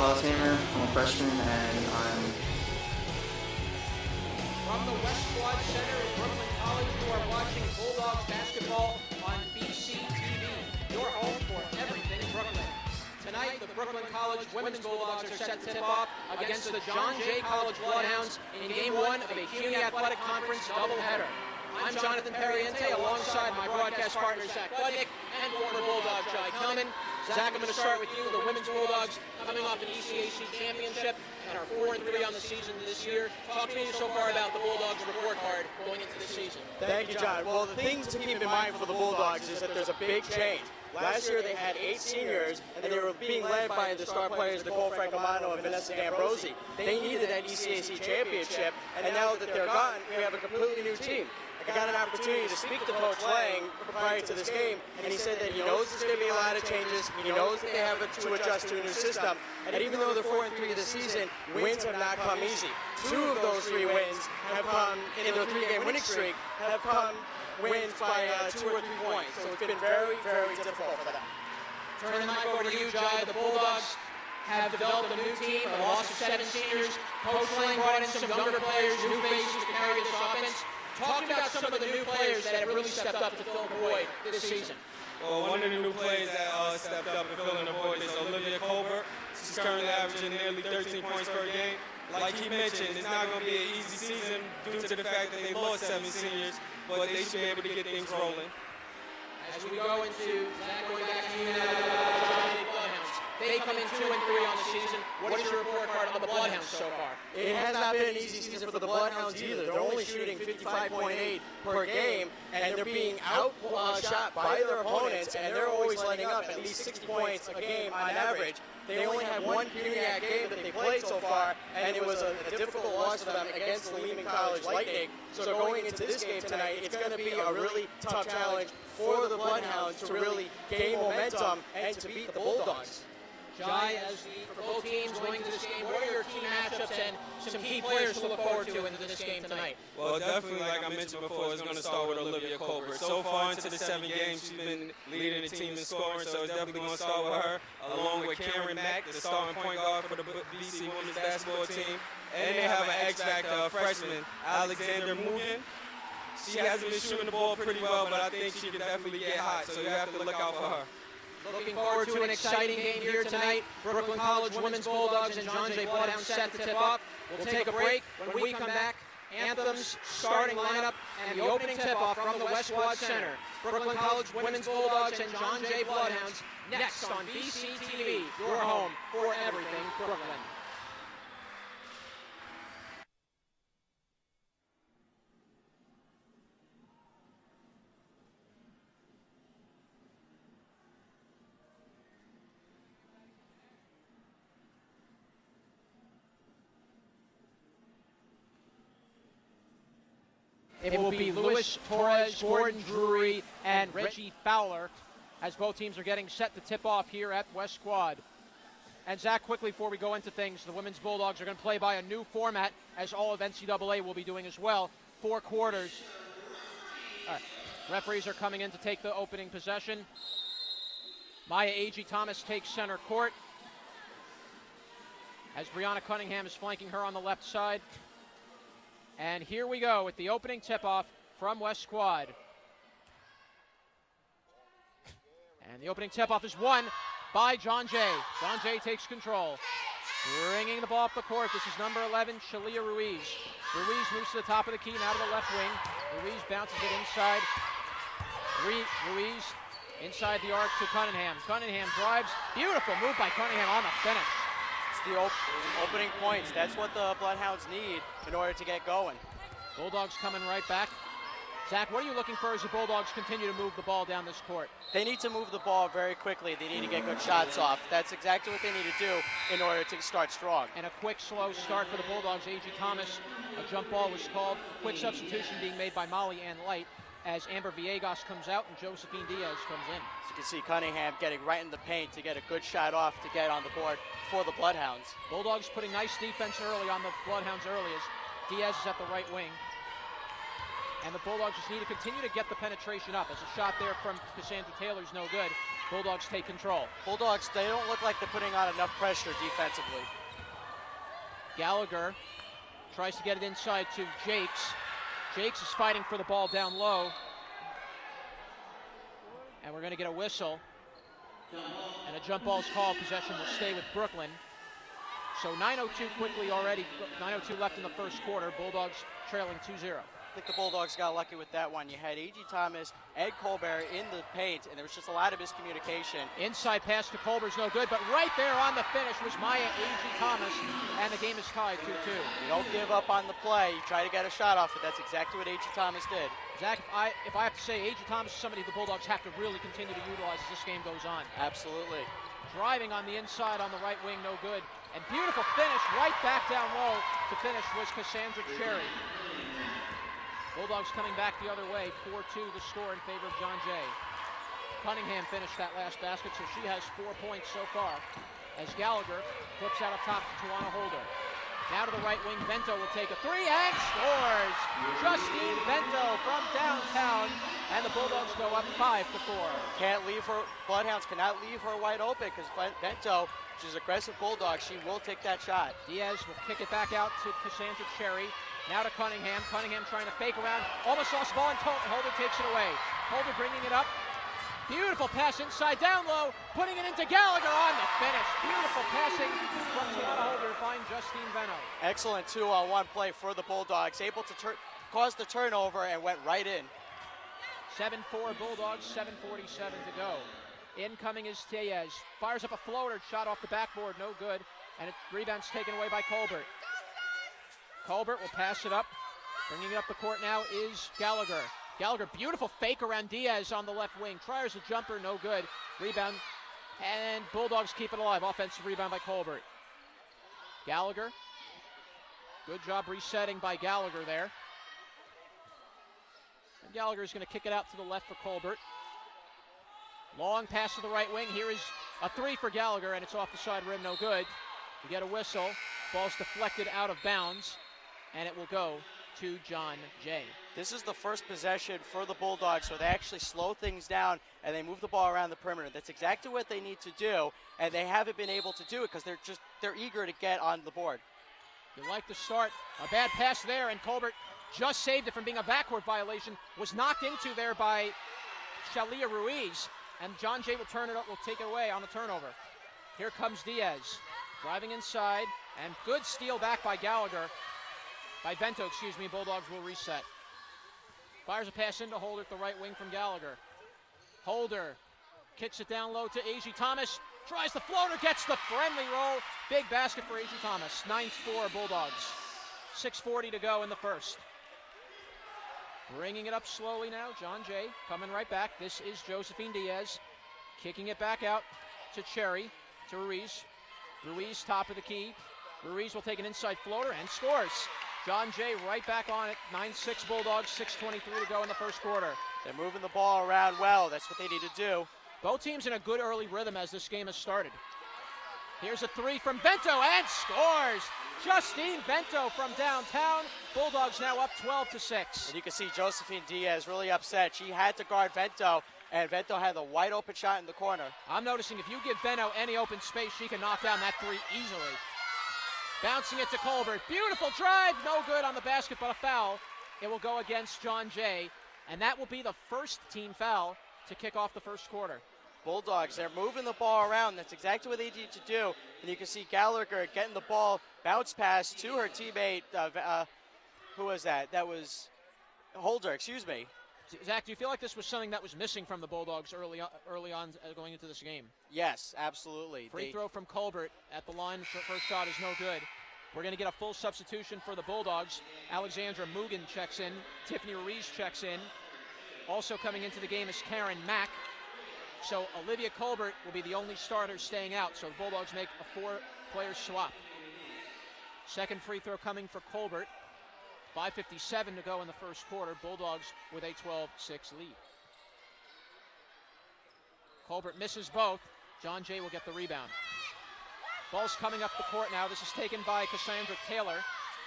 Hall of Famer. I'm a freshman, and I'm... From the West Quad Center at Brooklyn College, you are watching Bulldogs basketball on BCTV, your home for everything Brooklyn. Tonight, the Brooklyn College women's Bulldogs are set to tip off against the John Jay College Bloodhounds in Game 1 of a CUNY Athletic Conference doubleheader. I'm Jonathan Perriente, alongside my broadcast partner, Zach Budnick, and former Bulldog, Shai Kelman. Zach, I'm going to start with you. The women's Bulldogs coming off an ECAC championship and are 4-3 on the season this year. Talk to me so far about the Bulldogs' report card going into the season. Thank you, John. Well, the thing to keep in mind for the Bulldogs is that there's a big change. Last year they had 8 seniors, and they were being led by the star players Nicole Francomano and Vanessa D'Ambrosi. They needed that ECAC championship, and now that they're gone, we have a completely new team. I got an opportunity to speak to Coach Lang prior to this game, and he said that he knows there's going to be a lot of changes. He knows that they have to adjust to a new system, and even though they're 4-3 this season, wins have not come easy. 2 of those 3 wins have come in their 3-game winning streak, have come wins by 2 or 3 points. So it's been very, very difficult for them. Turning the mic over to you, Jai. The Bulldogs have developed a new team, a loss of 7 seniors. Coach Lang brought in some younger players, new faces to carry this offense. Talk about some of the new players that have really stepped up to fill the void this season. Well, one of the new players that stepped up and filling the void is Olivia Colbert. She's currently averaging nearly 13 points per game. Like he mentioned, it's not going to be an easy season due to the fact that they lost 7 seniors, but they should be able to get things rolling. As we go into, Zach, going back to you now, the Bloodhounds. They come in 2-3 on the season. What is your report card on the Bloodhounds so far? It has not been an easy season for the Bloodhounds either. They're only shooting 55.8 per game, and they're being outshot by their opponents, and they're always letting up at least 6 points a game on average. They only had 1 CUNYAC game that they played so far, and it was a difficult loss for them against the Lehman College Lightning. So going into this game tonight, it's going to be a really tough challenge for the Bloodhounds to really gain momentum and to beat the Bulldogs. Jai, for both teams going into this game, what are your key matchups and some key players to look forward to into this game tonight? Well, definitely, like I mentioned before, it's going to start with Olivia Colbert. So far into the 7 games, she's been leading the team in scoring, so it's definitely going to start with her, along with Karen Mack, the starting point guard for the BC women's basketball team. And they have an X-Factor freshman, Alexander Mugen. She hasn't been shooting the ball pretty well, but I think she can definitely get hot, so you have to look out for her. Looking forward to an exciting game here tonight. Brooklyn College women's Bulldogs and John Jay Bloodhounds set to tip off. We'll take a break. When we come back, anthems, starting lineup, and the opening tip-off from the West Quad Center. Brooklyn College women's Bulldogs and John Jay Bloodhounds next on BCTV, your home for everything Brooklyn. It will be Luis Torres, Gordon Drury, and Reggie Fowler as both teams are getting set to tip off here at West Quad. And Zach, quickly before we go into things, the women's Bulldogs are going to play by a new format, as all of NCAA will be doing as well. 4 quarters. All right. Referees are coming in to take the opening possession. Maya A.G. Thomas takes center court as Brianna Cunningham is flanking her on the left side. And here we go with the opening tip-off from West Quad. And the opening tip-off is won by John Jay. John Jay takes control. Bringing the ball up the court. This is number 11, Shalia Ruiz. Ruiz moves to the top of the key, now to the left wing. Ruiz bounces it inside. Ruiz inside the arc to Cunningham. Cunningham drives. Beautiful move by Cunningham on the finish. The opening points. That's what the Bloodhounds need in order to get going. Bulldogs coming right back. Zach, what are you looking for as the Bulldogs continue to move the ball down this court? They need to move the ball very quickly. They need to get good shots off. That's exactly what they need to do in order to start strong. And a quick, slow start for the Bulldogs. A.G. Thomas, a jump ball was called. Quick substitution being made by Molly Ann Light as Amber Villegas comes out and Josephine Diaz comes in. As you can see, Cunningham getting right in the paint to get a good shot off to get on the board for the Bloodhounds. Bulldogs putting nice defense early on the Bloodhounds early as Diaz is at the right wing. And the Bulldogs just need to continue to get the penetration up. As a shot there from Cassandra Taylor is no good. Bulldogs take control. Bulldogs, they don't look like they're putting on enough pressure defensively. Gallagher tries to get it inside to Jakes. Jakes is fighting for the ball down low. And we're going to get a whistle. And a jump ball's called. Possession will stay with Brooklyn. So 9:02 quickly already. 9:02 left in the first quarter. Bulldogs trailing 2-0. I think the Bulldogs got lucky with that one. You had A.G. Thomas, Ed Colbert in the paint, and there was just a lot of miscommunication. Inside pass to Colbert's no good, but right there on the finish was Maya A.G. Thomas, and the game is tied 2-2. You don't give up on the play. You try to get a shot off it. That's exactly what A.G. Thomas did. Zach, if I have to say, A.G. Thomas is somebody the Bulldogs have to really continue to utilize as this game goes on. Absolutely. Driving on the inside on the right wing, no good. And beautiful finish right back down low to finish was Cassandra Cherry. Bulldogs coming back the other way, 4-2 the score in favor of John Jay. Cunningham finished that last basket, so she has 4 points so far. As Gallagher flips out up top to Tawana Holder. Now to the right wing, Vento will take a three and scores! Justine Vento from downtown, and the Bulldogs go up 5-4. Can't leave her, Bloodhounds cannot leave her wide open because Vento, she's an aggressive Bulldog, she will take that shot. Diaz will kick it back out to Cassandra Cherry. Now to Cunningham. Cunningham trying to fake around. Almost lost the ball, and Holder takes it away. Holder bringing it up. Beautiful pass inside, down low, putting it into Gallagher on the finish. Beautiful passing from Tawana Holder to find Justine Vento. Excellent 2-on-1 play for the Bulldogs. Able to cause the turnover and went right in. 7-4 Bulldogs, 7:47 to go. Incoming is Diaz. Fires up a floater, shot off the backboard, no good. And rebound's taken away by Colbert. Colbert will pass it up. Bringing it up the court now is Gallagher. Gallagher, beautiful fake around Diaz on the left wing. Tries a jumper, no good. Rebound, and Bulldogs keep it alive. Offensive rebound by Colbert. Gallagher, good job resetting by Gallagher there. And Gallagher's going to kick it out to the left for Colbert. Long pass to the right wing. Here is a three for Gallagher, and it's off the side rim, no good. We get a whistle. Ball's deflected out of bounds, and it will go to John Jay. This is the first possession for the Bulldogs, so they actually slow things down and they move the ball around the perimeter. That's exactly what they need to do, and they haven't been able to do it because they're eager to get on the board. You like the start. A bad pass there, and Colbert just saved it from being a backcourt violation. Was knocked into there by Shalia Ruiz, and John Jay will turn it up, will take it away on the turnover. Here comes Diaz, driving inside, and good steal back by Vento, Bulldogs will reset. Fires a pass into Holder at the right wing from Gallagher. Holder kicks it down low to A.G. Thomas. Tries the floater, gets the friendly roll. Big basket for A.G. Thomas. 9-4 Bulldogs. 6:40 to go in the first. Bringing it up slowly now, John Jay coming right back. This is Josephine Diaz. Kicking it back out to Cherry, to Ruiz. Ruiz top of the key. Ruiz will take an inside floater and scores. John Jay right back on it. 9-6 Bulldogs, 6:23 to go in the first quarter. They're moving the ball around well. That's what they need to do. Both teams in a good early rhythm as this game has started. Here's a three from Vento and scores. Justine Vento from downtown. Bulldogs now up 12-6. And you can see Josephine Diaz really upset. She had to guard Vento, and Vento had a wide open shot in the corner. I'm noticing if you give Vento any open space, she can knock down that three easily. Bouncing it to Colbert. Beautiful drive. No good on the basket, but a foul. It will go against John Jay, and that will be the first team foul to kick off the first quarter. Bulldogs, they're moving the ball around. That's exactly what they need to do. And you can see Gallagher getting the ball, bounce pass to her teammate. Who was that? That was Holder, excuse me. Zach, do you feel like this was something that was missing from the Bulldogs early on going into this game? Yes, absolutely. Free throw from Colbert at the line. First shot is no good. We're going to get a full substitution for the Bulldogs. Alexandra Mugen checks in. Tiffany Ruiz checks in. Also coming into the game is Karen Mack. So Olivia Colbert will be the only starter staying out. So the Bulldogs make a four-player swap. Second free throw coming for Colbert. 5:57 to go in the first quarter. Bulldogs with a 12-6 lead. Colbert misses both. John Jay will get the rebound. Ball's coming up the court now. This is taken by Cassandra Taylor.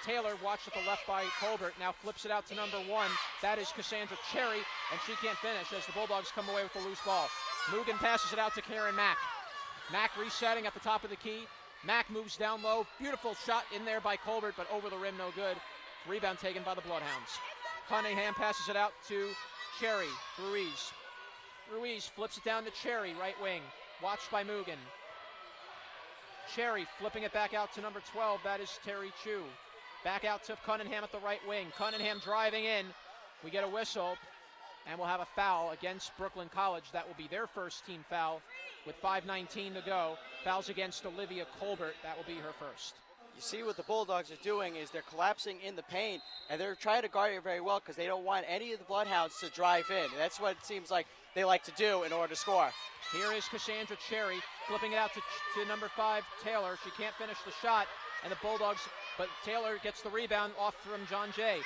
Taylor watched at the left by Colbert. Now flips it out to number one. That is Cassandra Cherry, and she can't finish as the Bulldogs come away with the loose ball. Mugen passes it out to Karen Mack. Mack resetting at the top of the key. Mack moves down low. Beautiful shot in there by Colbert, but over the rim, no good. Rebound taken by the Bloodhounds. Cunningham passes it out to Cherry. Ruiz. Ruiz flips it down to Cherry, right wing. Watched by Mugen. Cherry flipping it back out to number 12. That is Terry Chu. Back out to Cunningham at the right wing. Cunningham driving in. We get a whistle, and we'll have a foul against Brooklyn College. That will be their first team foul with 5:19 to go. Fouls against Olivia Colbert. That will be her first. You see what the Bulldogs are doing is they're collapsing in the paint, and they're trying to guard it very well because they don't want any of the Bloodhounds to drive in. That's what it seems like they like to do in order to score. Here is Cassandra Cherry flipping it out to number 5, Taylor. She can't finish the shot, and the Bulldogs, but Taylor gets the rebound off from John Jay.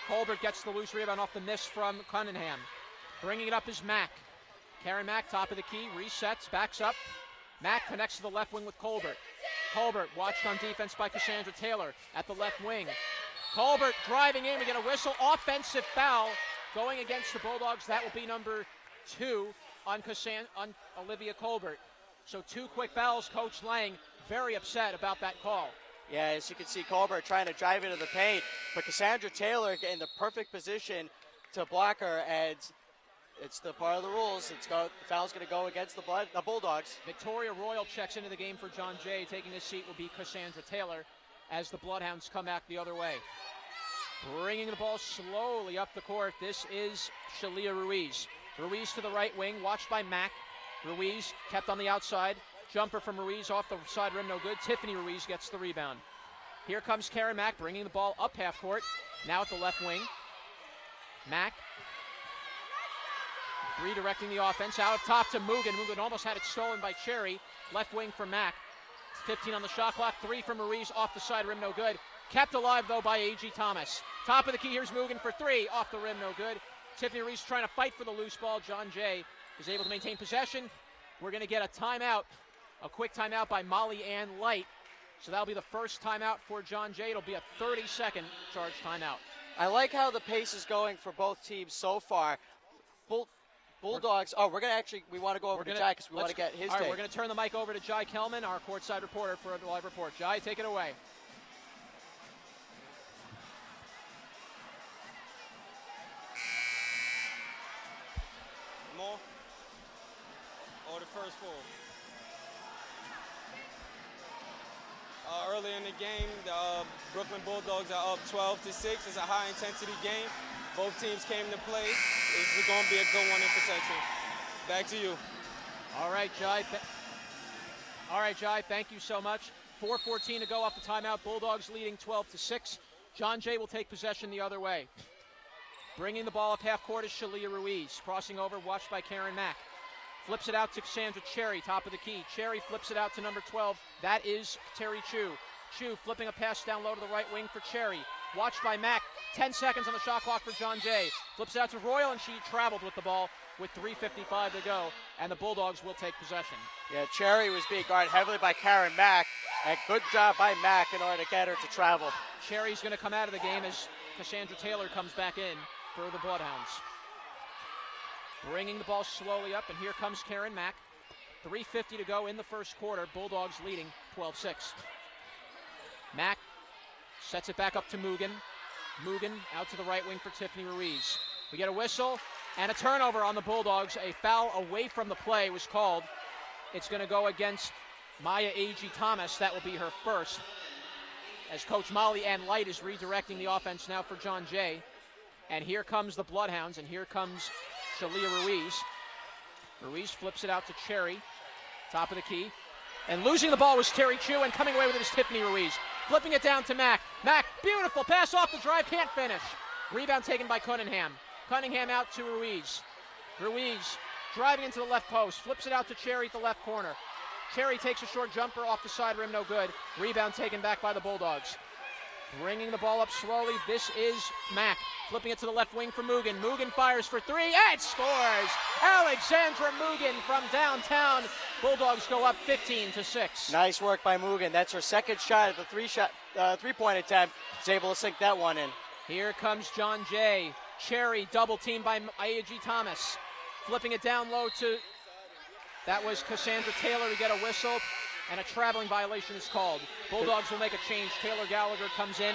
Colbert gets the loose rebound off the miss from Cunningham. Bringing it up is Mack. Karen Mack, top of the key, resets, backs up. Mack connects to the left wing with Colbert. Colbert watched on defense by Cassandra Taylor at the left wing. Colbert driving in, we get a whistle, offensive foul going against the Bulldogs. That will be number 2 on Olivia Colbert. So 2 quick fouls. Coach Lang very upset about that call. Yeah, as you can see, Colbert trying to drive into the paint, but Cassandra Taylor in the perfect position to block her, and it's the part of the rules. The foul's going to go against the Bulldogs. Victoria Royal checks into the game for John Jay. Taking his seat will be Cassandra Taylor as the Bloodhounds come back the other way. Bringing the ball slowly up the court, this is Shalia Ruiz. Ruiz to the right wing, watched by Mack. Ruiz kept on the outside. Jumper from Ruiz off the side rim, no good. Tiffany Ruiz gets the rebound. Here comes Karen Mack bringing the ball up half court. Now at the left wing. Mack redirecting the offense. Out top to Mugen. Mugen almost had it stolen by Cherry. Left wing for Mack. 15 on the shot clock. 3 from Ruiz off the side rim, no good. Kept alive, though, by A.G. Thomas. Top of the key, here's Mugen for 3. Off the rim, no good. Tiffany Ruiz trying to fight for the loose ball. John Jay is able to maintain possession. We're going to get a timeout. A quick timeout by Molly Ann Light. So that'll be the first timeout for John Jay. It'll be a 30-second charge timeout. I like how the pace is going for both teams so far. Bulldogs. We want to go over to Jai because we want to get his take. All right, take. we're going to turn the mic over to Jai Kelman, our courtside reporter, for the live report. Jai, take it away. More? Or the first 4? Early in the game, the Brooklyn Bulldogs are up 12-6. It's a high-intensity game. Both teams came to play. It's going to be a good one in protection. Back to you. All right, Jai. Thank you so much. 4:14 to go off the timeout. Bulldogs leading 12-6. John Jay will take possession the other way. Bringing the ball up half court is Shalia Ruiz. Crossing over, watched by Karen Mack. Flips it out to Cassandra Cherry, top of the key. Cherry flips it out to number 12. That is Terry Chu. Chu flipping a pass down low to the right wing for Cherry. Watched by Mack. 10 seconds on the shot clock for John Jay. Flips it out to Royal, and she traveled with the ball with 3:55 to go, and the Bulldogs will take possession. Yeah, Cherry was being guarded heavily by Karen Mack, and good job by Mack in order to get her to travel. Cherry's going to come out of the game as Cassandra Taylor comes back in for the Bloodhounds. Bringing the ball slowly up, and here comes Karen Mack. 3:50 to go in the first quarter. Bulldogs leading 12-6. Mack sets it back up to Mugen. Mugen out to the right wing for Tiffany Ruiz. We get a whistle and a turnover on the Bulldogs. A foul away from the play was called. It's going to go against Maya A.G. Thomas. That will be her first. As Coach Molly Ann Light is redirecting the offense now for John Jay. And here comes the Bloodhounds, and here comes Shalia Ruiz. Ruiz flips it out to Cherry, top of the key. And losing the ball was Terry Chu, and coming away with it is Tiffany Ruiz. Flipping it down to Mack. Mack, beautiful pass off the drive, can't finish. Rebound taken by Cunningham. Cunningham out to Ruiz. Ruiz driving into the left post, flips it out to Cherry at the left corner. Cherry takes a short jumper off the side rim, no good. Rebound taken back by the Bulldogs. Bringing the ball up slowly, this is Mack. Flipping it to the left wing for Mugen. Mugen fires for 3 and scores! Alexandra Mugen from downtown. Bulldogs go up 15-6. Nice work by Mugen. That's her second shot at the three-point attempt. She's able to sink that one in. Here comes John Jay. Cherry double teamed by A.G. Thomas. Flipping it down low to That was Cassandra Taylor to get a whistle, and a traveling violation is called. Bulldogs will make a change. Taylor Gallagher comes in.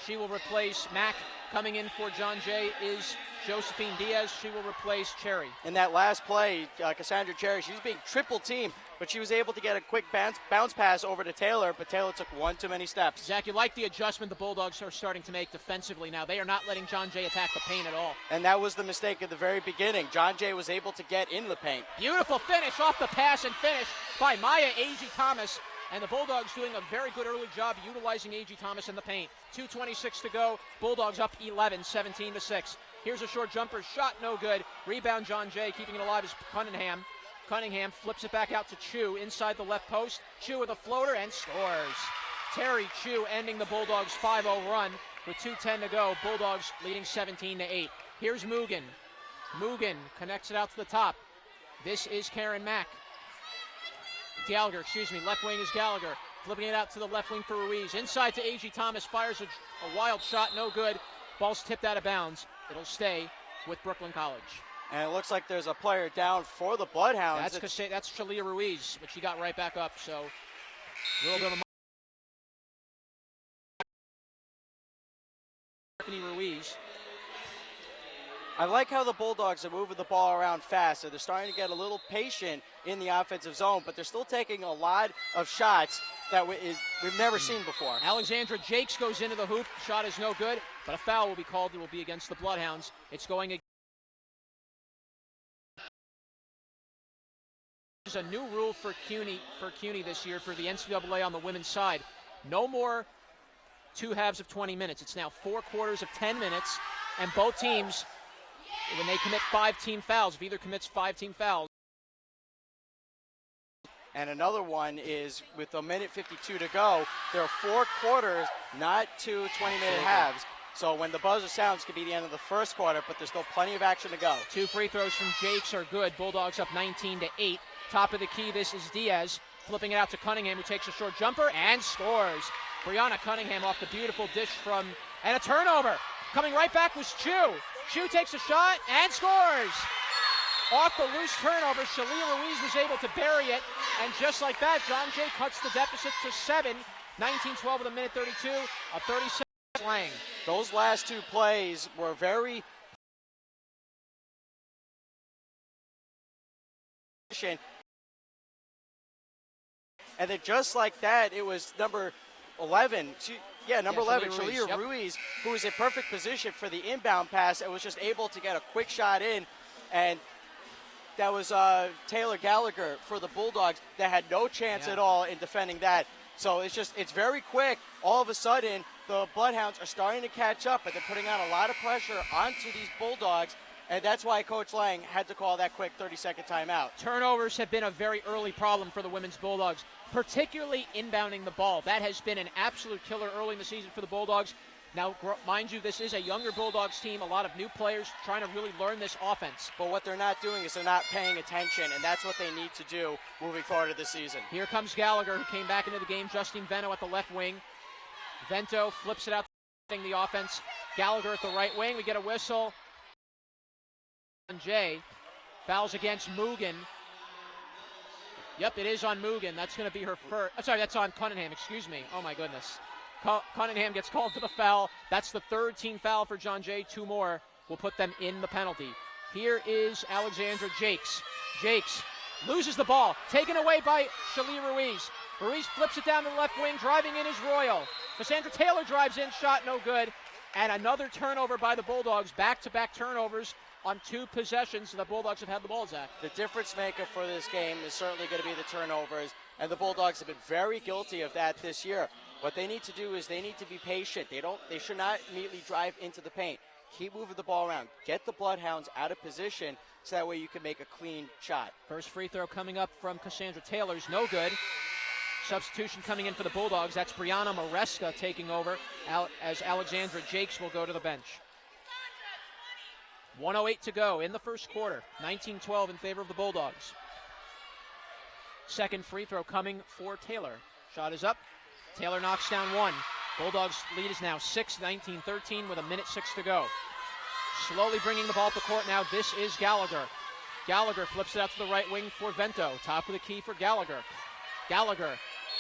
She will replace Mack. Coming in for John Jay is Josephine Diaz. She will replace Cherry. In that last play, Cassandra Cherry, she's being triple teamed, but she was able to get a quick bounce pass over to Taylor, but Taylor took one too many steps. Zach, you like the adjustment the Bulldogs are starting to make defensively now. They are not letting John Jay attack the paint at all. And that was the mistake at the very beginning. John Jay was able to get into the paint. Beautiful finish off the pass and finish by Maya A.G. Thomas. And the Bulldogs doing a very good early job utilizing A.G. Thomas in the paint. 2:26 to go. Bulldogs up 11, 17-6. Here's a short jumper. Shot no good. Rebound John Jay. Keeping it alive is Cunningham. Cunningham flips it back out to Chu inside the left post. Chu with a floater and scores. Terry Chu ending the Bulldogs' 5-0 run with 2:10 to go. Bulldogs leading 17-8. Here's Mugen. Mugen connects it out to the top. This is Karen Mack. Gallagher, left wing is Gallagher. Flipping it out to the left wing for Ruiz. Inside to A.G. Thomas, fires a wild shot, no good. Ball's tipped out of bounds. It'll stay with Brooklyn College. And it looks like there's a player down for the Bloodhounds. That's Shalia Ruiz, but she got right back up, so a little bit of a Ruiz. I like how the Bulldogs are moving the ball around fast. So they're starting to get a little patient in the offensive zone, but they're still taking a lot of shots that we've never seen before. Alexandra Jakes goes into the hoop. Shot is no good, but a foul will be called. It will be against the Bloodhounds. It's going against. There's a new rule for CUNY this year for the NCAA on the women's side. No more 2 halves of 20 minutes. It's now 4 quarters of 10 minutes, and both teams, when they commit 5 team fouls, if either commits 5 team fouls. And another one is with 1:52 to go, there are 4 quarters, not 2 20-minute halves. So when the buzzer sounds, it could be the end of the first quarter, but there's still plenty of action to go. 2 free throws from Jakes are good. Bulldogs up 19-8. Top of the key, this is Diaz. Flipping it out to Cunningham, who takes a short jumper and scores. Brianna Cunningham off the beautiful dish and a turnover. Coming right back was Chu. Chu takes a shot and scores. Off the loose turnover, Shalia Ruiz was able to bury it. And just like that, John Jay cuts the deficit to 7. 19-12 with 1:32, a 37 slang. Those last 2 plays were very and then just like that, it was number 11. Number 11, Shalia Ruiz, who was in perfect position for the inbound pass and was just able to get a quick shot in. And that was Taylor Gallagher for the Bulldogs that had no chance at all in defending that. So it's very quick. All of a sudden, the Bloodhounds are starting to catch up, and they're putting on a lot of pressure onto these Bulldogs. And that's why Coach Lang had to call that quick 30-second timeout. Turnovers have been a very early problem for the women's Bulldogs, particularly inbounding the ball. That has been an absolute killer early in the season for the Bulldogs. Now, mind you, this is a younger Bulldogs team, a lot of new players trying to really learn this offense. But what they're not doing is they're not paying attention, and that's what they need to do moving forward to this season. Here comes Gallagher, who came back into the game. Justine Vento at the left wing. Vento flips it out to the offense. Gallagher at the right wing. We get a whistle. Jay fouls against Mugen. Yep, it is on Mugen. That's going to be her first. Sorry, that's on Cunningham. Excuse me. Oh, my goodness. Cunningham gets called for the foul. That's the 3rd team foul for John Jay. 2 more will put them in the penalty. Here is Alexandra Jakes. Jakes loses the ball. Taken away by Shalia Ruiz. Ruiz flips it down to the left wing. Driving in is Royal. Cassandra Taylor drives in. Shot no good. And another turnover by the Bulldogs. Back-to-back turnovers on 2 possessions. The Bulldogs have had the ball, Zach. The difference maker for this game is certainly going to be the turnovers, and the Bulldogs have been very guilty of that this year. What they need to do is they need to be patient. They should not immediately drive into the paint. Keep moving the ball around. Get the Bloodhounds out of position so that way you can make a clean shot. First free throw coming up from Cassandra Taylor's no good. Substitution coming in for the Bulldogs. That's Brianna Maresca taking over as Alexandra Jakes will go to the bench. 1:08 to go in the first quarter. 19-12 in favor of the Bulldogs. Second free throw coming for Taylor. Shot is up. Taylor knocks down 1. Bulldogs lead is now 6, 19-13 with 1:06 to go. Slowly bringing the ball up the court now. This is Gallagher. Gallagher flips it out to the right wing for Vento. Top of the key for Gallagher. Gallagher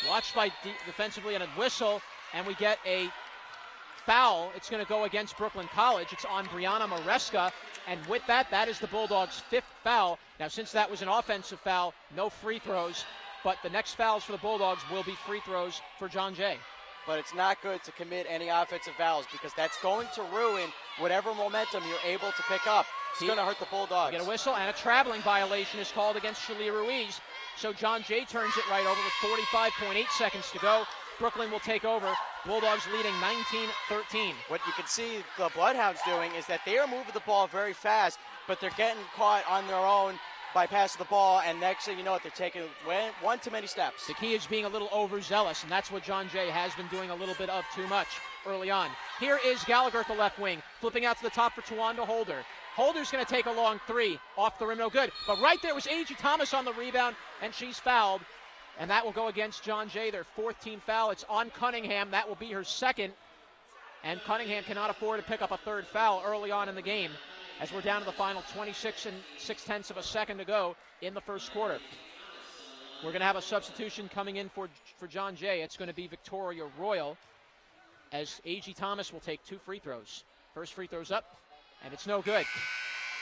watched by defensively and a whistle, and we get a foul. It's going to go against Brooklyn College. It's on Brianna Maresca, and with that, that is the Bulldogs' 5th foul. Now, since that was an offensive foul, no free throws, but the next fouls for the Bulldogs will be free throws for John Jay. But it's not good to commit any offensive fouls because that's going to ruin whatever momentum you're able to pick up. It's going to hurt the Bulldogs. Get a whistle, and a traveling violation is called against Shalia Ruiz. So John Jay turns it right over with 45.8 seconds to go. Brooklyn will take over. Bulldogs leading 19-13. What you can see the Bloodhounds doing is that they are moving the ball very fast, but they're getting caught on their own by passing the ball, and next thing you know it, they're taking one too many steps. The key is being a little overzealous, and that's what John Jay has been doing a little bit of too much early on. Here is Gallagher at the left wing, flipping out to the top for Tawanda Holder. Holder's going to take a long three, off the rim, no good. But right there was A.G. Thomas on the rebound, and she's fouled. And that will go against John Jay, their 4th team foul. It's on Cunningham. That will be her 2nd. And Cunningham cannot afford to pick up a 3rd foul early on in the game, as we're down to the final 26 and 6/10 of a second to go in the first quarter. We're going to have a substitution coming in for John Jay. It's going to be Victoria Royal, as A.G. Thomas will take 2 free throws. First free throw's up, and it's no good.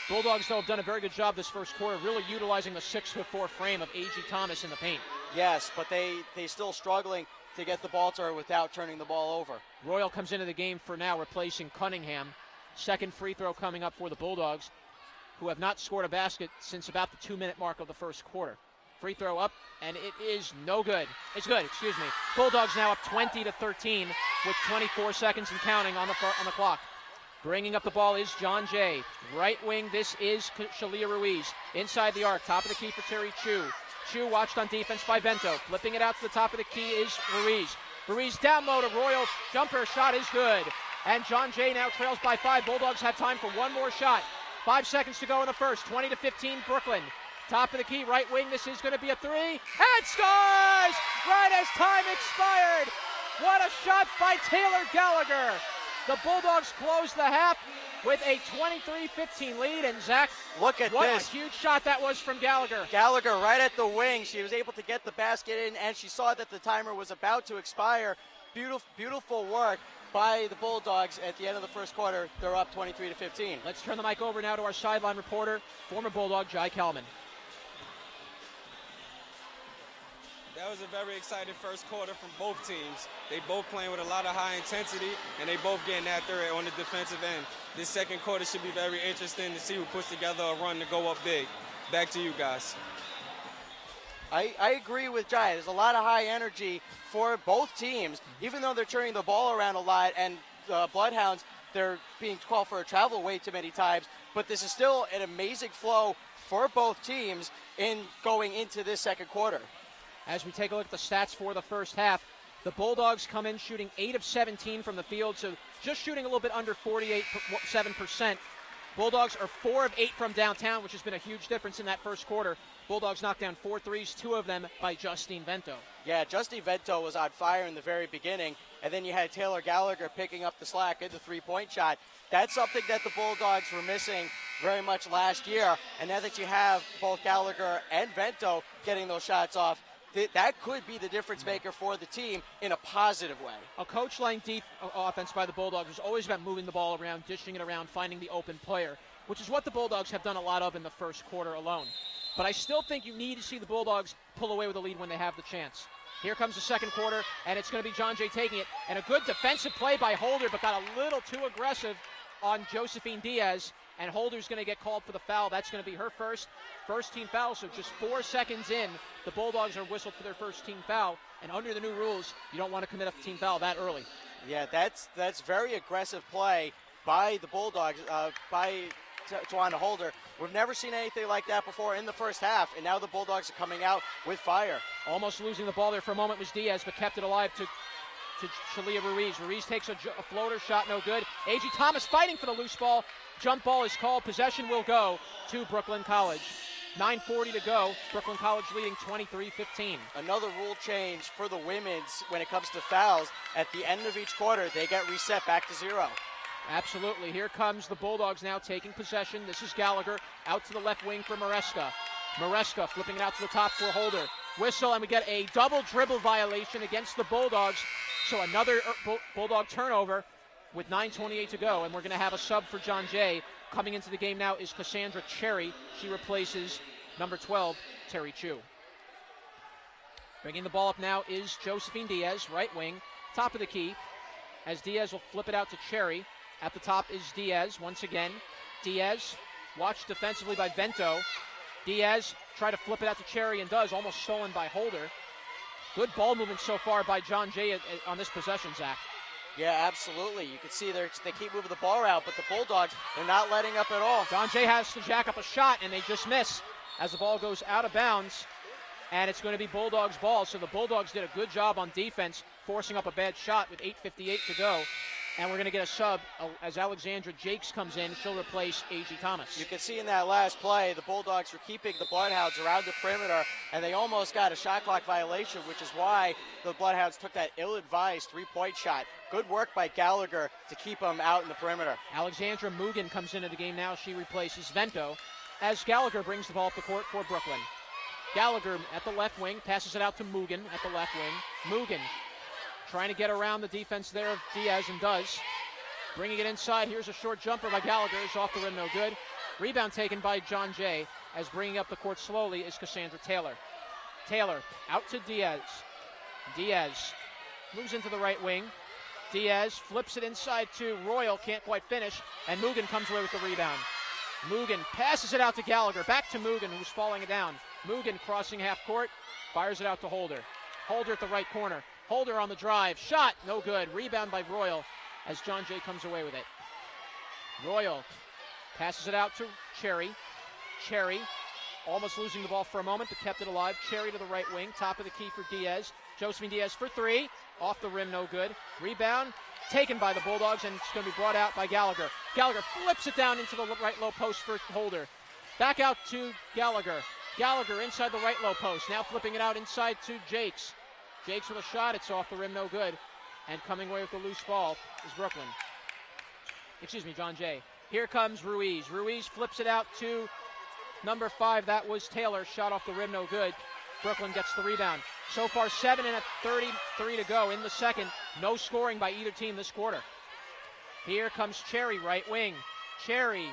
Bulldogs, though, have done a very good job this first quarter, really utilizing the 6'4" frame of A.G. Thomas in the paint. Yes, but they still struggling to get the ball to her without turning the ball over. Royal comes into the game for now, replacing Cunningham. 2nd free throw coming up for the Bulldogs, who have not scored a basket since about the 2-minute mark of the first quarter. Free throw up, and it is no good. It's good, excuse me. Bulldogs now up 20-13 with 24 seconds and counting on the clock. Bringing up the ball is John Jay. Right wing, this is Shalia Ruiz. Inside the arc, top of the key for Terry Chu. Chu watched on defense by Vento. Flipping it out to the top of the key is Ruiz. Ruiz down low to Royal. Jumper shot is good. And John Jay now trails by 5. Bulldogs have time for one more shot. 5 seconds to go in the first. 20-15 Brooklyn. Top of the key, right wing. This is going to be a 3. And scores! Right as time expired. What a shot by Taylor Gallagher. The Bulldogs close the half with a 23-15 lead. And Zach, look at what this. A huge shot that was from Gallagher. Gallagher right at the wing. She was able to get the basket in, and she saw that the timer was about to expire. Beautiful work by the Bulldogs at the end of the first quarter. They're up 23-15. Let's turn the mic over now to our sideline reporter, former Bulldog Jai Kelman. That was a very exciting first quarter from both teams. They both playing with a lot of high intensity, and they both getting after it on the defensive end. This second quarter should be very interesting to see who puts together a run to go up big. Back to you guys. I agree with Jai. There's a lot of high energy for both teams, even though they're turning the ball around a lot, and Bloodhounds, they're being called for a travel way too many times. But this is still an amazing flow for both teams in going into this second quarter. As we take a look at the stats for the first half, the Bulldogs come in shooting 8 of 17 from the field, so just shooting a little bit under 47%. Bulldogs are 4 of 8 from downtown, which has been a huge difference in that first quarter. Bulldogs knocked down 4 threes, 2 of them by Justine Vento. Yeah, Justine Vento was on fire in the very beginning, and then you had Taylor Gallagher picking up the slack in the three-point shot. That's something that the Bulldogs were missing very much last year, and now that you have both Gallagher and Vento getting those shots off, that could be the difference maker for the team in a positive way. A coach-line deep offense by the Bulldogs is always about moving the ball around, dishing it around, finding the open player, which is what the Bulldogs have done a lot of in the first quarter alone. But I still think you need to see the Bulldogs pull away with a lead when they have the chance. Here comes the second quarter, and it's going to be John Jay taking it. And a good defensive play by Holder, but got a little too aggressive on Josephine Diaz. And Holder's going to get called for the foul. That's going to be her first team foul. So just 4 seconds in, the Bulldogs are whistled for their first team foul. And under the new rules, you don't want to commit a team foul that early. Yeah, that's very aggressive play by the Bulldogs, by Tawanda Holder. We've never seen anything like that before in the first half, and now the Bulldogs are coming out with fire. Almost losing the ball there for a moment was Diaz, but kept it alive to Shalia Ruiz. Ruiz takes a floater shot, no good. A.G. Thomas fighting for the loose ball. Jump ball is called. Possession will go to Brooklyn College. 9:40 to go. Brooklyn College leading 23-15. Another rule change for the women's when it comes to fouls. At the end of each quarter, they get reset back to 0. Absolutely. Here comes the Bulldogs now taking possession. This is Gallagher out to the left wing for Maresca. Maresca flipping it out to the top for Holder. Whistle, and we get a double dribble violation against the Bulldogs. So another Bulldog turnover with 9:28 to go, and we're going to have a sub for John Jay. Coming into the game now is Cassandra Cherry. She replaces number 12, Terry Chu. Bringing the ball up now is Josephine Diaz, right wing, top of the key, as Diaz will flip it out to Cherry. At the top is Diaz once again. Diaz, watched defensively by Vento. Diaz try to flip it out to Cherry and does, almost stolen by Holder. Good ball movement so far by John Jay on this possession, Zach. Yeah, absolutely. You can see they keep moving the ball out, but the Bulldogs, they're not letting up at all. John Jay has to jack up a shot, and they just miss as the ball goes out of bounds, and it's going to be Bulldogs' ball. So the Bulldogs did a good job on defense, forcing up a bad shot with 8:58 to go. And we're going to get a sub as Alexandra Jakes comes in. She'll replace A.G. Thomas. You can see in that last play, the Bulldogs were keeping the Bloodhounds around the perimeter, and they almost got a shot clock violation, which is why the Bloodhounds took that ill-advised three-point shot. Good work by Gallagher to keep them out in the perimeter. Alexandra Mugen comes into the game now. She replaces Vento as Gallagher brings the ball up the court for Brooklyn. Gallagher at the left wing, passes it out to Mugen at the left wing. Mugen trying to get around the defense there of Diaz, and does. Bringing it inside. Here's a short jumper by Gallagher. It's off the rim, no good. Rebound taken by John Jay, as bringing up the court slowly is Cassandra Taylor. Taylor out to Diaz. Diaz moves into the right wing. Diaz flips it inside to Royal, can't quite finish, and Mugen comes away with the rebound. Mugen passes it out to Gallagher. Back to Mugen, who's falling it down. Mugen crossing half court, fires it out to Holder. Holder at the right corner. Holder on the drive. Shot, no good. Rebound by Royal as John Jay comes away with it. Royal passes it out to Cherry. Cherry almost losing the ball for a moment, but kept it alive. Cherry to the right wing. Top of the key for Diaz. Josephine Diaz for three. Off the rim, no good. Rebound taken by the Bulldogs, and it's going to be brought out by Gallagher. Gallagher flips it down into the right low post for Holder. Back out to Gallagher. Gallagher inside the right low post. Now flipping it out inside to Jakes. Jakes with a shot. It's off the rim, no good. And coming away with the loose ball is Brooklyn. Excuse me, John Jay. Here comes Ruiz. Ruiz flips it out to number 5. That was Taylor. Shot off the rim, no good. Brooklyn gets the rebound. So far, 7:33 to go in the second. No scoring by either team this quarter. Here comes Cherry, right wing. Cherry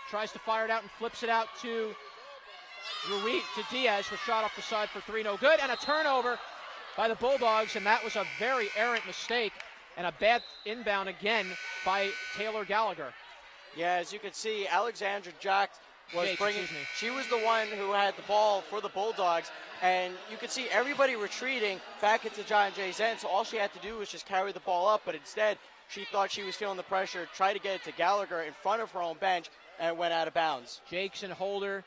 tries to fire it out and flips it out to Ruiz, to Diaz. The shot off the side for 3, no good. And a turnover by the Bulldogs, and that was a very errant mistake and a bad inbound again by Taylor Gallagher. Yeah, as you can see, Alexandra Jakes was she was the one who had the ball for the Bulldogs, and you could see everybody retreating back into John Jay's end, so all she had to do was just carry the ball up, but instead she thought she was feeling the pressure, tried to get it to Gallagher in front of her own bench, and went out of bounds. Jakes and Holder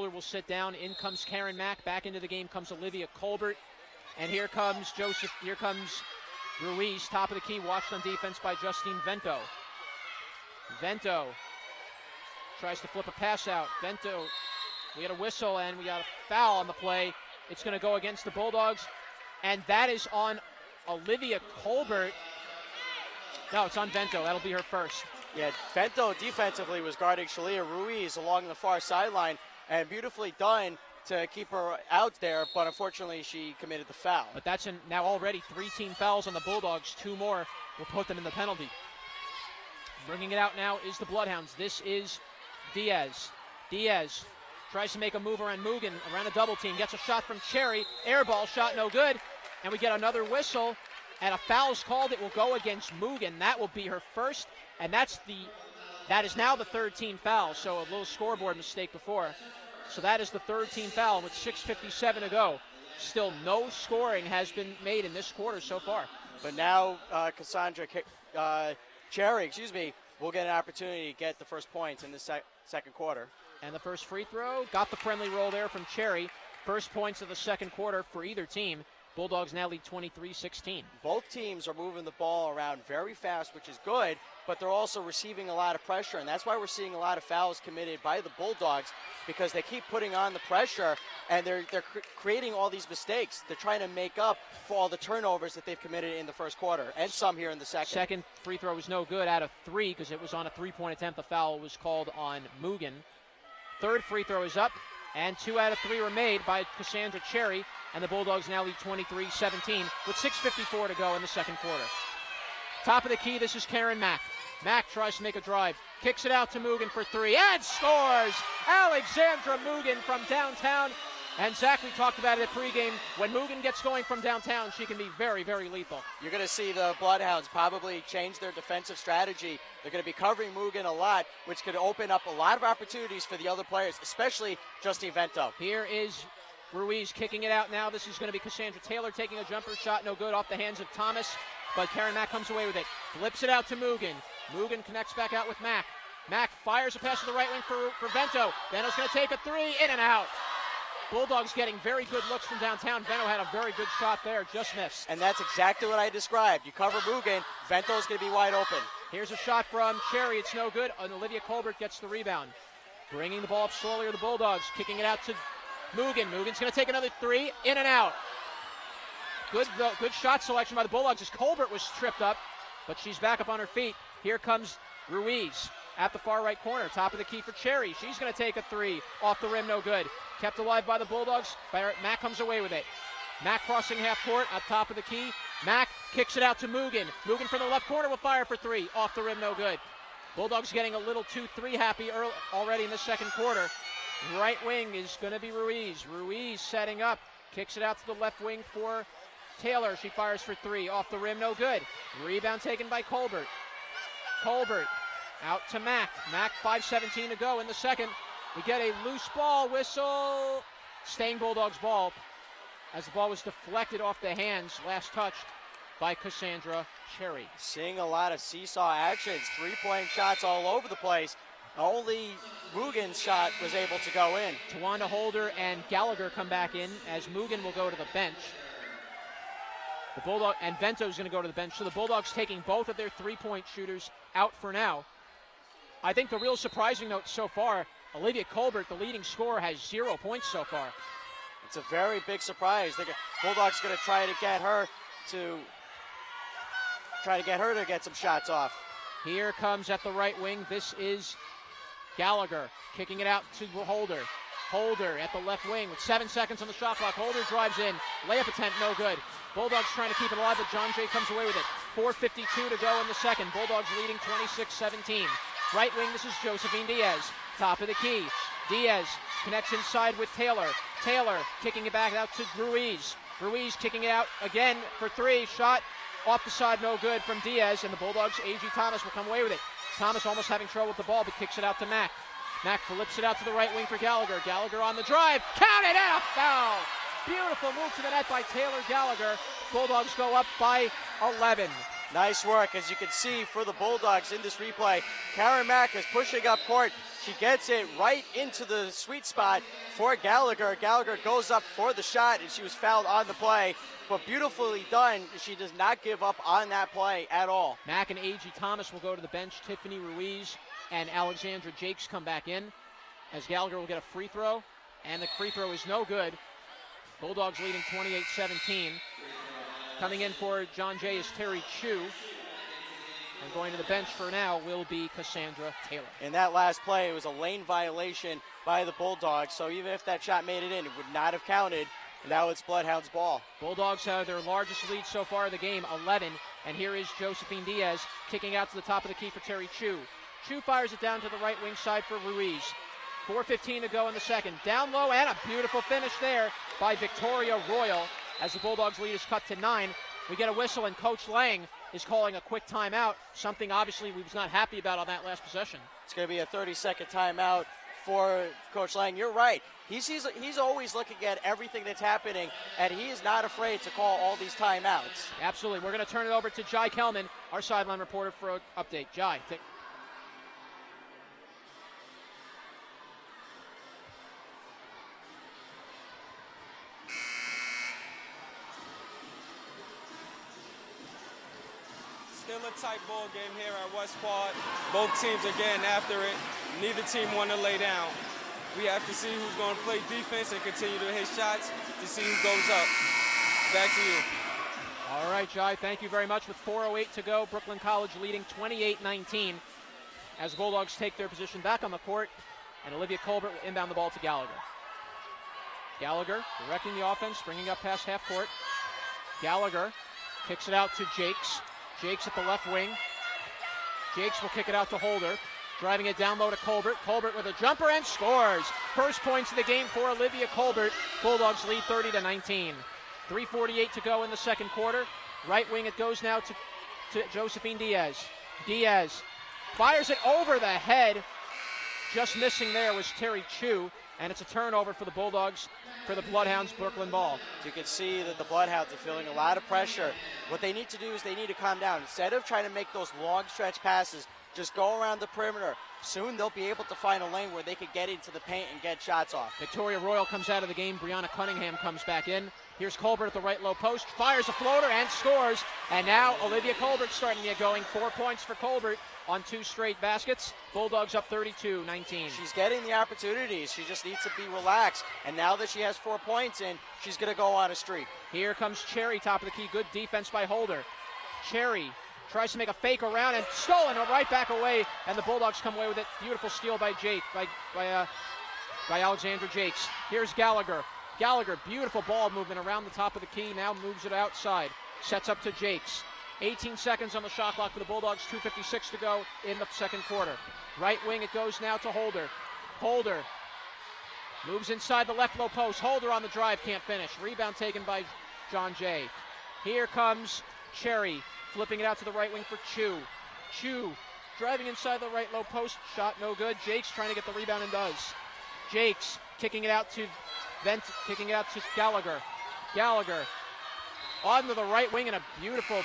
will sit down. In comes Karen Mack. Back into the game comes Olivia Colbert. And here comes Ruiz, top of the key, watched on defense by Justine Vento. Vento tries to flip a pass out. Vento, we had a whistle and we got a foul on the play. It's going to go against the Bulldogs. And that is on Olivia Colbert. No, it's on Vento. That'll be her first. Yeah, Vento defensively was guarding Shalia Ruiz along the far sideline, and beautifully done to keep her out there, but unfortunately she committed the foul. But that's now already 3 team fouls on the Bulldogs. 2 more will put them in the penalty. Bringing it out now is the Bloodhounds. This is Diaz. Diaz tries to make a move around Mugen, around a double team, gets a shot from Cherry. Air ball shot, no good. And we get another whistle, and a foul is called. It will go against Mugen. That will be her first, and that is now the 3rd team foul. So a little scoreboard mistake before. So that is the 3rd team foul with 6:57 to go. Still no scoring has been made in this quarter so far. But now Cassandra Cherry, will get an opportunity to get the first points in the second quarter. And the first free throw, got the friendly roll there from Cherry. First points of the second quarter for either team. Bulldogs now lead 23-16. Both teams are moving the ball around very fast, which is good, but they're also receiving a lot of pressure, and that's why we're seeing a lot of fouls committed by the Bulldogs, because they keep putting on the pressure, and they're creating all these mistakes. They're trying to make up for all the turnovers that they've committed in the first quarter, and some here in the second. Second free throw was no good out of 3 because it was on a three-point attempt. The foul was called on Mugen. Third free throw is up, and 2 out of 3 were made by Cassandra Cherry, and the Bulldogs now lead 23-17 with 6:54 to go in the second quarter. Top of the key, this is Karen Mack. Mack tries to make a drive, kicks it out to Mugen for 3, and scores! Alexandra Mugen from downtown. And Zach, we talked about it at pregame. When Mugen gets going from downtown, she can be very, very lethal. You're going to see the Bloodhounds probably change their defensive strategy. They're going to be covering Mugen a lot, which could open up a lot of opportunities for the other players, especially Justine Vento. Here is Ruiz kicking it out now. This is going to be Cassandra Taylor taking a jumper shot, no good, off the hands of Thomas. But Karen Mack comes away with it. Flips it out to Mugen. Mugen connects back out with Mack. Mack fires a pass to the right wing for Vento. Vento's going to take a 3, in and out. Bulldogs getting very good looks from downtown. Vento had a very good shot there, just missed. And that's exactly what I described. You cover Mugen, Vento's going to be wide open. Here's a shot from Cherry. It's no good. And Olivia Colbert gets the rebound. Bringing the ball up slowly are the Bulldogs. Kicking it out to Mugen. Mugen's going to take another 3, in and out. Good shot selection by the Bulldogs as Colbert was tripped up, but she's back up on her feet. Here comes Ruiz at the far right corner. Top of the key for Cherry. She's going to take a 3 off the rim, no good. Kept alive by the Bulldogs. Mack comes away with it. Mack crossing half court at top of the key. Mack kicks it out to Mugen. Mugen from the left corner will fire for 3. Off the rim, no good. Bulldogs getting a little 2-3 happy already in the second quarter. Right wing is going to be Ruiz. Ruiz setting up. Kicks it out to the left wing for Taylor. She fires for 3. Off the rim, no good. Rebound taken by Colbert. Colbert out to Mack. Mack, 5:17 to go in the second. We get a loose ball whistle. Staying Bulldogs ball as the ball was deflected off the hands, last touch by Cassandra Cherry. Seeing a lot of seesaw actions, 3-point shots all over the place. Only Mugen's shot was able to go in. Tawanda Holder and Gallagher come back in as Mugen will go to the bench. The Bulldog and Vento's going to go to the bench. So the Bulldogs taking both of their 3-point shooters out for now. I think the real surprising note so far, Olivia Colbert, the leading scorer, has 0 points so far. It's a very big surprise. The Bulldogs going to try to get her to get some shots off. Here comes at the right wing. This is Gallagher kicking it out to Holder. Holder at the left wing with 7 seconds on the shot clock. Holder drives in. Layup attempt, no good. Bulldogs trying to keep it alive, but John Jay comes away with it. 4:52 to go in the second. Bulldogs leading 26-17. Right wing, this is Josephine Diaz. Top of the key. Diaz connects inside with Taylor. Taylor kicking it back out to Ruiz. Ruiz kicking it out again for 3. Shot off the side, no good from Diaz, and the Bulldogs, A.G. Thomas will come away with it. Thomas almost having trouble with the ball, but kicks it out to Mack. Mack flips it out to the right wing for Gallagher. Gallagher on the drive. Count it, and a foul! Beautiful move to the net by Taylor Gallagher. Bulldogs go up by 11. Nice work. As you can see for the Bulldogs in this replay, Karen Mack is pushing up court. She gets it right into the sweet spot for Gallagher. Gallagher goes up for the shot, and she was fouled on the play. But beautifully done. She does not give up on that play at all. Mack and A.G. Thomas will go to the bench. Tiffany Ruiz and Alexandra Jakes come back in as Gallagher will get a free throw, and the free throw is no good. Bulldogs leading 28-17. Coming in for John Jay is Terry Chu. And going to the bench for now will be Cassandra Taylor. In that last play, it was a lane violation by the Bulldogs, so even if that shot made it in, it would not have counted. And now it's Bloodhounds ball. Bulldogs have their largest lead so far in the game, 11. And here is Josephine Diaz kicking out to the top of the key for Terry Chu. Chu fires it down to the right wing side for Ruiz. 4:15 to go in the second. Down low, and a beautiful finish there by Victoria Royal as the Bulldogs lead is cut to 9. We get a whistle, and Coach Lang is calling a quick timeout, something obviously we was not happy about on that last possession. It's going to be a 30-second timeout for Coach Lang. You're right. He's always looking at everything that's happening, and he is not afraid to call all these timeouts. Absolutely. We're going to turn it over to Jai Kelman, our sideline reporter, for an update. Jai, take. Still a tight ball game here at West Quad. Both teams are getting after it. Neither team want to lay down. We have to see who's going to play defense and continue to hit shots to see who goes up. Back to you. All right, Jai, thank you very much. With 4:08 to go, Brooklyn College leading 28-19 as the Bulldogs take their position back on the court, and Olivia Colbert will inbound the ball to Gallagher. Gallagher directing the offense, bringing up past half court. Gallagher kicks it out to Jakes. Jakes at the left wing. Jakes will kick it out to Holder. Driving it down low to Colbert. Colbert with a jumper and scores. First points of the game for Olivia Colbert. Bulldogs lead 30-19. 3:48 to go in the second quarter. Right wing it goes now to Josephine Diaz. Diaz fires it over the head. Just missing there was Terry Chu. And it's a turnover for the Bulldogs, for the Bloodhounds, Brooklyn ball. You can see that the Bloodhounds are feeling a lot of pressure. What they need to do is they need to calm down. Instead of trying to make those long stretch passes, just go around the perimeter. Soon they'll be able to find a lane where they could get into the paint and get shots off. Victoria Royal comes out of the game. Brianna Cunningham comes back in. Here's Colbert at the right low post. Fires a floater and scores. And now Olivia Colbert starting to get going. 4 points for Colbert on 2 straight baskets. Bulldogs up 32-19. She's getting the opportunities. She just needs to be relaxed. And now that she has 4 points in, she's going to go on a streak. Here comes Cherry, top of the key. Good defense by Holder. Cherry tries to make a fake around and stolen right back away. And the Bulldogs come away with it. Beautiful steal by Alexandra Jakes. Here's Gallagher. Gallagher, beautiful ball movement around the top of the key. Now moves it outside. Sets up to Jakes. 18 seconds on the shot clock for the Bulldogs, 2:56 to go in the second quarter. Right wing it goes now to Holder. Holder moves inside the left low post. Holder on the drive, can't finish. Rebound taken by John Jay. Here comes Cherry, flipping it out to the right wing for Chu. Chu driving inside the right low post, shot no good. Jakes trying to get the rebound and does. Jakes kicking it out to Gallagher. Gallagher onto the right wing and a beautiful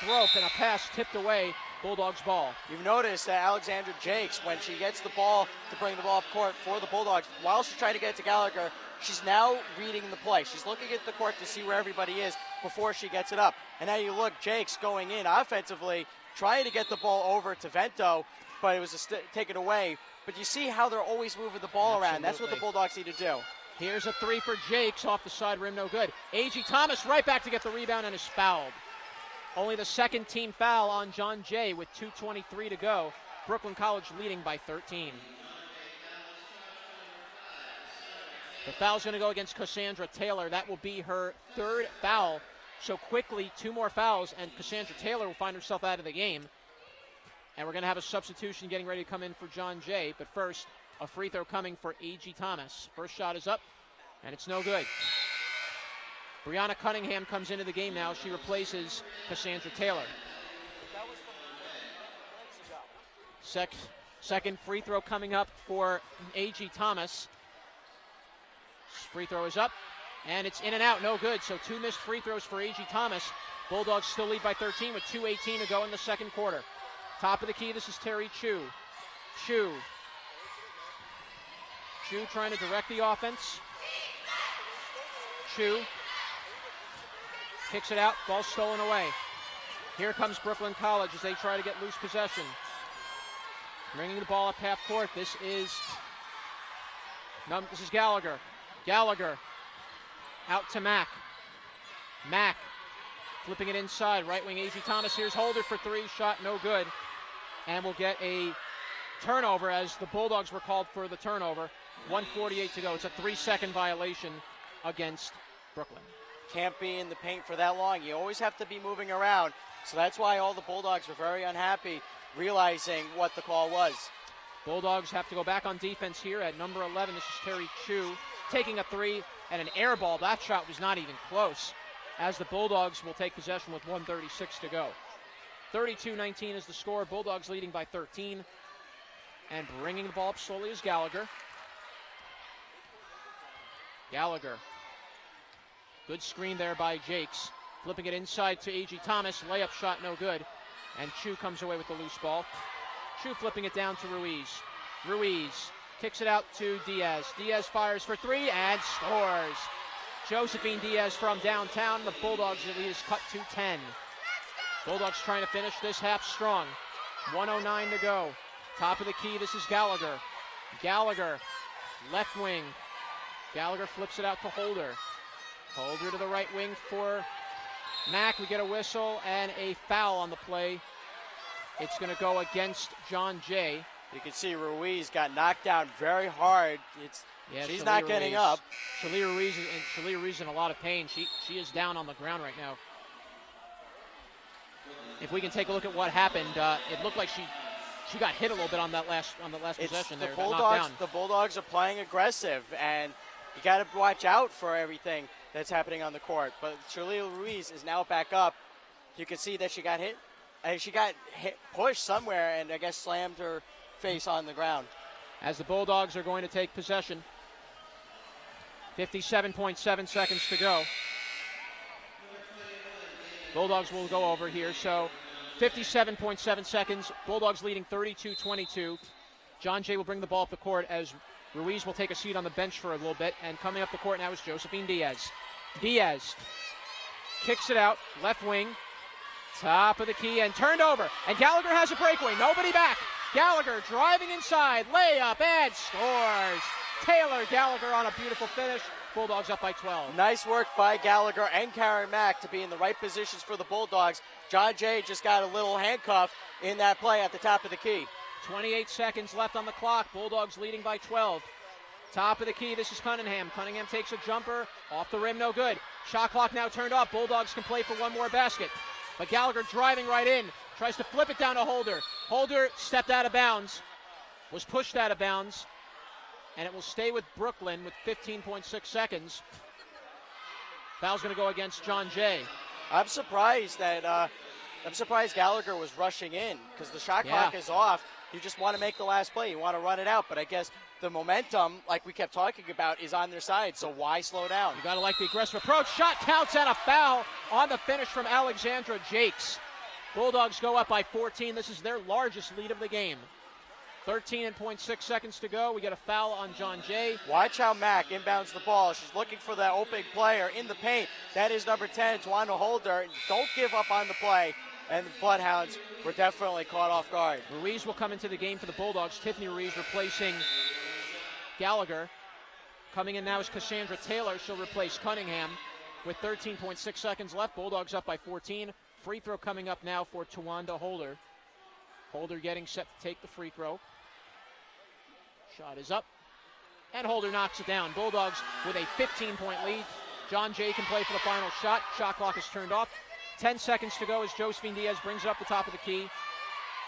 rope and a pass tipped away. Bulldogs ball. You've noticed that Alexandra Jakes, when she gets the ball to bring the ball up court for the Bulldogs, while she's trying to get it to Gallagher, she's now reading the play. She's looking at the court to see where everybody is before she gets it up. And now you look, Jakes going in offensively, trying to get the ball over to Vento, but it was taken away. But you see how they're always moving the ball around. That's what the Bulldogs need to do. Here's a 3 for Jakes off the side rim, no good. A.G. Thomas right back to get the rebound and is fouled. Only the second team foul on John Jay with 2:23 to go. Brooklyn College leading by 13. The foul's going to go against Cassandra Taylor. That will be her 3rd foul. So quickly, 2 more fouls, and Cassandra Taylor will find herself out of the game. And we're going to have a substitution getting ready to come in for John Jay. But first, a free throw coming for A.G. Thomas. First shot is up, and it's no good. Brianna Cunningham comes into the game now. She replaces Cassandra Taylor. Second free throw coming up for A.G. Thomas. Free throw is up, and it's in and out, no good. So 2 missed free throws for A.G. Thomas. Bulldogs still lead by 13 with 2:18 to go in the second quarter. Top of the key, this is Terry Chu. Chu trying to direct the offense. Chu kicks it out, ball stolen away. Here comes Brooklyn College as they try to get loose possession. Bringing the ball up half court, this is Gallagher. Gallagher out to Mack. Mack flipping it inside, right wing A.G. Thomas. Here's Holder for 3, shot no good. And we'll get a turnover as the Bulldogs were called for the turnover. 1:48 to go. It's a 3-second violation against Brooklyn. Can't be in the paint for that long. You always have to be moving around. So that's why all the Bulldogs were very unhappy, realizing what the call was. Bulldogs have to go back on defense here at number 11. This is Terry Chu taking a 3 and an air ball. That shot was not even close, as the Bulldogs will take possession with 1:36 to go. 32-19 is the score. Bulldogs leading by 13. And bringing the ball up slowly is Gallagher. Gallagher. Good screen there by Jakes. Flipping it inside to A.G. Thomas. Layup shot no good. And Chu comes away with the loose ball. Chu flipping it down to Ruiz. Ruiz kicks it out to Diaz. Diaz fires for 3 and scores. Josephine Diaz from downtown. The Bulldogs lead is cut to 10. Bulldogs trying to finish this half strong. 1:09 to go. Top of the key, this is Gallagher. Gallagher, left wing. Gallagher flips it out to Holder. Holder to the right wing for Mack. We get a whistle and a foul on the play. It's going to go against John Jay. You can see Ruiz got knocked down very hard. She's not getting up. Shalia Ruiz is in a lot of pain. She is down on the ground right now. If we can take a look at what happened, it looked like she got hit a little bit on that last possession there. The Bulldogs are playing aggressive, and you got to watch out for everything that's happening on the court. But Shalia Ruiz is now back up. You can see that she got hit. She got pushed somewhere, and I guess slammed her face on the ground. As the Bulldogs are going to take possession. 57.7 seconds to go. Bulldogs will go over here. So 57.7 seconds. Bulldogs leading 32-22. John Jay will bring the ball up the court as Ruiz will take a seat on the bench for a little bit. And coming up the court now is Josephine Diaz. Diaz kicks it out, left wing, top of the key, and turned over. And Gallagher has a breakaway. Nobody back. Gallagher driving inside, layup, and scores. Taylor Gallagher on a beautiful finish. Bulldogs up by 12. Nice work by Gallagher and Karen Mack to be in the right positions for the Bulldogs. John Jay just got a little handcuff in that play at the top of the key. 28 seconds left on the clock. Bulldogs leading by 12. Top of the key, this is Cunningham. Cunningham takes a jumper, off the rim, no good. Shot clock now turned off. Bulldogs can play for one more basket. But Gallagher driving right in, tries to flip it down to Holder. Holder stepped out of bounds, was pushed out of bounds, and it will stay with Brooklyn with 15.6 seconds. Foul's going to go against John Jay. I'm surprised Gallagher was rushing in because the shot clock is off. You just want to make the last play. You want to run it out, but I guess the momentum, like we kept talking about, is on their side, so why slow down? You got to like the aggressive approach. Shot counts and a foul on the finish from Alexandra Jakes. Bulldogs go up by 14. This is their largest lead of the game. 13.6 seconds to go. We get a foul on John Jay. Watch how Mack inbounds the ball. She's looking for that open player in the paint. That is number 10, Tawanda Holder. Don't give up on the play. And the Bloodhounds were definitely caught off guard. Ruiz will come into the game for the Bulldogs. Tiffany Ruiz replacing Gallagher. Coming in now is Cassandra Taylor. She'll replace Cunningham with 13.6 seconds left. Bulldogs up by 14. Free throw coming up now for Tawanda Holder. Holder getting set to take the free throw. Shot is up. And Holder knocks it down. Bulldogs with a 15-point lead. John Jay can play for the final shot. Shot clock is turned off. 10 seconds to go as Josephine Diaz brings it up the top of the key.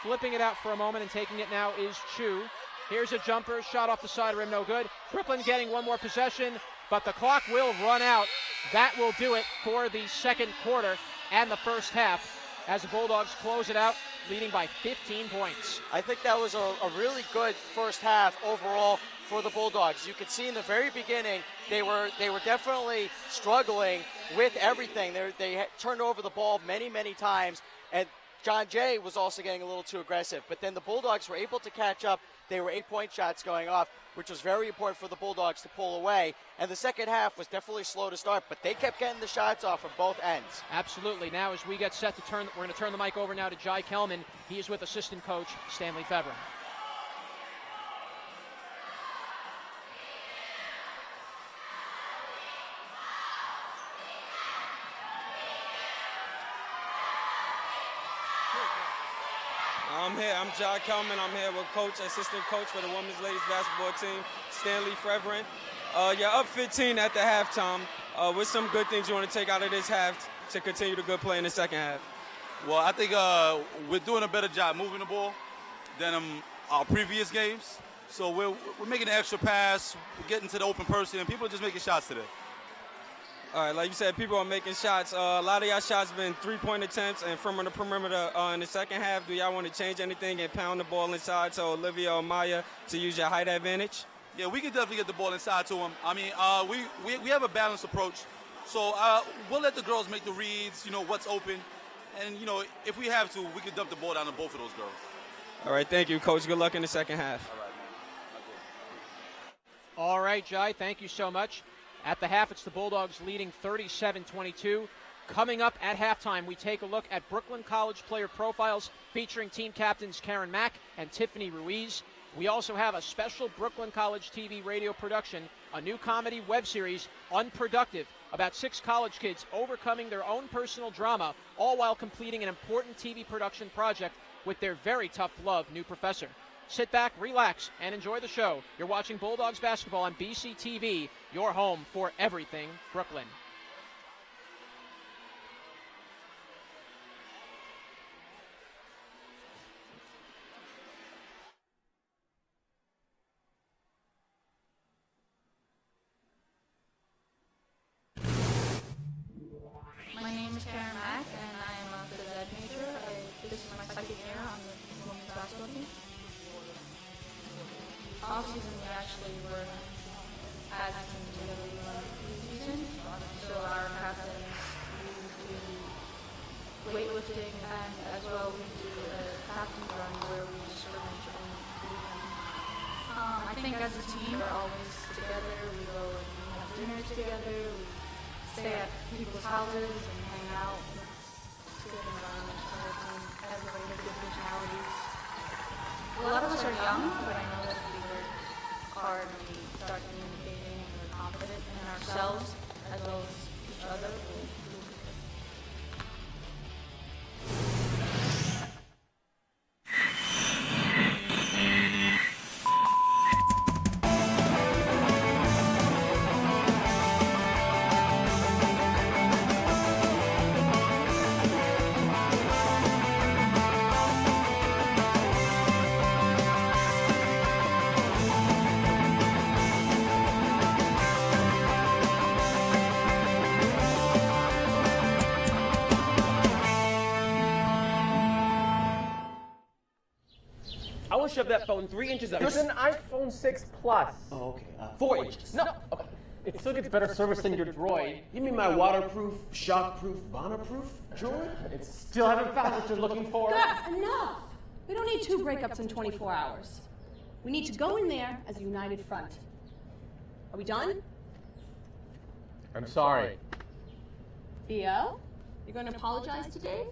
Flipping it out for a moment and taking it now is Chu. Here's a jumper, shot off the side rim, no good. Brooklyn getting one more possession, but the clock will run out. That will do it for the second quarter and the first half as the Bulldogs close it out, leading by 15 points. I think that was a really good first half overall for the Bulldogs. You could see in the very beginning they were definitely struggling with everything. They turned over the ball many times, and John Jay was also getting a little too aggressive. But then the Bulldogs were able to catch up. They were 8-point shots going off, which was very important for the Bulldogs to pull away. And the second half was definitely slow to start, but they kept getting the shots off from both ends. Absolutely. Now as we get set to we're going to turn the mic over now to Jai Kelman. He is with assistant coach Stanley Fevrin. I'm here. I'm Jai Kelman. I'm here with assistant coach for the women's ladies basketball team, Stanley Fevrin. You're up 15 at the halftime. What's some good things you want to take out of this half to continue the good play in the second half? Well, I think we're doing a better job moving the ball than our previous games. So we're making an extra pass, we're getting to the open person, and people are just making shots today. All right, like you said, people are making shots. A lot of y'all shots have been three-point attempts and from the perimeter in the second half. Do y'all want to change anything and pound the ball inside to Olivia or Maya to use your height advantage? Yeah, we can definitely get the ball inside to them. I mean, we have a balanced approach. So we'll let the girls make the reads, what's open. And, if we have to, we can dump the ball down to both of those girls. All right, thank you, Coach. Good luck in the second half. All right, Jai, thank you so much. At the half, it's the Bulldogs leading 37-22. Coming up at halftime, we take a look at Brooklyn College player profiles featuring team captains Karen Mack and Tiffany Ruiz. We also have a special Brooklyn College TV radio production, a new comedy web series, Unproductive, about 6 college kids overcoming their own personal drama, all while completing an important TV production project with their very tough-love new professor. Sit back, relax, and enjoy the show. You're watching Bulldogs basketball on BC TV, your home for everything Brooklyn. My name is Karen Mack, and I am a phys ed major. This is my second year on the women's basketball team. Off-season, we actually were as a team together pre-season. So our captains do weightlifting, and as well we do a captain run where we scrimmage and do them. I think as a team, we're always together. We go and we have dinners together. We stay at people's houses and hang out. It's a good environment for the team. Everybody has good personalities. A lot of us are young, but I know that if we work hard and we start communicating and we're confident in ourselves as well as each other, we'll be good. I will shove that phone 3 inches up. It's an iPhone 6 Plus. Oh, okay. 4 inches. No, okay. It still gets better service than your Droid. You mean my waterproof, shockproof, bomberproof Droid? It still haven't found what you're looking for. That's enough! We don't need 2 breakups in 24 hours. We need to go in there as a united front. Are we done? I'm sorry. Theo, you're going to apologize to Dave?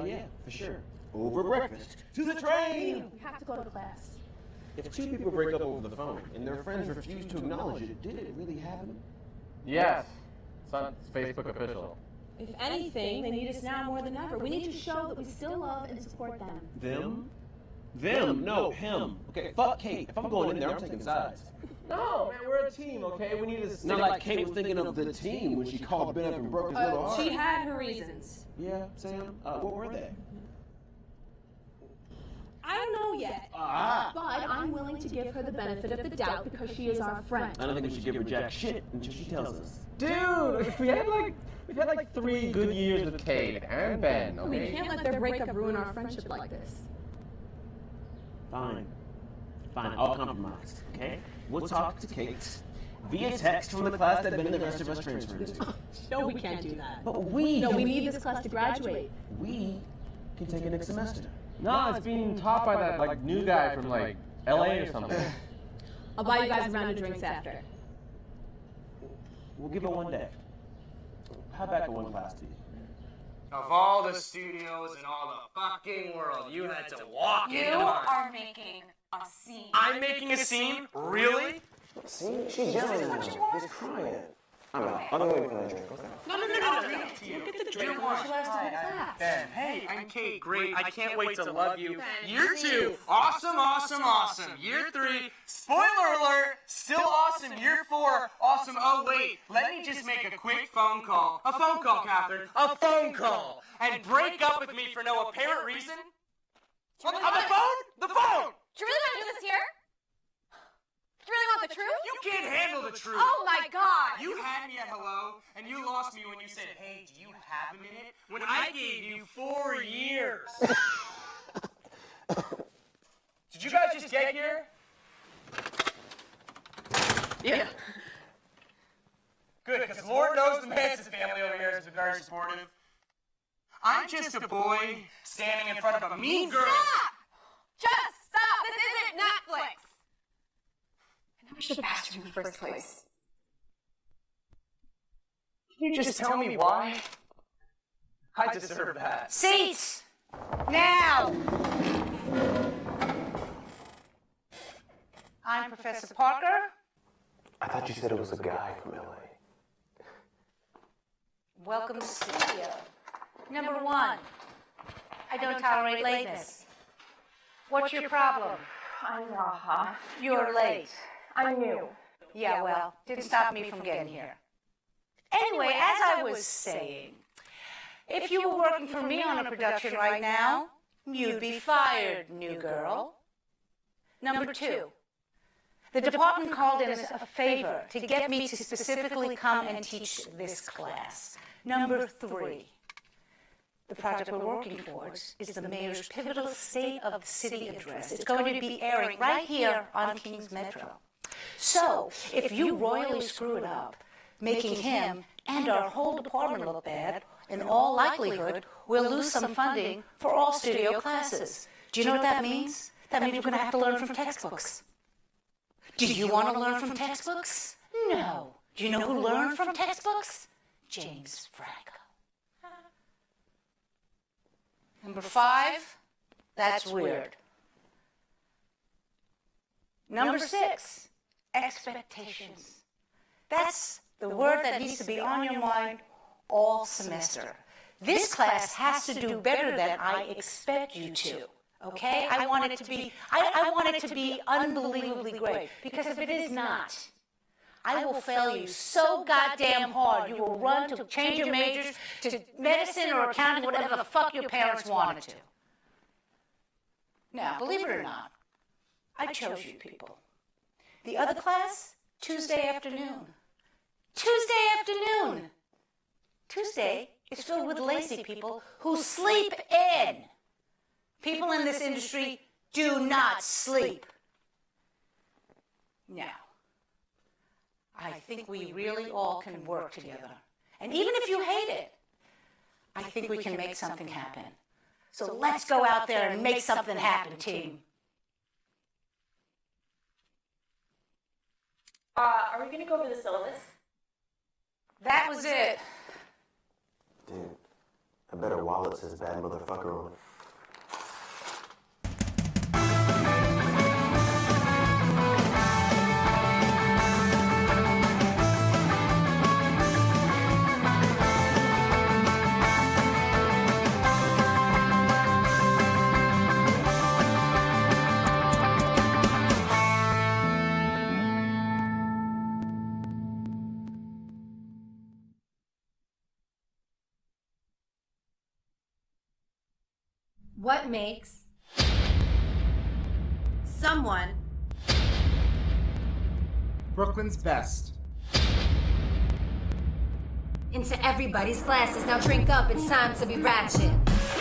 Yeah, for sure. Over breakfast. To the train! We have to go to class. If 2 people break up over the phone and their friends refuse to acknowledge it, did it really happen? Yes. It's Facebook official. If anything, they need us now more than ever. We need to show that we still love and support them. Them? Them? No, him. Okay, fuck Kate. If I'm going in there, I'm taking sides. No, man, we're a team, okay? We need to stick. Not like Kate was thinking of the team when she called Ben up and broke his little heart. She had her reasons. Yeah, Sam? What were they? I don't know yet. But I'm willing to give her the benefit of the doubt because she is our friend. I don't think we should give her jack shit until she tells us. Dude, we've had like 3 good years with Kate and Ben, okay? We can't let their breakup ruin our friendship like this. Fine. Fine, I'll compromise, okay? We'll talk to Kate via text from the class that Ben and the rest of us transferred to. No, we can't do that. But we we need this class to graduate. We can take it next semester. No, it's being taught by that like new guy from like LA or something. I'll buy you guys a round of drinks after. We'll give it 1 day. How about for 1 class to you? Of all the studios in all the fucking world, you had to walk into You mine. are making a scene. I'm making a scene? Really? See, she's yelling at him. He's crying. I'm out. I'll go wait for that drink. No. Look at the drink. Ben, hey, I'm Kate. Great. I can't wait to love you. Year 2, awesome. Year 3, spoiler alert, still awesome. Year 4, awesome. Oh, wait, let me just make a quick phone call. A phone call, Catherine. A phone call. And break up with me for no apparent reason? On the phone? The phone! Do you really want to do this here? Do you really want the truth? You can't handle the truth. Oh my God! You had me at hello, and you lost me when you said, hey, do you have a minute? When I gave you 4 years. Did you guys just get here? Yeah. Good, because Lord knows the Manson family over here has been very supportive. I'm just a boy standing in front of a mean girl. Stop! Just stop! This isn't Netflix! I never should have asked you in the first place. Can you just tell me why? I deserve that. Seats! Now! I'm Professor Parker. I thought you said it was a guy from LA. Welcome to studio. Number 1, I don't tolerate lateness. What's your problem? I'm Raha. You're late. I'm new. Yeah, well, didn't stop me from getting here. Anyway, as I was saying, if you were working for me on a production right now, you'd be fired, new girl. Number 2, the department called in as a favor to get me to specifically come and teach this class. Number 3, the project we're working towards is the mayor's pivotal State of the City address. It's going to be airing right here on Kings Metro. So, if you royally screw it up, making him and our whole department look bad, in all likelihood, we'll lose some funding for all studio classes. Do you know what that means? That means we're going to have to learn from textbooks. Do you want to learn from textbooks? No. Do you know who learned from textbooks? James Franco. Number 5, that's weird. Number 6, expectations. That's the word that needs to be on your mind all semester. This class has to do better than I expect you to. Okay? I want it to be unbelievably great. Because if it is not, I will fail you so goddamn hard. You will run to change your majors to medicine or accounting, whatever the fuck your parents wanted to. Now, believe it or not, I chose you people. The other class, Tuesday afternoon. Tuesday afternoon! Tuesday is filled with lazy people who sleep in. People in this industry do not sleep. Now, I think we really all can work together. And even if you hate it, I think we can make something happen. So let's go out there and make something happen, team. Are we going to go over the syllabus? That was it. Dude, I bet her wallet says bad motherfucker on it. What makes someone Brooklyn's best? Into everybody's glasses, now drink up, it's time to be ratchet.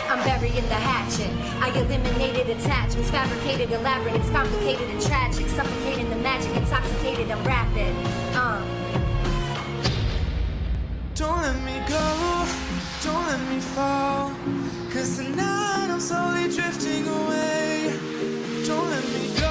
I'm burying the hatchet. I eliminated attachments, fabricated, elaborate, it's complicated and tragic. Suffocating the magic, intoxicated, I'm rapid. Don't let me go, don't let me fall. Cause tonight I'm slowly drifting away. Don't let me go.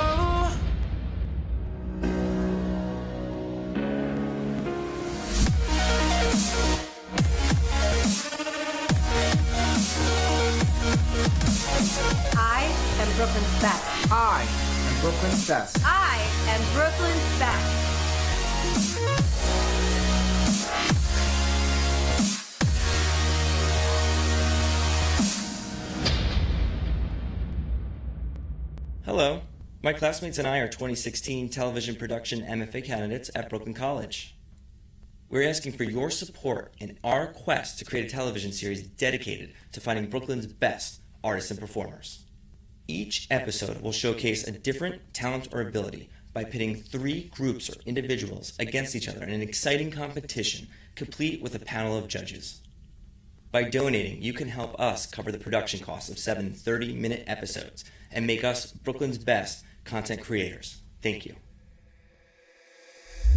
I am Brooklyn's best. I am Brooklyn's best. I am Brooklyn's best. Hello, my classmates and I are 2016 television production MFA candidates at Brooklyn College. We're asking for your support in our quest to create a television series dedicated to finding Brooklyn's best artists and performers. Each episode will showcase a different talent or ability by pitting 3 groups or individuals against each other in an exciting competition, complete with a panel of judges. By donating, you can help us cover the production costs of 7 30-minute episodes and make us Brooklyn's best content creators. Thank you.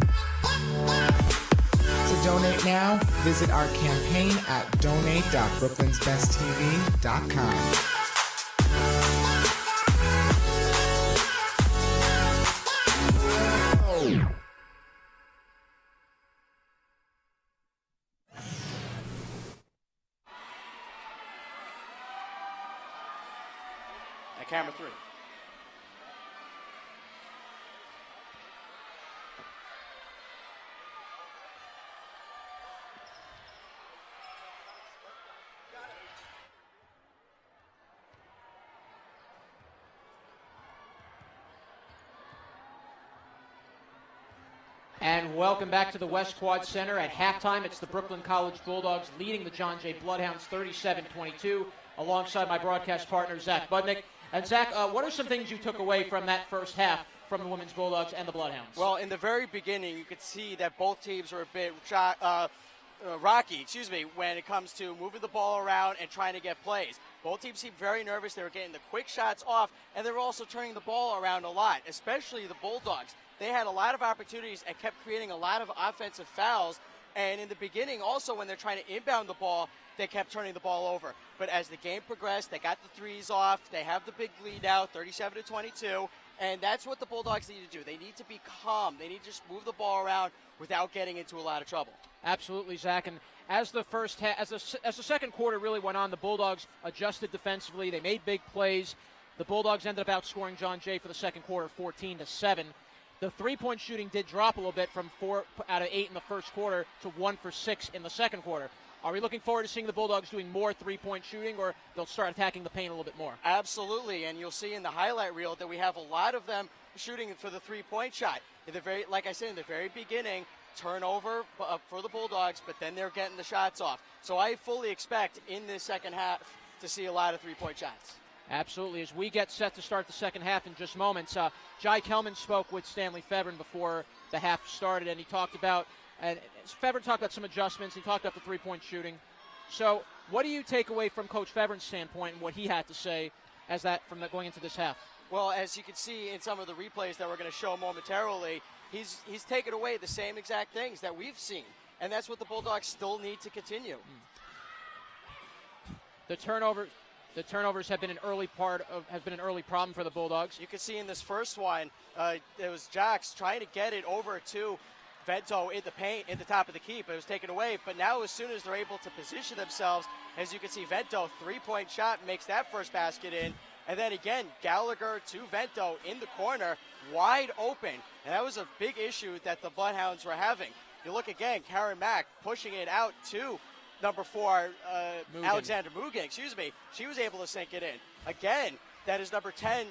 To donate now, visit our campaign at donate.brooklynsbesttv.com. at camera 3. And welcome back to the West Quad Center. At halftime, it's the Brooklyn College Bulldogs leading the John Jay Bloodhounds 37-22, alongside my broadcast partner, Zach Budnick. And Zach, what are some things you took away from that first half from the women's Bulldogs and the Bloodhounds? Well, in the very beginning, you could see that both teams were a bit rocky, when it comes to moving the ball around and trying to get plays. Both teams seemed very nervous. They were getting the quick shots off, and they were also turning the ball around a lot, especially the Bulldogs. They had a lot of opportunities and kept creating a lot of offensive fouls. And in the beginning, also, when they're trying to inbound the ball, they kept turning the ball over. But as the game progressed, they got the threes off. They have the big lead now, 37-22. And that's what the Bulldogs need to do. They need to be calm. They need to just move the ball around without getting into a lot of trouble. Absolutely, Zach. And as the second quarter really went on, the Bulldogs adjusted defensively. They made big plays. The Bulldogs ended up outscoring John Jay for the second quarter, 14-7. The three-point shooting did drop a little bit from 4 out of 8 in the first quarter to 1 for 6 in the second quarter. Are we looking forward to seeing the Bulldogs doing more three-point shooting, or they'll start attacking the paint a little bit more? Absolutely, and you'll see in the highlight reel that we have a lot of them shooting for the three-point shot. Like I said, in the very beginning, turnover for the Bulldogs, but then they're getting the shots off. So I fully expect in this second half to see a lot of three-point shots. Absolutely. As we get set to start the second half in just moments, Jai Kelman spoke with Stanley Fevrin before the half started, and he talked about, Fevrin talked about some adjustments. He talked about the three-point shooting. So what do you take away from Coach Fevrin's standpoint and what he had to say from going into this half? Well, as you can see in some of the replays that we're going to show momentarily, he's taken away the same exact things that we've seen, and that's what the Bulldogs still need to continue. The turnovers have been an early problem for the Bulldogs. You can see in this first one, it was Jacks trying to get it over to Vento in the paint at the top of the key, but it was taken away. But now as soon as they're able to position themselves, as you can see, Vento, three-point shot, makes that first basket in. And then again, Gallagher to Vento in the corner, wide open. And that was a big issue that the Bloodhounds were having. You look again, Karen Mack pushing it out to number 4, Alexander Mugen, she was able to sink it in. Again, that is number 10,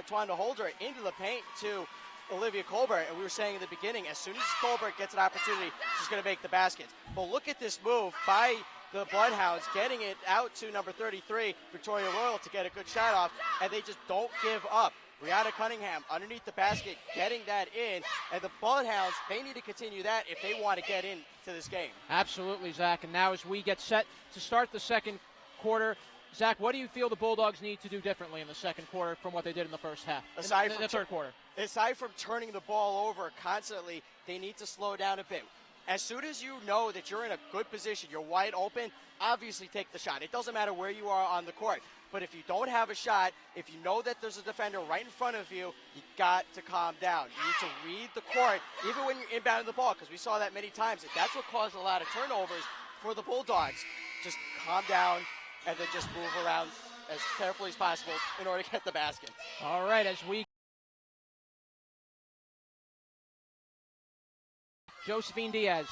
Twanda Holder, into the paint to Olivia Colbert. And we were saying in the beginning, as soon as Colbert gets an opportunity, she's going to make the baskets. But look at this move by the Bloodhounds, getting it out to number 33, Victoria Royal, to get a good shot off, and they just don't give up. Brianna Cunningham underneath the basket, getting that in, and the Bloodhounds, they need to continue that if they want to get into this game. Absolutely, Zach. And now as we get set to start the second quarter, Zach, what do you feel the Bulldogs need to do differently in the second quarter from what they did in the first half, the third quarter? Aside from turning the ball over constantly, they need to slow down a bit. As soon as you know that you're in a good position, you're wide open, obviously take the shot. It doesn't matter where you are on the court. But if you don't have a shot, if you know that there's a defender right in front of you, you got to calm down. You need to read the court, even when you're inbounding the ball, because we saw that many times. That's what caused a lot of turnovers for the Bulldogs. Just calm down and then just move around as carefully as possible in order to get the basket. All right, as we Josephine Diaz,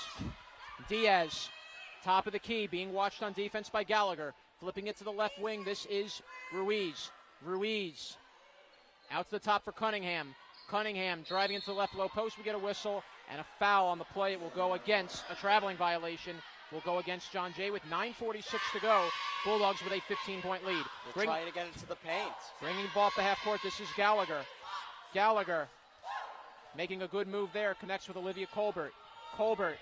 top of the key, being watched on defense by Gallagher. Flipping it to the left wing, this is Ruiz. Ruiz out to the top for Cunningham. Cunningham driving into the left low post. We get a whistle and a foul on the play. It will go against a traveling violation. Will go against John Jay with 9:46 to go. Bulldogs with a 15-point lead. They're trying to get into the paint. Bringing the ball up the half court. This is Gallagher. Gallagher making a good move there. Connects with Olivia Colbert. Colbert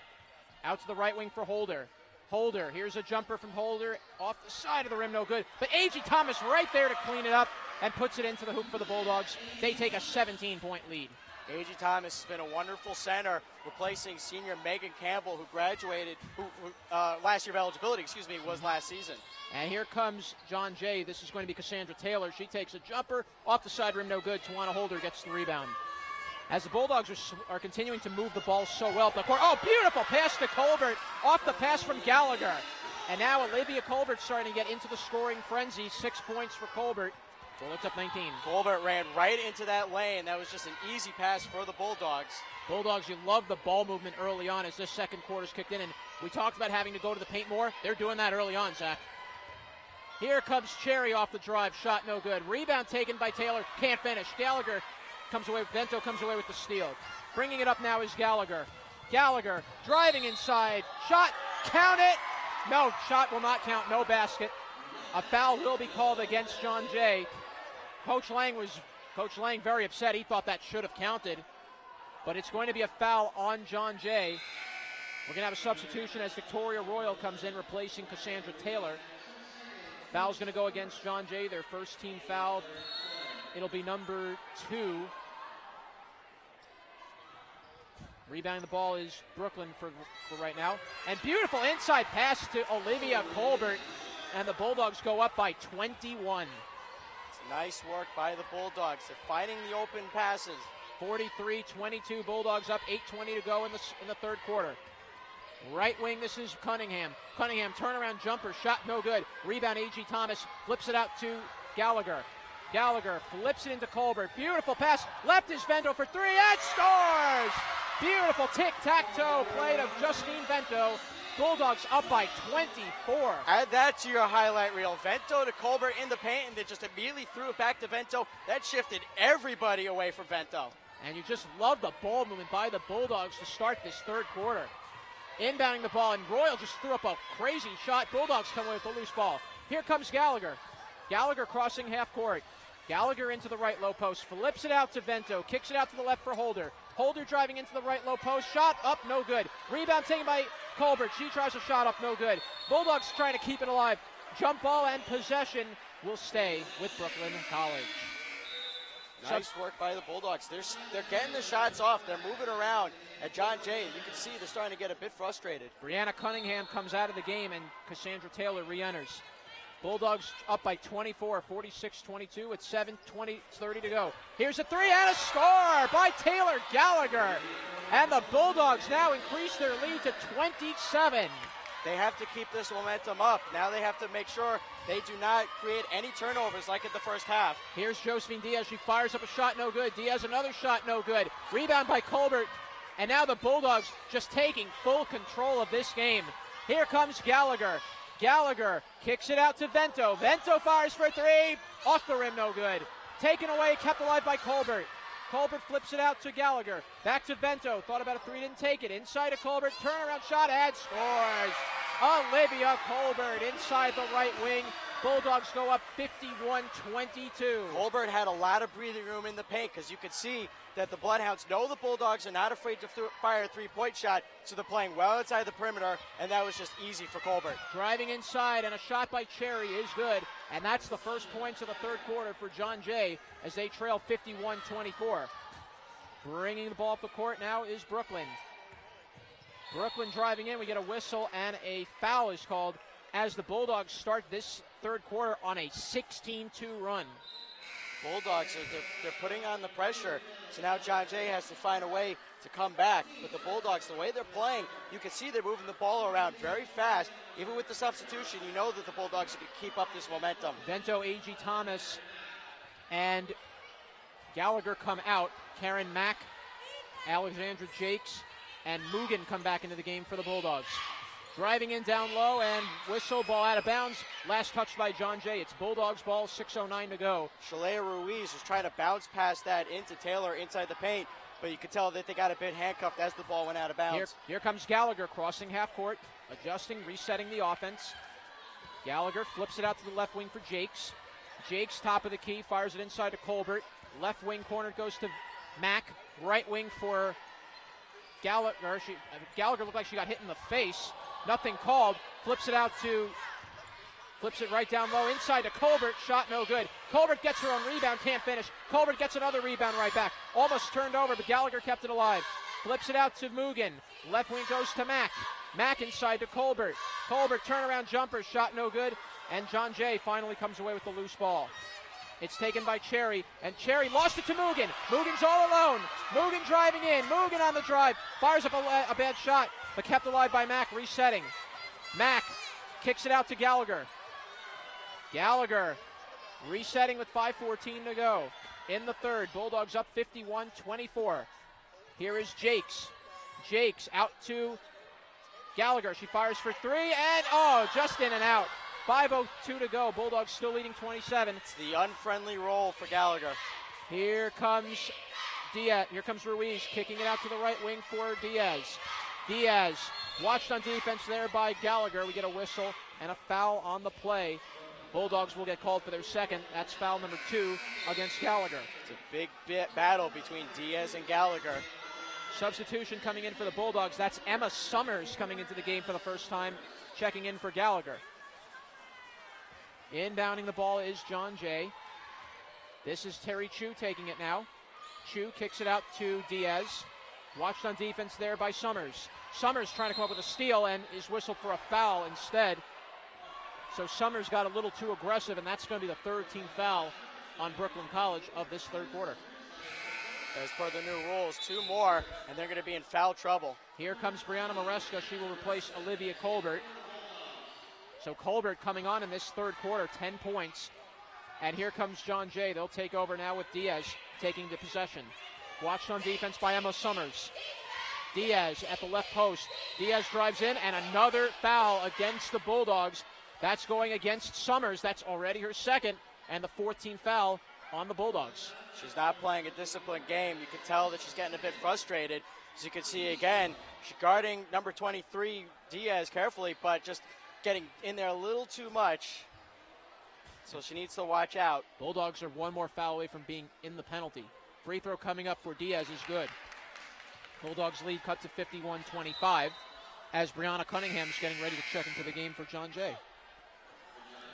out to the right wing for Holder. Holder, here's a jumper from Holder, off the side of the rim, no good. But A.G. Thomas right there to clean it up and puts it into the hoop for the Bulldogs. They take a 17-point lead. A.G. Thomas has been a wonderful center, replacing senior Megan Campbell, who graduated, who last year of eligibility, was last season. And here comes John Jay. This is going to be Cassandra Taylor. She takes a jumper, off the side rim, no good. Tawana Holder gets the rebound. As the Bulldogs are continuing to move the ball so well up the court. Oh, beautiful pass to Colbert, off the pass from Gallagher. And now Olivia Colbert starting to get into the scoring frenzy. 6 points for Colbert. Bulldogs up 19. Colbert ran right into that lane. That was just an easy pass for the Bulldogs. Bulldogs, you love the ball movement early on as this second quarter's kicked in. And we talked about having to go to the paint more. They're doing that early on, Zach. Here comes Cherry off the drive. Shot no good. Rebound taken by Taylor. Can't finish. Gallagher comes away. Vento comes away with the steal. Bringing it up now is Gallagher. Gallagher driving inside. Shot. Count it. No, shot will not count. No basket. A foul will be called against John Jay. Coach Lang very upset. He thought that should have counted. But it's going to be a foul on John Jay. We're going to have a substitution as Victoria Royal comes in, replacing Cassandra Taylor. Foul's going to go against John Jay, their first team foul. It'll be number 2. Rebounding the ball is Brooklyn for right now. And beautiful inside pass to Olivia Colbert. And the Bulldogs go up by 21. It's nice work by the Bulldogs. They're finding the open passes. 43-22, Bulldogs up, 8:20 to go in the third quarter. Right wing, this is Cunningham. Cunningham, turnaround jumper, shot no good. Rebound, A.G. Thomas flips it out to Gallagher. Gallagher flips it into Colbert. Beautiful pass, left is Vento for 3, and scores! Beautiful tic-tac-toe play of Justine Vento. Bulldogs up by 24. Add that to your highlight reel. Vento to Colbert in the paint, and they just immediately threw it back to Vento. That shifted everybody away from Vento. And you just love the ball movement by the Bulldogs to start this third quarter. Inbounding the ball, and Royal just threw up a crazy shot. Bulldogs come away with the loose ball. Here comes Gallagher. Gallagher crossing half court. Gallagher into the right low post, flips it out to Vento, kicks it out to the left for Holder. Holder driving into the right low post, shot up, no good. Rebound taken by Colbert. She tries a shot up, no good. Bulldogs trying to keep it alive. Jump ball and possession will stay with Brooklyn College. Nice work by the Bulldogs. They're getting the shots off. They're moving around. And John Jay, you can see they're starting to get a bit frustrated. Brianna Cunningham comes out of the game, and Cassandra Taylor re-enters. Bulldogs up by 24, 46-22 with 7:30 to go. Here's a 3 and a score by Taylor Gallagher. And the Bulldogs now increase their lead to 27. They have to keep this momentum up. Now they have to make sure they do not create any turnovers like in the first half. Here's Josephine Diaz. She fires up a shot, no good. Diaz another shot, no good. Rebound by Colbert. And now the Bulldogs just taking full control of this game. Here comes Gallagher. Gallagher kicks it out to Vento. Vento fires for 3. Off the rim, no good. Taken away, kept alive by Colbert. Colbert flips it out to Gallagher. Back to Vento. Thought about a 3, didn't take it. Inside to Colbert. Turnaround shot and scores. Olivia Colbert inside the right wing. Bulldogs go up 51-22. Colbert had a lot of breathing room in the paint because you could see that the Bloodhounds know the Bulldogs are not afraid to fire a three-point shot, so they're playing well inside the perimeter, and that was just easy for Colbert. Driving inside, and a shot by Cherry is good, and that's the first points of the third quarter for John Jay as they trail 51-24. Bringing the ball up the court now is Brooklyn. Brooklyn driving in. We get a whistle, and a foul is called as the Bulldogs start this third quarter on a 16-2 run. Bulldogs, they're putting on the pressure, so now John Jay has to find a way to come back. But the Bulldogs, the way they're playing, you can see they're moving the ball around very fast. Even with the substitution, you know that the Bulldogs are going to keep up this momentum. Vento, A.G. Thomas, and Gallagher come out. Karen Mack, Alexandra Jakes, and Mugen come back into the game for the Bulldogs. Driving in down low, and whistle, ball out of bounds. Last touch by John Jay. It's Bulldogs ball, 6:09 to go. Shalea Ruiz was trying to bounce past that into Taylor inside the paint, but you could tell that they got a bit handcuffed as the ball went out of bounds. Here comes Gallagher crossing half court, adjusting, resetting the offense. Gallagher flips it out to the left wing for Jakes. Jakes, top of the key, fires it inside to Colbert. Left wing corner goes to Mack. Right wing for Gallagher. Gallagher looked like she got hit in the face. Nothing called. Flips it right down low inside to Colbert. Shot no good. Colbert gets her own rebound, can't finish. Colbert gets another rebound right back. Almost turned over, but Gallagher kept it alive. Flips it out to Mugen. Left wing goes to Mack. Mack inside to Colbert. Colbert turnaround jumper, shot no good. And John Jay finally comes away with the loose ball. It's taken by Cherry, and Cherry lost it to Mugen. Mugen's all alone. Mugen driving in. Mugen on the drive. Fires up a bad shot, but kept alive by Mack, resetting. Mack kicks it out to Gallagher. Gallagher Resetting with 5:14 to go in the third. Bulldogs up 51-24. Here is Jakes. Jakes out to Gallagher. She fires for three, and just in and out. 5:02 to go. Bulldogs still leading 27. It's the unfriendly roll for Gallagher. Here comes Diaz. Here comes Ruiz, kicking it out to the right wing for Diaz. Diaz watched on defense there by Gallagher. We get a whistle and a foul on the play. Bulldogs will get called for their second. That's foul number 2 against Gallagher. It's a big battle between Diaz and Gallagher. Substitution coming in for the Bulldogs. That's Emma Summers coming into the game for the first time, checking in for Gallagher. Inbounding the ball is John Jay. This is Terry Chu taking it now. Chu kicks it out to Diaz. Watched on defense there by Summers. Summers trying to come up with a steal and is whistled for a foul instead. So Summers got a little too aggressive, and that's going to be the third team foul on Brooklyn College of this third quarter. As per the new rules, 2 more, and they're going to be in foul trouble. Here comes Brianna Maresca. She will replace Olivia Colbert. So Colbert coming on in this third quarter, 10 points. And here comes John Jay. They'll take over now with Diaz taking the possession. Watched on defense by Emma Summers. Diaz at the left post. Diaz drives in, and another foul against the Bulldogs. That's going against Summers. That's already her second, and the 14th foul on the Bulldogs. She's not playing a disciplined game. You can tell that she's getting a bit frustrated. As you can see again, she's guarding number 23, Diaz, carefully, but just getting in there a little too much. So she needs to watch out. Bulldogs are one more foul away from being in the penalty. Free throw coming up for Diaz is good. Bulldogs lead cut to 51-25 as Brianna Cunningham's getting ready to check into the game for John Jay.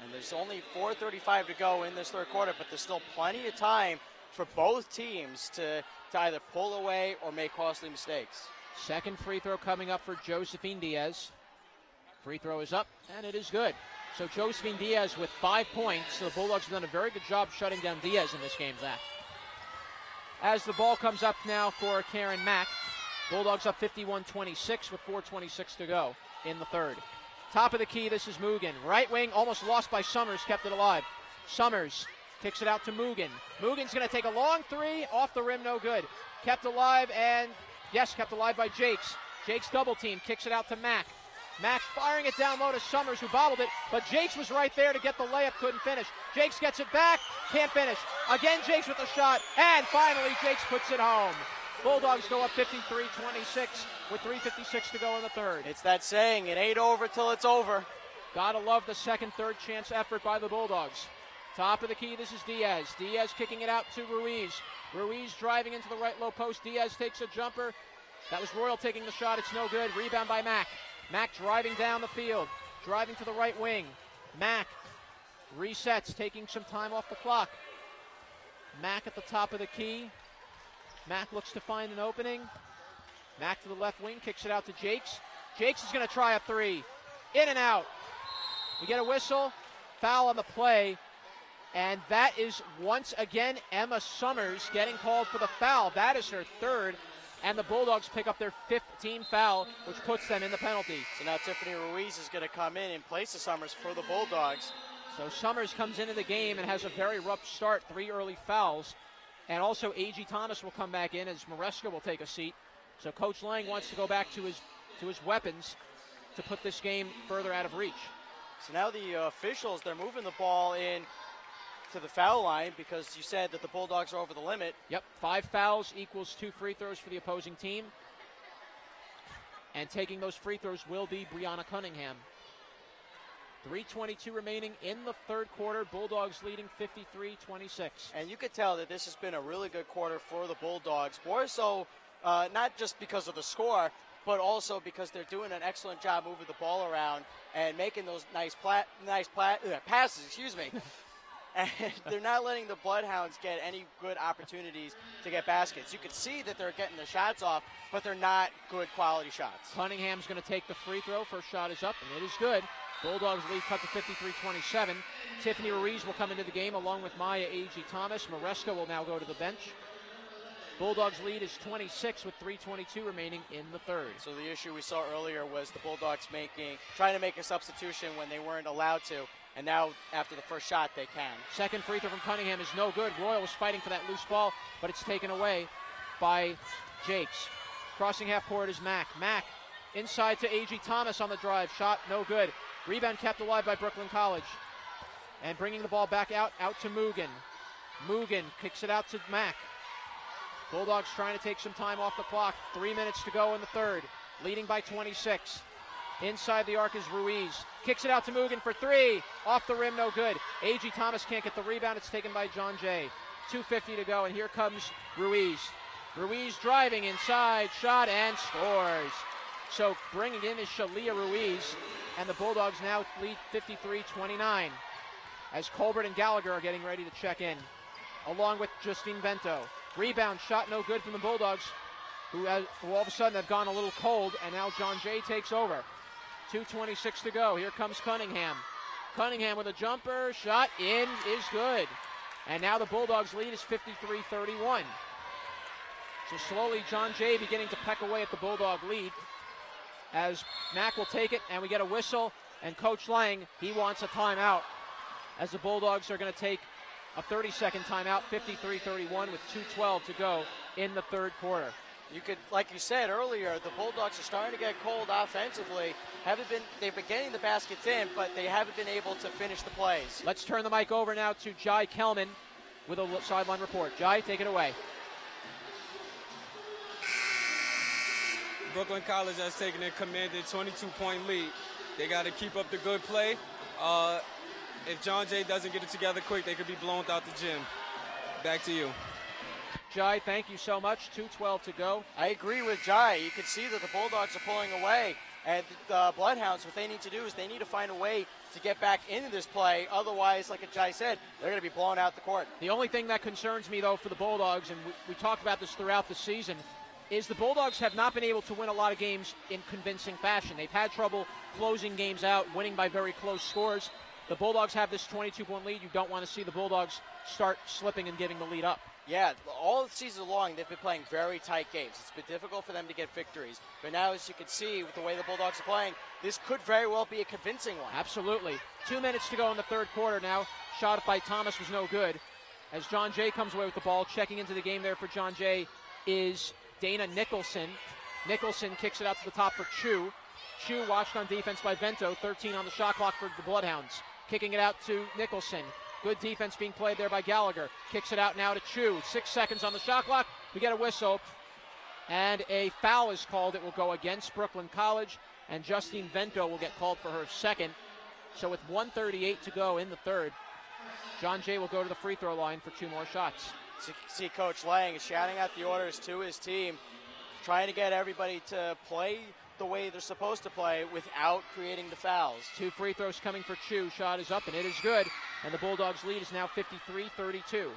And there's only 4:35 to go in this third quarter, but there's still plenty of time for both teams to either pull away or make costly mistakes. Second free throw coming up for Josephine Diaz. Free throw is up, and it is good. So Josephine Diaz with 5 points. So the Bulldogs have done a very good job shutting down Diaz in this game, Zach. As the ball comes up now for Karen Mack. Bulldogs up 51-26 with 4:26 to go in the third. Top of the key, this is Mugen. Right wing, almost lost by Summers, kept it alive. Summers kicks it out to Mugen. Mugen's going to take a long three, off the rim, no good. Kept alive, and yes, kept alive by Jakes. Jakes double team, kicks it out to Mack. Mack firing it down low to Summers, who bobbled it, but Jakes was right there to get the layup, couldn't finish. Jakes gets it back, can't finish. Again, Jakes with the shot, and finally Jakes puts it home. Bulldogs go up 53-26 with 3:56 to go in the third. It's that saying, it ain't over till it's over. Gotta love the second, third chance effort by the Bulldogs. Top of the key, this is Diaz. Diaz kicking it out to Ruiz. Ruiz driving into the right low post. Diaz takes a jumper. That was Royal taking the shot. It's no good. Rebound by Mack. Mack driving down the field. Driving to the right wing. Mack resets, taking some time off the clock. Mack at the top of the key. Mack looks to find an opening. Mack to the left wing, kicks it out to Jakes. Jakes is going to try a three. In and out. We get a whistle. Foul on the play. And that is once again Emma Summers getting called for the foul. That is her third. And the Bulldogs pick up their 15th foul, which puts them in the penalty. So now Tiffany Ruiz is going to come in place of Summers for the Bulldogs. So Summers comes into the game and has a very rough start, 3 early fouls. And also A.G. Thomas will come back in as Maresca will take a seat. So Coach Lang wants to go back to his weapons to put this game further out of reach. So now the officials, they're moving the ball in to the foul line because you said that the Bulldogs are over the limit. Yep, 5 fouls equals 2 free throws for the opposing team. And taking those free throws will be Brianna Cunningham. 3:22 remaining in the third quarter. Bulldogs leading 53-26. And you could tell that this has been a really good quarter for the Bulldogs. More so, not just because of the score, but also because they're doing an excellent job moving the ball around and making those nice passes. Excuse me. And they're not letting the Bloodhounds get any good opportunities to get baskets. You can see that they're getting the shots off, but they're not good quality shots. Cunningham's going to take the free throw. First shot is up, and it is good. Bulldogs lead cut to 53-27. Tiffany Ruiz will come into the game along with Maya A.G. Thomas. Maresca will now go to the bench. Bulldogs lead is 26 with 3:22 remaining in the third. So the issue we saw earlier was the Bulldogs trying to make a substitution when they weren't allowed to. and now after the first shot they can. Second free throw from Cunningham is no good. Royal was fighting for that loose ball, but it's taken away by Jakes. Crossing half court is Mack. Mack inside to A.G. Thomas on the drive. Shot no good. Rebound kept alive by Brooklyn College. And bringing the ball back out to Mugen. Mugen kicks it out to Mack. Bulldogs trying to take some time off the clock. 3 minutes to go in the third. Leading by 26. Inside the arc is Ruiz. Kicks it out to Mugen for three. Off the rim, no good. A.G. Thomas can't get the rebound. It's taken by John Jay. 2:50 to go, and here comes Ruiz. Ruiz driving inside, shot, and scores. So bringing in is Shalia Ruiz, and the Bulldogs now lead 53-29 as Colbert and Gallagher are getting ready to check in, along with Justine Vento. Rebound shot no good from the Bulldogs, who all of a sudden have gone a little cold, and now John Jay takes over. 2:26 to go. Here comes Cunningham. Cunningham with a jumper, shot in is good. And now the Bulldogs lead is 53-31. So slowly John Jay beginning to peck away at the Bulldog lead as Mack will take it, and we get a whistle, and Coach Lang, he wants a timeout as the Bulldogs are going to take a 30-second timeout, 53-31 with 2:12 to go in the third quarter. You could, like you said earlier, the Bulldogs are starting to get cold offensively. They've been getting the baskets in, but they haven't been able to finish the plays. Let's turn the mic over now to Jai Kelman with a sideline report. Jai, take it away. Brooklyn College has taken a commanded 22-point lead. They got to keep up the good play. If John Jay doesn't get it together quick, they could be blown out the gym. Back to you. Jai, thank you so much. 2:12 to go. I agree with Jai. You can see that the Bulldogs are pulling away. And the Bloodhounds, what they need to do is they need to find a way to get back into this play. Otherwise, like Jai said, they're going to be blown out the court. The only thing that concerns me, though, for the Bulldogs, and we talked about this throughout the season, is the Bulldogs have not been able to win a lot of games in convincing fashion. They've had trouble closing games out, winning by very close scores. The Bulldogs have this 22-point lead. You don't want to see the Bulldogs start slipping and giving the lead up. Yeah, all season long, they've been playing very tight games. It's been difficult for them to get victories. But now, as you can see, with the way the Bulldogs are playing, this could very well be a convincing one. Absolutely. 2 minutes to go in the third quarter now. Shot by Thomas was no good. As John Jay comes away with the ball, checking into the game there for John Jay is Dana Nicholson. Nicholson kicks it out to the top for Chu. Chu watched on defense by Vento. 13 on the shot clock for the Bloodhounds. Kicking it out to Nicholson. Good defense being played there by Gallagher. Kicks it out now to Chu. 6 seconds on the shot clock. We get a whistle. And a foul is called. It will go against Brooklyn College. And Justine Vento will get called for her second. So with 1:38 to go in the third, John Jay will go to the free throw line for 2 more shots. So you can see Coach Lang is shouting out the orders to his team, trying to get everybody to play the way they're supposed to play without creating the fouls. 2 free throws coming for Chu. Shot is up, and it is good. And the Bulldogs' lead is now 53-32.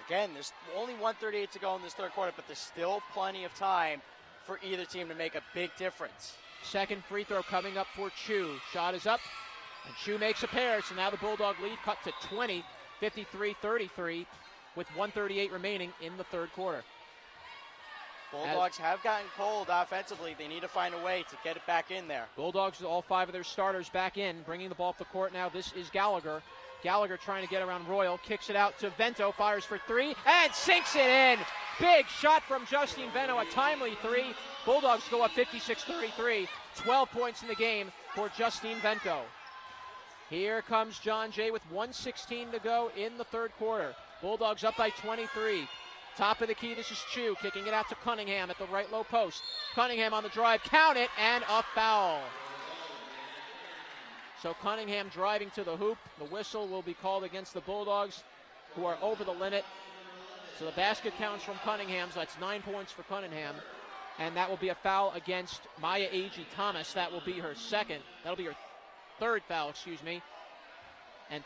Again, there's only 1:38 to go in this third quarter, but there's still plenty of time for either team to make a big difference. Second free throw coming up for Chu. Shot is up, and Chu makes a pair. So now the Bulldog lead cut to 20, 53-33, with 1:38 remaining in the third quarter. Bulldogs have gotten cold offensively. They need to find a way to get it back in there. Bulldogs with all 5 of their starters back in, bringing the ball up the court now. This is Gallagher. Gallagher trying to get around Royal, kicks it out to Vento, fires for 3, and sinks it in. Big shot from Justine Vento, a timely 3. Bulldogs go up 56-33, 12 points in the game for Justine Vento. Here comes John Jay with 1:16 to go in the third quarter. Bulldogs up by 23. Top of the key, this is Chu, kicking it out to Cunningham at the right low post. Cunningham on the drive, count it, and a foul. So Cunningham driving to the hoop. The whistle will be called against the Bulldogs, who are over the limit. So the basket counts from Cunningham, so that's 9 points for Cunningham. And that will be a foul against Maya A.G. Thomas. That will be her second. That'll be her third foul, and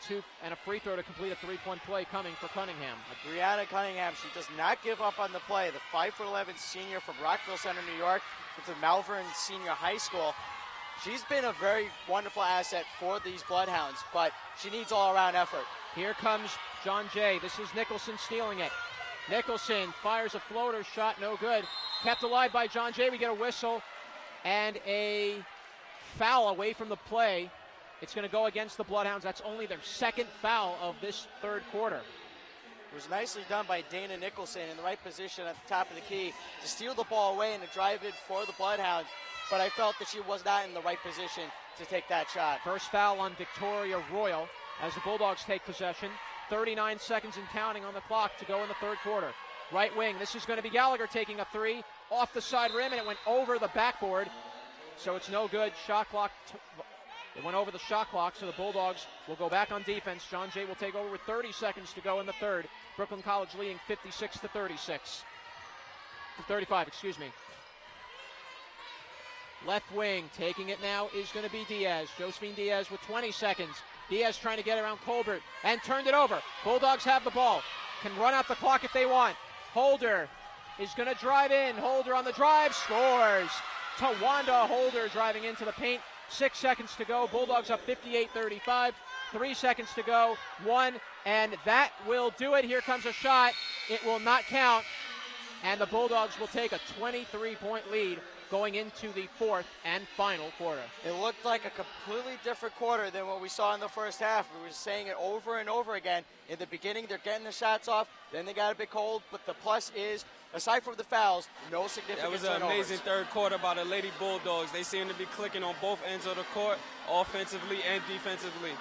a free throw to complete a 3-point play coming for Cunningham. Brianna Cunningham, she does not give up on the play. The 5'11" senior from Rockville Center, New York, to Malvern Senior High School. She's been a very wonderful asset for these Bloodhounds, but she needs all-around effort. Here comes John Jay. This is Nicholson stealing it. Nicholson fires a floater shot, no good. Kept alive by John Jay. We get a whistle and a foul away from the play. It's going to go against the Bloodhounds. That's only their second foul of this third quarter. It was nicely done by Dana Nicholson in the right position at the top of the key to steal the ball away and to drive it for the Bloodhounds, but I felt that she was not in the right position to take that shot. First foul on Victoria Royal as the Bulldogs take possession. 39 seconds and counting on the clock to go in the third quarter. Right wing, this is going to be Gallagher taking a three off the side rim, and it went over the backboard, so it's no good. Shot clock, it went over the shot clock, so the Bulldogs will go back on defense. John Jay will take over with 30 seconds to go in the third. Brooklyn College leading 35, excuse me. Left wing, taking it now is going to be Diaz. Josephine Diaz with 20 seconds. Diaz trying to get around Colbert and turned it over. Bulldogs have the ball. Can run out the clock if they want. Holder is going to drive in. Holder on the drive, scores. Tawanda Holder driving into the paint. 6 seconds to go. Bulldogs up 58-35. 3 seconds to go. One, and that will do it. Here comes a shot. It will not count. And the Bulldogs will take a 23-point lead going into the fourth and final quarter. It looked like a completely different quarter than what we saw in the first half. We were saying it over and over again. In the beginning, they're getting the shots off. Then they got a bit cold. But the plus is, aside from the fouls, no significant That was an turnovers. amazing third quarter by the Lady Bulldogs. They seem to be clicking on both ends of the court, offensively and defensively.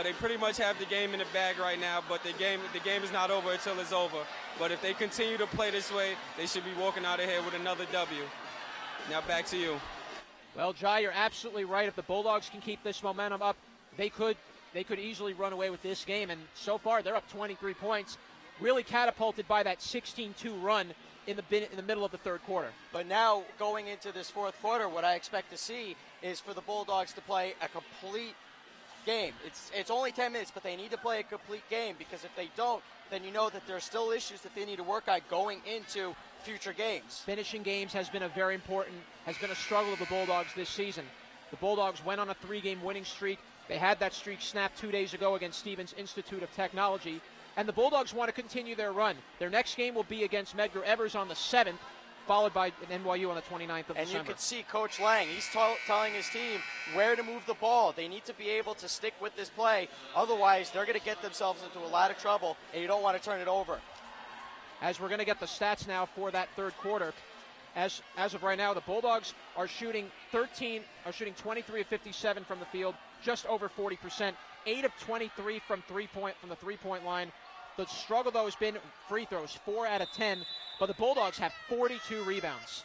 They pretty much have the game in the bag right now, but the game is not over until it's over. But if they continue to play this way, they should be walking out of here with another W. Now back to you. Well, Jai, you're absolutely right. If the Bulldogs can keep this momentum up, they could easily run away with this game. And so far, they're up 23 points, really catapulted by that 16-2 run in the middle of the third quarter. But now, going into this fourth quarter, what I expect to see is for the Bulldogs to play a complete game. It's only 10 minutes, but they need to play a complete game, because if they don't, then you know that there are still issues that they need to work on going into future games. Finishing games has been a struggle of the Bulldogs this season. The Bulldogs went on a 3-game winning streak. They had that streak snapped 2 days ago against Stevens Institute of Technology, and the Bulldogs want to continue their run. Their next game will be against Medgar Evers on the 7th, followed by NYU on the 29th of December. And you can see Coach Lang, he's telling his team where to move the ball. They need to be able to stick with this play. Otherwise, they're going to get themselves into a lot of trouble, and you don't want to turn it over. As we're going to get the stats now for that third quarter, as of right now, the Bulldogs are shooting 23 of 57 from the field, just over 40%, 8 of 23 from the three-point line. The struggle, though, has been free throws, 4 out of 10, but the Bulldogs have 42 rebounds.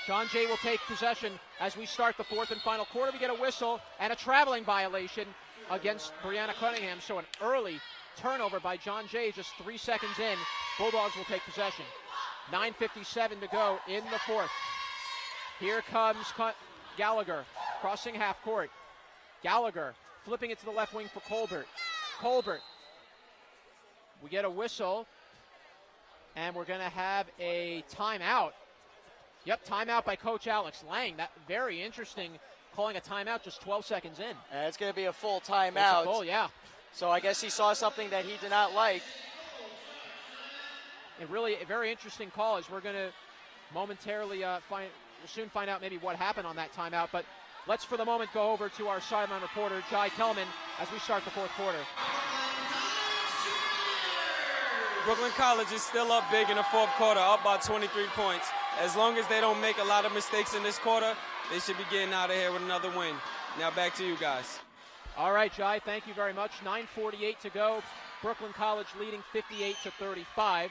John Jay will take possession as we start the fourth and final quarter. We get a whistle and a traveling violation against Brianna Cunningham, so an early turnover by John Jay just 3 seconds in. Bulldogs will take possession. 9:57 to go in the fourth. Here comes Gallagher crossing half court. Gallagher flipping it to the left wing for Colbert. Colbert. We get a whistle, and we're going to have a timeout. Yep, timeout by Coach Alex Lang. That very interesting, calling a timeout just 12 seconds in. And it's going to be a full timeout. It's a full, yeah. So I guess he saw something that he did not like. It really a very interesting call, as we're going to momentarily we'll soon find out maybe what happened on that timeout. But let's for the moment go over to our sideline reporter, Jai Kelman, as we start the fourth quarter. Brooklyn College is still up big in the fourth quarter, up by 23 points. As long as they don't make a lot of mistakes in this quarter, they should be getting out of here with another win. Now back to you guys. All right, Jai, thank you very much. 9:48 to go. Brooklyn College leading 58-35.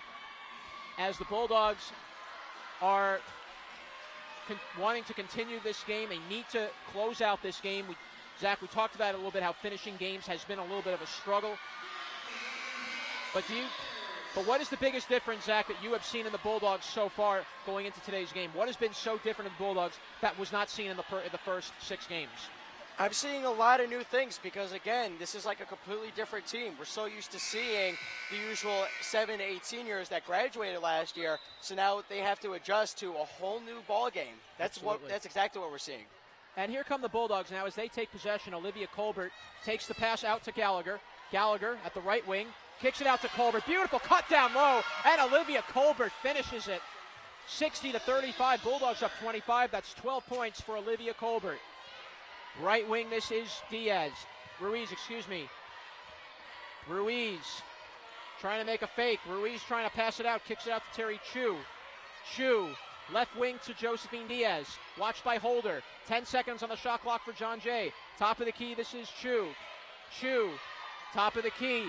As the Bulldogs are wanting to continue this game, they need to close out this game. Zach, we talked about it a little bit, how finishing games has been a little bit of a struggle. But what is the biggest difference, Zach, that you have seen in the Bulldogs so far going into today's game? What has been so different in the Bulldogs that was not seen in the first 6 games? I'm seeing a lot of new things because, again, this is like a completely different team. We're so used to seeing the usual 7 to 8 seniors that graduated last year, so now they have to adjust to a whole new ball game. That's exactly what we're seeing. And here come the Bulldogs now as they take possession. Olivia Colbert takes the pass out to Gallagher. Gallagher at the right wing, kicks it out to Colbert. Beautiful cut down low, and Olivia Colbert finishes it. 60-35, Bulldogs up 25. That's 12 points for Olivia Colbert. Right wing, this is Ruiz, excuse me. Ruiz trying to make a fake. Ruiz trying to pass it out, kicks it out to Terry Chu. Chu, left wing to Josephine Diaz. Watched by Holder. 10 seconds on the shot clock for John Jay. Top of the key, this is Chu. Chu, top of the key.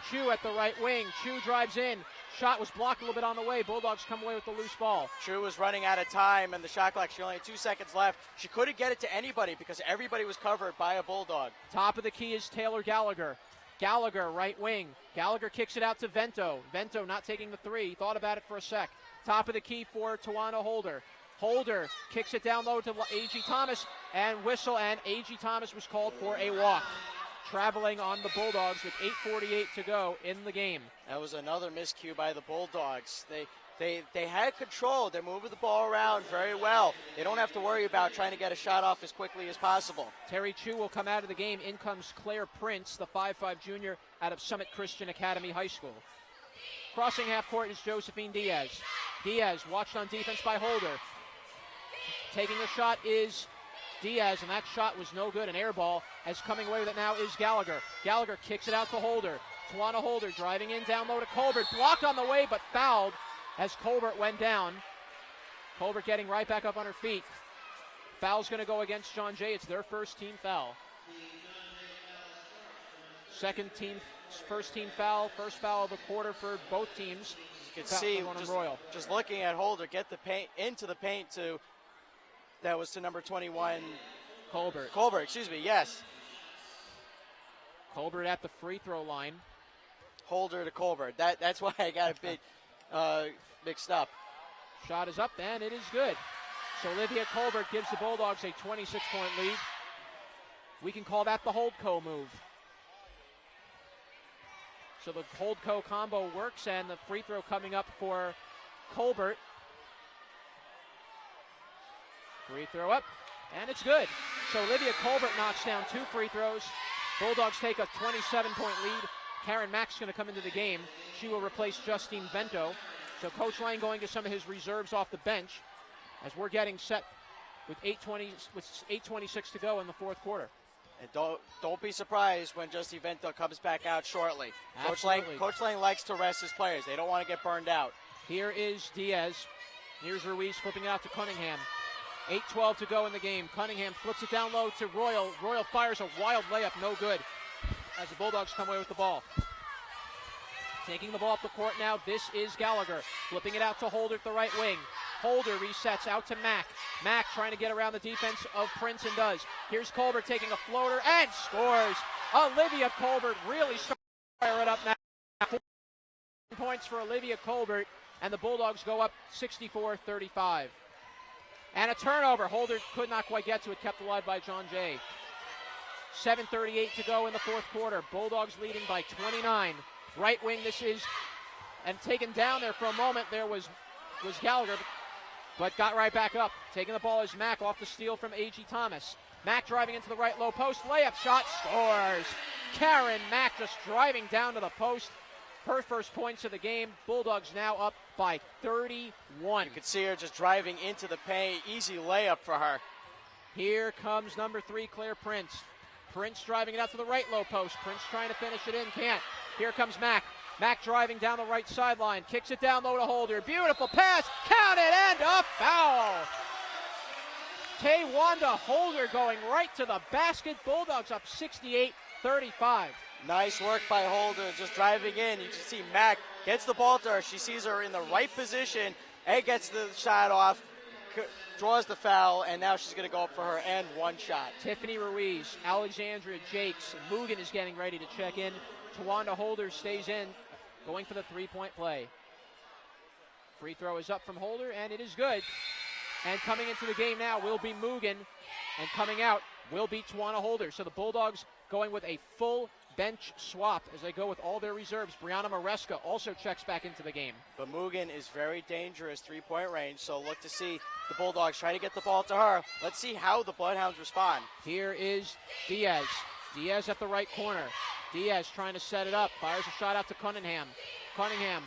Chu at the right wing. Chu drives in. Shot was blocked a little bit on the way. Bulldogs come away with the loose ball. Chu was running out of time, and the shot clock, she only had 2 seconds left. She couldn't get it to anybody because everybody was covered by a Bulldog. Top of the key is Taylor Gallagher. Gallagher, right wing. Gallagher kicks it out to Vento. Vento not taking the three. Thought about it for a sec. Top of the key for Tawana Holder. Holder kicks it down low to A.G. Thomas, and whistle, and A.G. Thomas was called for a walk. Traveling on the Bulldogs with 8:48 to go in the game. That was another miscue by the Bulldogs. They had control. They're moving the ball around very well. They don't have to worry about trying to get a shot off as quickly as possible. Terry Chu will come out of the game. In comes Claire Prince, the 5'5 junior out of Summit Christian Academy High School. Crossing half court is Josephine Diaz. Diaz watched on defense by Holder. Taking a shot is Diaz, and that shot was no good, an air ball, as coming away with it now is Gallagher. Gallagher kicks it out to Holder. Tawana Holder driving in down low to Colbert. Blocked on the way, but fouled as Colbert went down. Colbert getting right back up on her feet. Foul's going to go against John Jay. It's their first team foul. First team foul, first foul of the quarter for both teams. You can see, just looking at Holder, get the paint into the paint to, that was to number 21. Colbert. Colbert, excuse me, yes. Colbert at the free throw line. Holder to Colbert. That's why I got a bit mixed up. Shot is up, and it is good. So Olivia Colbert gives the Bulldogs a 26-point lead. We can call that the Holdco move. So the Holdco combo works, and the free throw coming up for Colbert. Free throw up, and it's good. So Olivia Colbert knocks down 2 free throws. Bulldogs take a 27-point lead. Karen Mack's going to come into the game. She will replace Justine Vento. So Coach Lang going to some of his reserves off the bench as we're getting set with 8:26 to go in the fourth quarter. And don't be surprised when Justine Vento comes back out shortly. Absolutely. Coach Lang likes to rest his players. They don't want to get burned out. Here is Diaz. Here's Ruiz flipping it out to Cunningham. 8:12 to go in the game. Cunningham flips it down low to Royal. Royal fires a wild layup, no good, as the Bulldogs come away with the ball. Taking the ball up the court now, this is Gallagher. Flipping it out to Holder at the right wing. Holder resets out to Mack. Mack trying to get around the defense of Prince and does. Here's Colbert taking a floater and scores. Olivia Colbert really starting to fire it up now. 4 points for Olivia Colbert, and the Bulldogs go up 64-35. And a turnover. Holder could not quite get to it, kept alive by John Jay. 7:38 to go in the fourth quarter. Bulldogs leading by 29. Right wing, this is, and taken down there for a moment, there was Gallagher, but got right back up. Taking the ball is Mack off the steal from A.G. Thomas. Mack driving into the right low post, layup shot, scores. Karen Mack just driving down to the post. Her first points of the game. Bulldogs now up by 31. You can see her just driving into the paint. Easy layup for her. Here comes number 3, Claire Prince. Prince driving it out to the right low post. Prince trying to finish it in, can't. Here comes Mack. Mack driving down the right sideline. Kicks it down low to Holder. Beautiful pass. Count it, and a foul. Tawanda Holder going right to the basket. Bulldogs up 68-35. Nice work by Holder, just driving in. You can see Mack gets the ball to her. She sees her in the right position and gets the shot off, draws the foul, and now she's going to go up for her and one shot. Tiffany Ruiz, Alexandria Jakes, Mugen is getting ready to check in. Tawanda Holder stays in, going for the three-point play. Free throw is up from Holder, and it is good. And coming into the game now will be Mugen, and coming out will be Tawanda Holder. So the Bulldogs going with a full bench swap as they go with all their reserves. Brianna Maresca also checks back into the game. But Mugen is very dangerous, three-point range, so look to see the Bulldogs try to get the ball to her. Let's see how the Bloodhounds respond. Here is Diaz. Diaz at the right corner. Diaz trying to set it up. Fires a shot out to Cunningham. Cunningham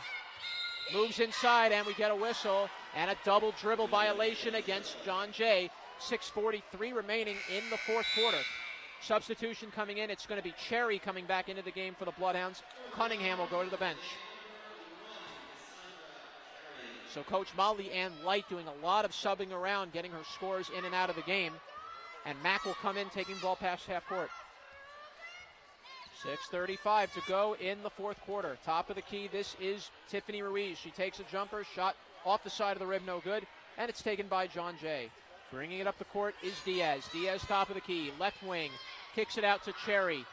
moves inside, and we get a whistle and a double dribble violation against John Jay. 6:43 remaining in the fourth quarter. Substitution coming in. It's going to be Cherry coming back into the game for the Bloodhounds. Cunningham will go to the bench. So Coach Molly Ann Light doing a lot of subbing around, getting her scores in and out of the game. And Mack will come in, taking the ball past half court. 6:35 to go in the fourth quarter. Top of the key, this is Tiffany Ruiz. She takes a jumper, shot off the side of the rim, no good. And it's taken by John Jay. Bringing it up the court is Diaz. Diaz top of the key, left wing. Kicks it out to Cherry.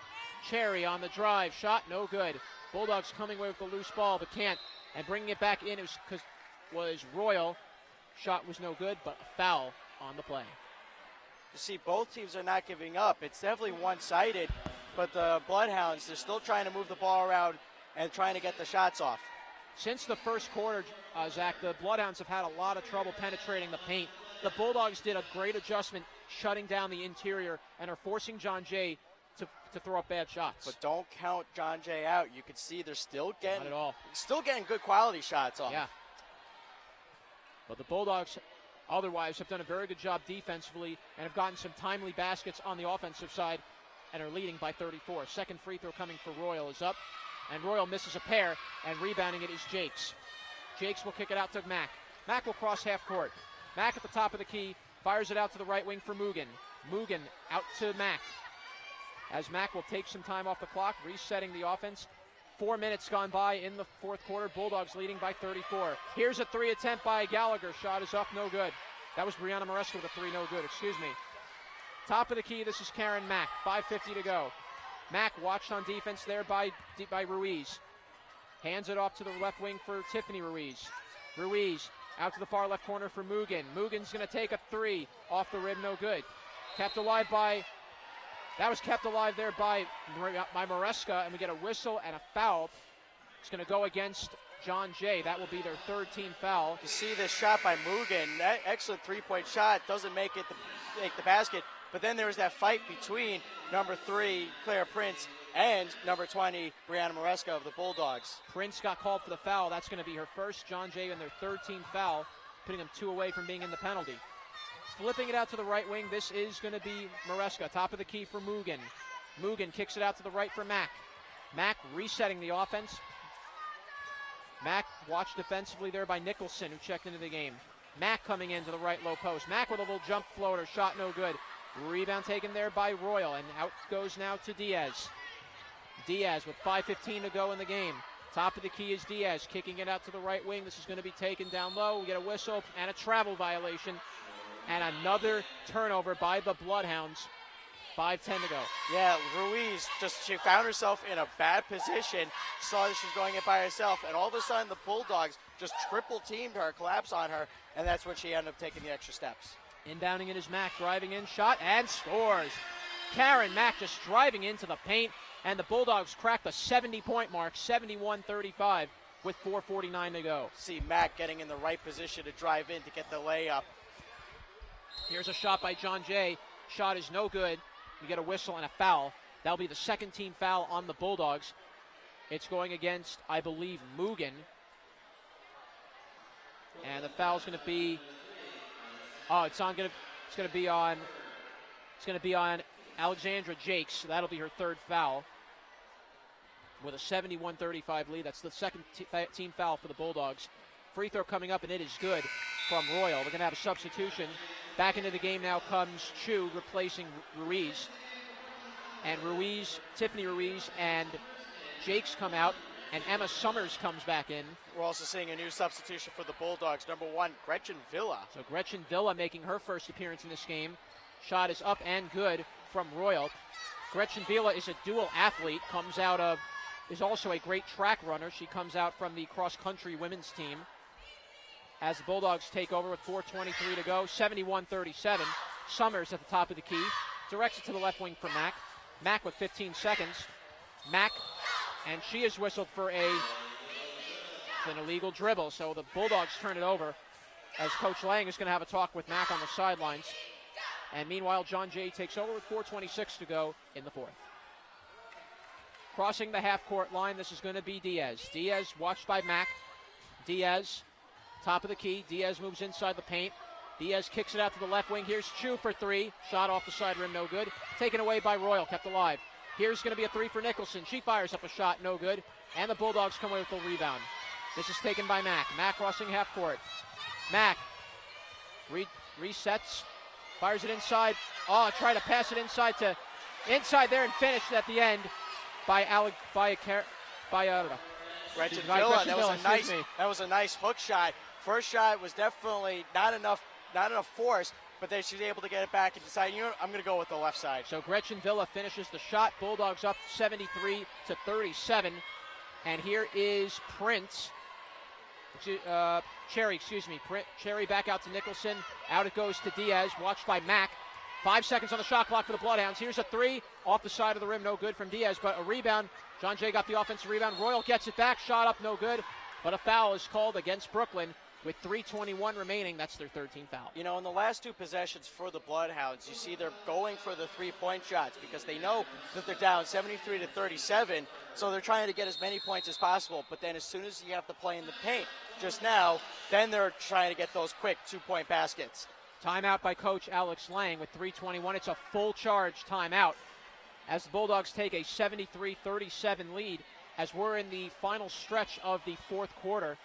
Cherry on the drive, shot no good. Bulldogs coming away with the loose ball, but can't. And bringing it back in was Royal. Shot was no good, but a foul on the play. You see, both teams are not giving up. It's definitely one-sided, but the Bloodhounds, they're still trying to move the ball around and trying to get the shots off. Since the first quarter, Zach, the Bloodhounds have had a lot of trouble penetrating the paint. The Bulldogs did a great adjustment shutting down the interior and are forcing John Jay to throw up bad shots. But don't count John Jay out. You can see they're still getting, Not at all. Still getting good quality shots off. Yeah. But the Bulldogs otherwise have done a very good job defensively and have gotten some timely baskets on the offensive side and are leading by 34. Second free throw coming for Royal is up, and Royal misses a pair, and rebounding it is Jakes. Jakes will kick it out to Mack. Mack will cross half court. Mack at the top of the key, fires it out to the right wing for Mugen. Mugen out to Mack. As Mack will take some time off the clock, resetting the offense. 4 minutes gone by in the fourth quarter. Bulldogs leading by 34. Here's a three attempt by Gallagher. Shot is up, no good. That was Brianna Maresca with a three, no good. Excuse me. Top of the key, this is Karen Mack. 5:50 to go. Mack watched on defense there by Ruiz. Hands it off to the left wing for Tiffany Ruiz. Ruiz out to the far left corner for Mugen. Mugen's going to take a three. Off the rim, no good. Kept alive by... That was kept alive there by Maresca, and we get a whistle and a foul. It's going to go against John Jay. That will be their third team foul. You see this shot by Mugen. That excellent three-point shot. Doesn't make the basket. But then there was that fight between number 3, Claire Prince, and number 20, Brianna Maresca of the Bulldogs. Prince got called for the foul. That's going to be her first. John Jay and their third team foul, putting them 2 away from being in the penalty. Flipping it out to the right wing, this is going to be Maresca. Top of the key for Mugen. Mugen kicks it out to the right for Mack. Mack resetting the offense. Mack watched defensively there by Nicholson, who checked into the game. Mack coming into the right low post. Mack with a little jump floater, shot no good. Rebound taken there by Royal, and out goes now to Diaz. Diaz with 5:15 to go in the game. Top of the key is Diaz, kicking it out to the right wing. This is going to be taken down low. We get a whistle and a travel violation. And another turnover by the Bloodhounds. 5:10 to go. Yeah, Ruiz, she found herself in a bad position, saw that she was going in by herself, and all of a sudden the Bulldogs just triple teamed her, collapsed on her, and that's when she ended up taking the extra steps. Inbounding it is Mack, driving in, shot, and scores. Karen Mack just driving into the paint, and the Bulldogs cracked the 70-point mark, 71-35, with 4:49 to go. See Mack getting in the right position to drive in to get the layup. Here's a shot by John Jay. Shot is no good. We get a whistle and a foul. That'll be the second team foul on the Bulldogs. It's going against, I believe, Mugen. And the foul's going to be... Oh, it's going to be on Alexandra Jakes. So that'll be her third foul. With a 71-35 lead. That's the second team foul for the Bulldogs. Free throw coming up, and it is good from Royal. We're going to have a substitution. Back into the game now comes Chu, replacing Ruiz. And Tiffany Ruiz and Jakes come out, and Emma Summers comes back in. We're also seeing a new substitution for the Bulldogs. Number 1, Gretchen Villa. So Gretchen Villa making her first appearance in this game. Shot is up and good from Royal. Gretchen Villa is a dual athlete, is also a great track runner. She comes out from the cross-country women's team. As the Bulldogs take over with 4:23 to go, 71-37. Summers at the top of the key. Directs it to the left wing for Mack. Mack with 15 seconds. Mack, and she is whistled for an illegal dribble. So the Bulldogs turn it over as Coach Lang is going to have a talk with Mack on the sidelines. And meanwhile, John Jay takes over with 4:26 to go in the fourth. Crossing the half-court line, this is going to be Diaz. Diaz watched by Mack. Diaz, top of the key. Diaz moves inside the paint. Diaz kicks it out to the left wing. Here's Chu for three. Shot off the side rim, no good. Taken away by Royal, kept alive. Here's going to be a three for Nicholson. She fires up a shot, no good. And the Bulldogs come away with the rebound. This is taken by Mack. Mack crossing half court. Mack resets, fires it inside. Oh, try to pass it inside there and finished at the end by Gretchen Villa. That was a nice hook shot. First shot was definitely not enough force, but then she's able to get it back and decide, you know what, I'm going to go with the left side. So Gretchen Villa finishes the shot. Bulldogs up 73-37. And here is Cherry. Cherry back out to Nicholson. Out it goes to Diaz, watched by Mack. 5 seconds on the shot clock for the Bloodhounds. Here's a three off the side of the rim, no good from Diaz, but a rebound. John Jay got the offensive rebound. Royal gets it back, shot up, no good, but a foul is called against Brooklyn with 3:21 remaining. That's their 13th foul. You know, in the last two possessions for the Bloodhounds, you see they're going for the three-point shots because they know that they're down 73-37, so they're trying to get as many points as possible, but then as soon as you have to play in the paint just now, then they're trying to get those quick two-point baskets. Timeout by Coach Alex Lang with 3:21. It's a full charge timeout as the Bulldogs take a 73-37 lead as we're in the final stretch of the fourth quarter.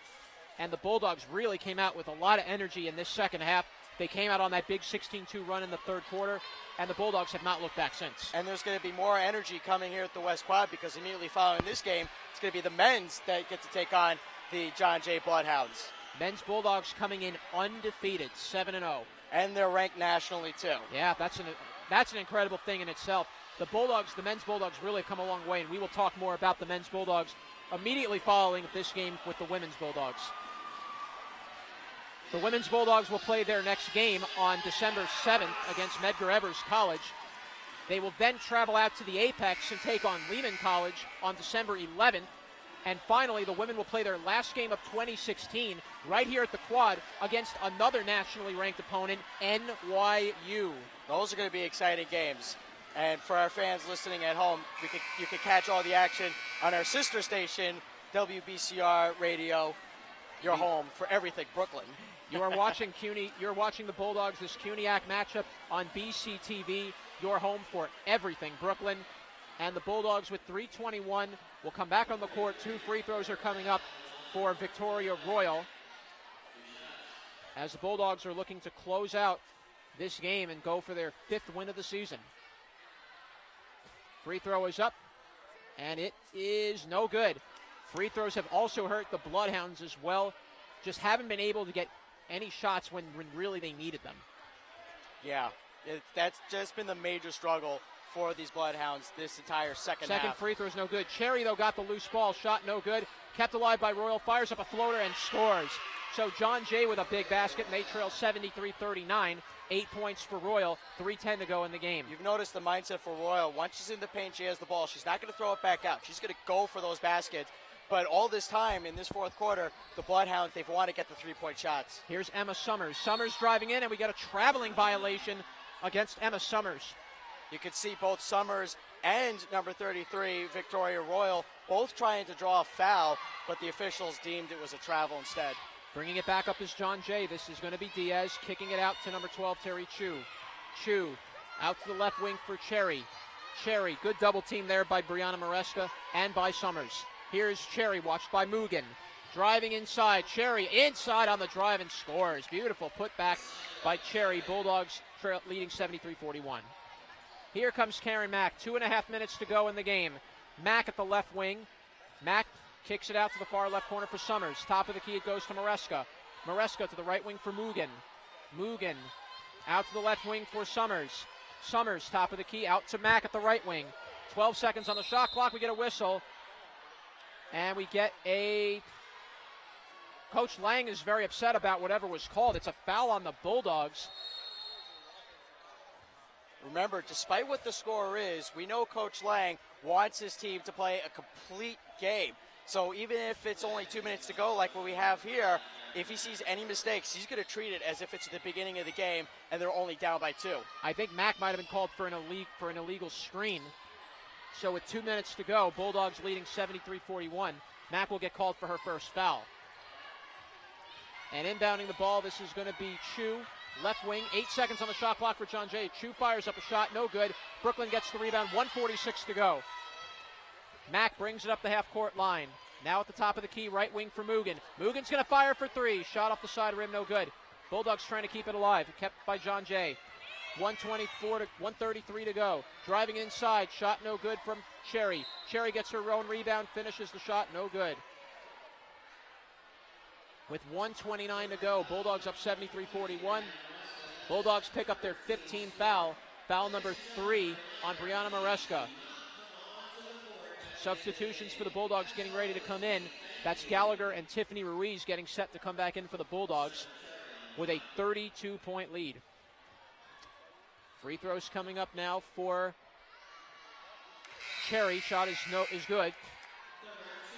And the Bulldogs really came out with a lot of energy in this second half. They came out on that big 16-2 run in the third quarter, and the Bulldogs have not looked back since. And there's going to be more energy coming here at the West Quad because immediately following this game, it's going to be the men's that get to take on the John Jay Bloodhounds. Men's Bulldogs coming in undefeated, 7-0. And they're ranked nationally, too. Yeah, that's an incredible thing in itself. The men's Bulldogs really have come a long way, and we will talk more about the men's Bulldogs immediately following this game with the women's Bulldogs. The women's Bulldogs will play their next game on December 7th against Medgar Evers College. They will then travel out to the Apex and take on Lehman College on December 11th. And finally, the women will play their last game of 2016 right here at the Quad against another nationally ranked opponent, NYU. Those are going to be exciting games. And for our fans listening at home, you can catch all the action on our sister station, WBCR Radio, your home for everything Brooklyn. You are watching You're watching the Bulldogs, this CUNYAC matchup on BCTV, your home for everything Brooklyn. And the Bulldogs with 3:21 will come back on the court. 2 free throws are coming up for Victoria Royal as the Bulldogs are looking to close out this game and go for their 5th win of the season. Free throw is up, and it is no good. Free throws have also hurt the Bloodhounds as well. Just haven't been able to get any shots when really they needed them. Yeah, that's just been the major struggle for these Bloodhounds this entire second half. Second free throw is no good. Cherry, though, got the loose ball. Shot no good. Kept alive by Royal. Fires up a floater and scores. So John Jay with a big basket, and they trail 73-39. 8 points for Royal. 3:10 to go in the game. You've noticed the mindset for Royal. Once she's in the paint, she has the ball. She's not going to throw it back out. She's going to go for those baskets. But all this time in this fourth quarter, the Bloodhounds, they've wanted to get the three-point shots. Here's Emma Summers. Summers driving in, and we got a traveling violation against Emma Summers. You can see both Summers and number 33, Victoria Royal, both trying to draw a foul, but the officials deemed it was a travel instead. Bringing it back up is John Jay. This is going to be Diaz, kicking it out to number 12, Terry Chu. Chu out to the left wing for Cherry. Cherry, good double team there by Brianna Maresca and by Summers. Here's Cherry, watched by Mugen. Driving inside, Cherry inside on the drive and scores. Beautiful put back by Cherry. Bulldogs leading 73-41. Here comes Karen Mack. 2.5 minutes to go in the game. Mack at the left wing. Mack kicks it out to the far left corner for Summers. Top of the key, it goes to Maresca. Maresca to the right wing for Mugen. Mugen out to the left wing for Summers. Summers, top of the key, out to Mack at the right wing. 12 seconds on the shot clock. We get a whistle. And we get a... Coach Lang is very upset about whatever was called. It's a foul on the Bulldogs. Remember, despite what the score is, we know Coach Lang wants his team to play a complete game. So even if it's only 2 minutes to go, like what we have here, if he sees any mistakes, he's going to treat it as if it's the beginning of the game and they're only down by 2. I think Mack might have been called for an illegal screen. So with 2 minutes to go, Bulldogs leading 73-41. Mack will get called for her first foul. And inbounding the ball, this is going to be Chu. left wing, 8 seconds on the shot clock for John Jay. Chu fires up a shot, no good. Brooklyn gets the rebound, 1:46 to go. Mack brings it up the half-court line. Now at the top of the key, right wing for Mugen. Mugen's going to fire for three. Shot off the side rim, no good. Bulldogs trying to keep it alive, kept by John Jay. 133 to go. Driving inside, shot no good from Cherry. Cherry gets her own rebound, finishes the shot, no good. With 1:29 to go, Bulldogs up 73-41. Bulldogs pick up their 15th foul. Foul number 3 on Brianna Maresca. Substitutions for the Bulldogs getting ready to come in. That's Gallagher and Tiffany Ruiz getting set to come back in for the Bulldogs with a 32-point lead. Free throws coming up now for Cherry. Shot is good.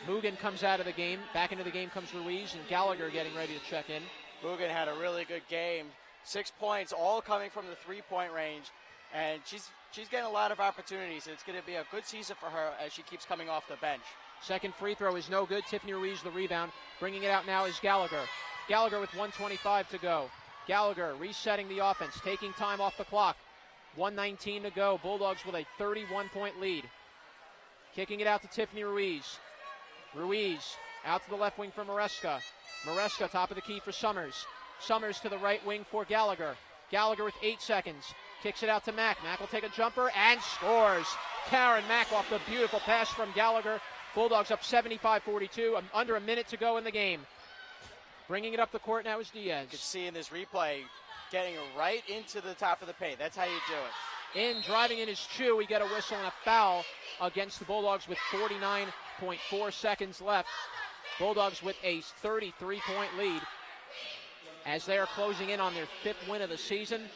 Mugen comes out of the game. Back into the game comes Ruiz, and Gallagher getting ready to check in. Mugen had a really good game. 6 points, all coming from the three-point range. And she's getting a lot of opportunities. It's going to be a good season for her as she keeps coming off the bench. Second free throw is no good. Tiffany Ruiz the rebound. Bringing it out now is Gallagher. Gallagher with 1:25 to go. Gallagher resetting the offense, taking time off the clock. 1:19 to go. Bulldogs with a 31-point lead. Kicking it out to Tiffany Ruiz. Ruiz out to the left wing for Maresca. Maresca top of the key for Summers. Summers to the right wing for Gallagher. Gallagher with 8 seconds. Kicks it out to Mack. Mack will take a jumper and scores. Karen Mack off the beautiful pass from Gallagher. Bulldogs up 75-42. Under a minute to go in the game. Bringing it up the court now is Diaz. You can see in this replay, getting right into the top of the paint. That's how you do it. Driving in is Chu. We get a whistle and a foul against the Bulldogs with 49.4 seconds left. Bulldogs with a 33-point lead as they are closing in on their 5th win of the season.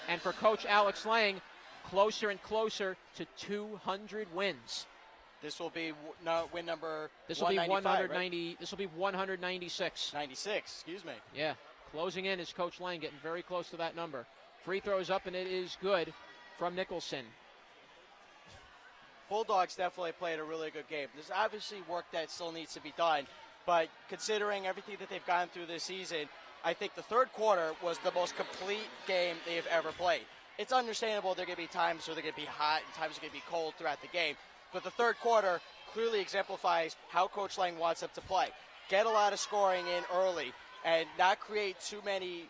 And for Coach Alex Lang, closer and closer to 200 wins. This will be win number. This will be 190. Right? This will be 196. 96. Excuse me. Yeah, closing in is Coach Lang, getting very close to that number. Free throws up, and it is good from Nicholson. Bulldogs definitely played a really good game. There's obviously work that still needs to be done, but considering everything that they've gone through this season, I think the third quarter was the most complete game they've ever played. It's understandable there are going to be times where they're going to be hot and times they're going to be cold throughout the game, but the third quarter clearly exemplifies how Coach Lang wants them to play. Get a lot of scoring in early and not create too many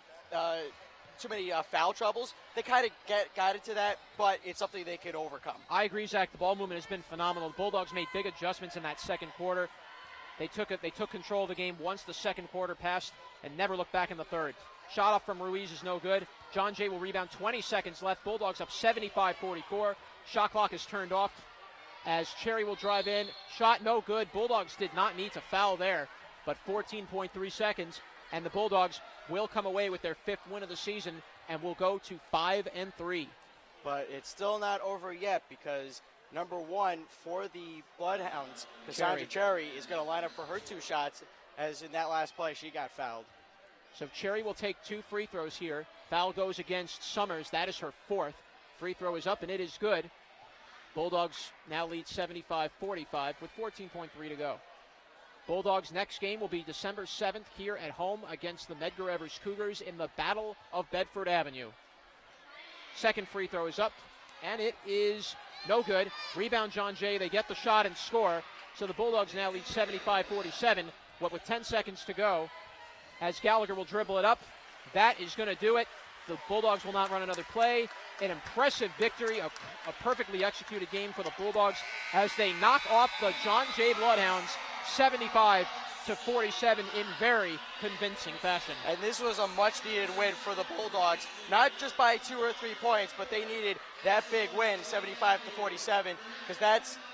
foul troubles. They kind of got into that, but it's something they could overcome. I agree, Zach. The ball movement has been phenomenal. The Bulldogs made big adjustments in that second quarter. They took control of the game once the second quarter passed and never looked back in the third. Shot off from Ruiz is no good. John Jay will rebound. 20 seconds left. Bulldogs up 75-44. Shot clock is turned off as Cherry will drive in. Shot no good. Bulldogs did not need to foul there, but 14.3 seconds, and the Bulldogs will come away with their 5th win of the season and will go to 5-3. But it's still not over yet because number 1 for the Bloodhounds, Cassandra Cherry, is going to line up for her 2 shots, as in that last play she got fouled. So Cherry will take 2 free throws here. Foul goes against Summers. That is her 4th. Free throw is up, and it is good. Bulldogs now lead 75-45 with 14.3 to go. Bulldogs' next game will be December 7th here at home against the Medgar Evers Cougars in the Battle of Bedford Avenue. Second free throw is up, and it is no good. Rebound John Jay. They get the shot and score. So the Bulldogs now lead 75-47. What with 10 seconds to go, as Gallagher will dribble it up. That is going to do it. The Bulldogs will not run another play. An impressive victory, a perfectly executed game for the Bulldogs as they knock off the John Jay Bloodhounds 75-47 in very convincing fashion. And this was a much-needed win for the Bulldogs, not just by 2 or 3 points, but they needed that big win, 75-47, because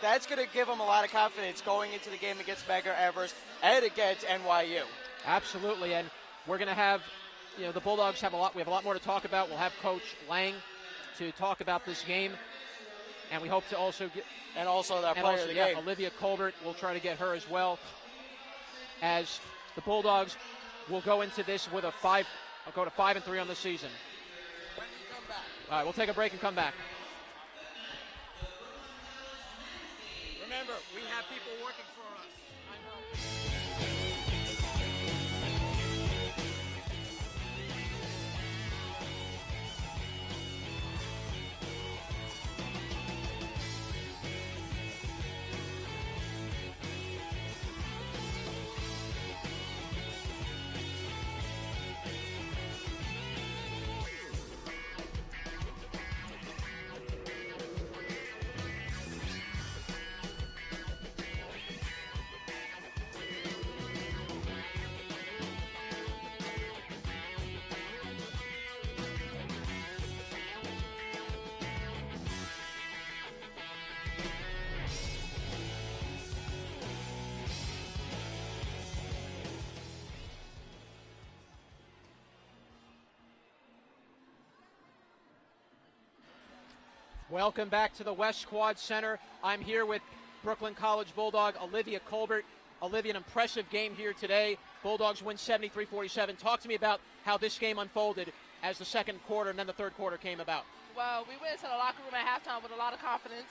that's going to give them a lot of confidence going into the game against Medgar Evers and against NYU. Absolutely, and we're going to have, the Bulldogs have we have a lot more to talk about. We'll have Coach Lang to talk about this game, and we hope to also get... And also that player of the game. Olivia Colbert, we'll try to get her as well, as the Bulldogs will go into this with go to 5-3 on the season. All right, we'll take a break and come back. Remember, we have people working for us. I know. Welcome back to the West Quad Center. I'm here with Brooklyn College Bulldog Olivia Colbert. Olivia, an impressive game here today. Bulldogs win 73-47. Talk to me about how this game unfolded as the second quarter and then the third quarter came about. Well, we went into the locker room at halftime with a lot of confidence,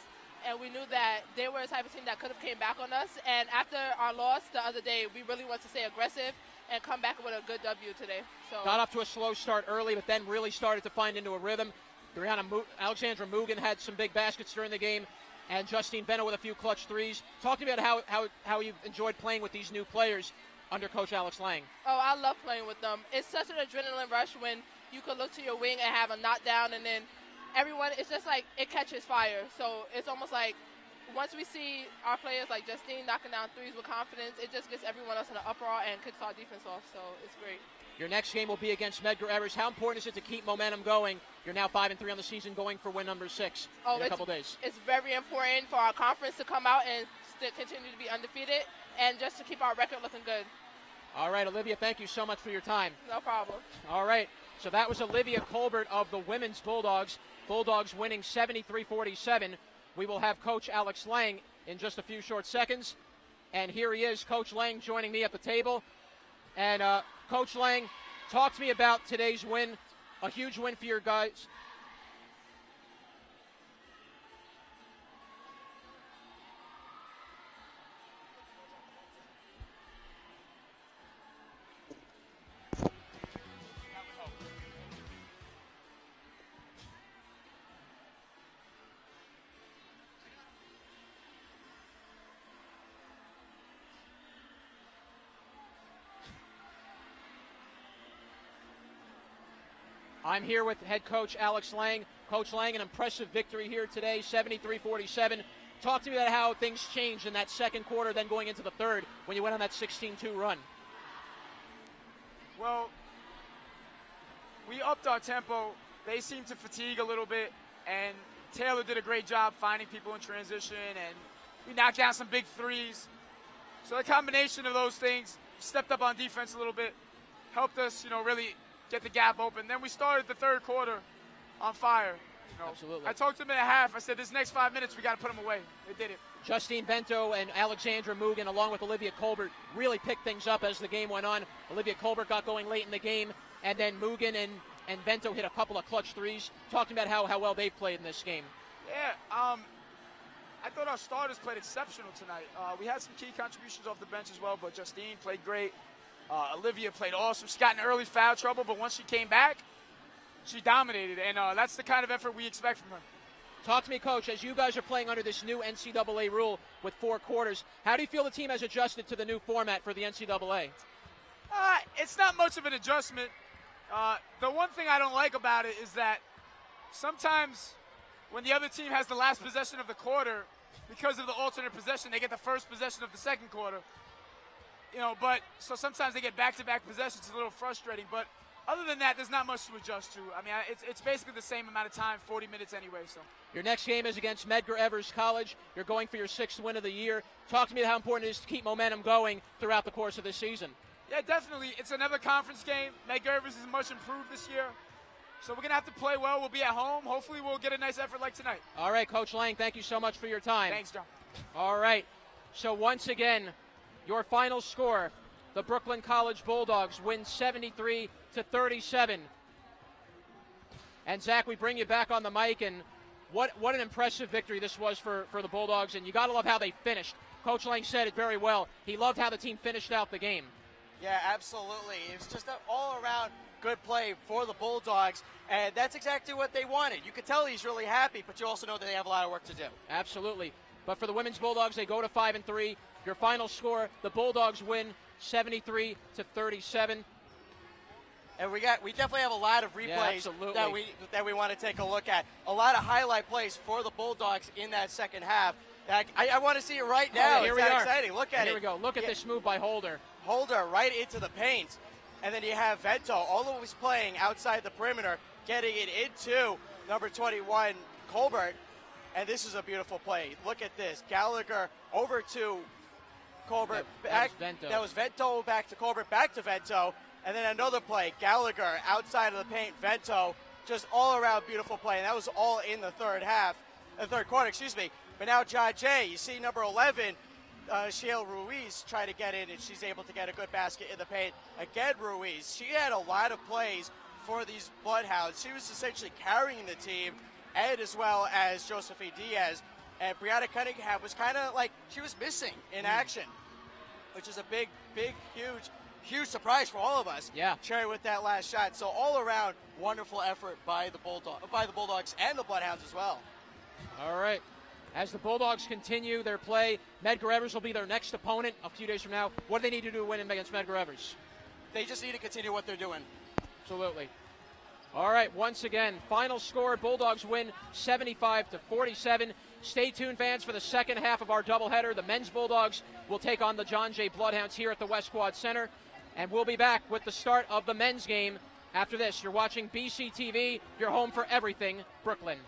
and we knew that they were the type of team that could have came back on us. And after our loss the other day, we really want to stay aggressive and come back with a good W today. So got off to a slow start early, but then really started to find into a rhythm. Alexandra Mugen had some big baskets during the game, and Justine Vento with a few clutch threes. Talk to me about how you've enjoyed playing with these new players under Coach Alex Lang. Oh, I love playing with them. It's such an adrenaline rush when you could look to your wing and have a knockdown, and then everyone, it's just like it catches fire. So it's almost like once we see our players like Justine knocking down threes with confidence, it just gets everyone else in an uproar and kicks our defense off. So it's great. Your next game will be against Medgar Evers. How important is it to keep momentum going? You're now 5-3 on the season, going for win number 6 in a couple days. It's very important for our conference to come out and continue to be undefeated, and just to keep our record looking good. All right, Olivia, thank you so much for your time. No problem. All right, so that was Olivia Colbert of the women's Bulldogs. Bulldogs winning 73-47. We will have Coach Alex Lang in just a few short seconds. And here he is, Coach Lang, joining me at the table. And Coach Lang, talk to me about today's win, a huge win for your guys. I'm here with head coach Alex Lang. Coach Lang, an impressive victory here today, 73-47. Talk to me about how things changed in that second quarter, then going into the third, when you went on that 16-2 run. Well, we upped our tempo. They seemed to fatigue a little bit, and Taylor did a great job finding people in transition, and we knocked down some big threes. So the combination of those things, stepped up on defense a little bit, helped us, really get the gap open. Then we started the third quarter on fire. Absolutely. I talked to them at half. I said, this next 5 minutes, we got to put them away. They did it. Justine Vento and Alexandra Mugen, along with Olivia Colbert, really picked things up as the game went on. Olivia Colbert got going late in the game, and then Mugen and Vento hit a couple of clutch threes. Talking about how well they've played in this game. Yeah, I thought our starters played exceptional tonight. We had some key contributions off the bench as well, but Justine played great. Olivia played awesome. She got in early foul trouble, but once she came back, she dominated, and that's the kind of effort we expect from her. Talk to me, Coach, as you guys are playing under this new NCAA rule with 4 quarters, how do you feel the team has adjusted to the new format for the NCAA? It's not much of an adjustment. The one thing I don't like about it is that sometimes when the other team has the last possession of the quarter, because of the alternate possession, they get the first possession of the second quarter. But so sometimes they get back-to-back possessions. It's a little frustrating. But other than that, there's not much to adjust to. I mean, it's basically the same amount of time, 40 minutes anyway. So your next game is against Medgar Evers College. You're going for your 6th win of the year. Talk to me about how important it is to keep momentum going throughout the course of this season. Yeah, definitely. It's another conference game. Medgar Evers is much improved this year. So we're going to have to play well. We'll be at home. Hopefully we'll get a nice effort like tonight. All right, Coach Lang, thank you so much for your time. Thanks, John. All right. So once again, your final score, the Brooklyn College Bulldogs win 73-37. And Zach, we bring you back on the mic, and what an impressive victory this was for the Bulldogs, and you got to love how they finished. Coach Lang said it very well. He loved how the team finished out the game. Yeah, absolutely. It was just an all-around good play for the Bulldogs, and that's exactly what they wanted. You could tell he's really happy, but you also know that they have a lot of work to do. Absolutely. But for the women's Bulldogs, they go to 5-3. Your final score, the Bulldogs win 73-37. And we definitely have a lot of replays that we want to take a look at. A lot of highlight plays for the Bulldogs in that second half. I want to see it right now. Oh, here it's we are. Exciting. Look at it. Here we go. Look at this move by Holder. Holder right into the paint. And then you have Vento always playing outside the perimeter, getting it into number 21, Colbert. And this is a beautiful play. Look at this. Gallagher over to Colbert. That was Vento back to Colbert, back to Vento. And then another play. Gallagher outside of the paint. Vento. Just all around beautiful play. And that was all in the third half. third quarter, excuse me. But now John Jay, you see number 11, Shiel Ruiz try to get in, and she's able to get a good basket in the paint. Again, Ruiz, she had a lot of plays for these Bloodhounds. She was essentially carrying the team, and as well as Josephine Diaz. And Brianna Cunningham was kind of like, she was missing in action, which is a big, huge surprise for all of us. Yeah. Cherry with that last shot. So all around, wonderful effort by the Bulldogs and the Bloodhounds as well. All right. As the Bulldogs continue their play, Medgar Evers will be their next opponent a few days from now. What do they need to do to win against Medgar Evers? They just need to continue what they're doing. Absolutely. All right, once again, final score, Bulldogs win 75-47. Stay tuned, fans, for the second half of our doubleheader. The men's Bulldogs will take on the John Jay Bloodhounds here at the West Quad Center. And we'll be back with the start of the men's game after this. You're watching BC TV, your home for everything Brooklyn.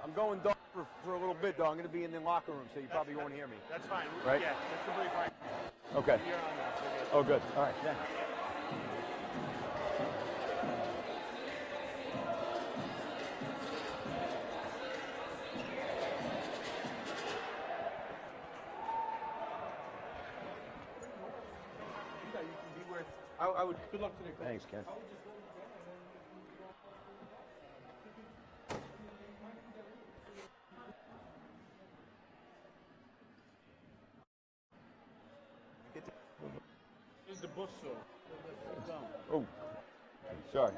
I'm going dog for a little bit, though. I'm going to be in the locker room, so you probably won't hear me. That's fine. Right? Yeah, that's completely fine. Okay. You're on now. Oh, good. All right. Yeah. I would. Good luck today, coach. Thanks, Ken. Here's the bush saw. Oh, sorry.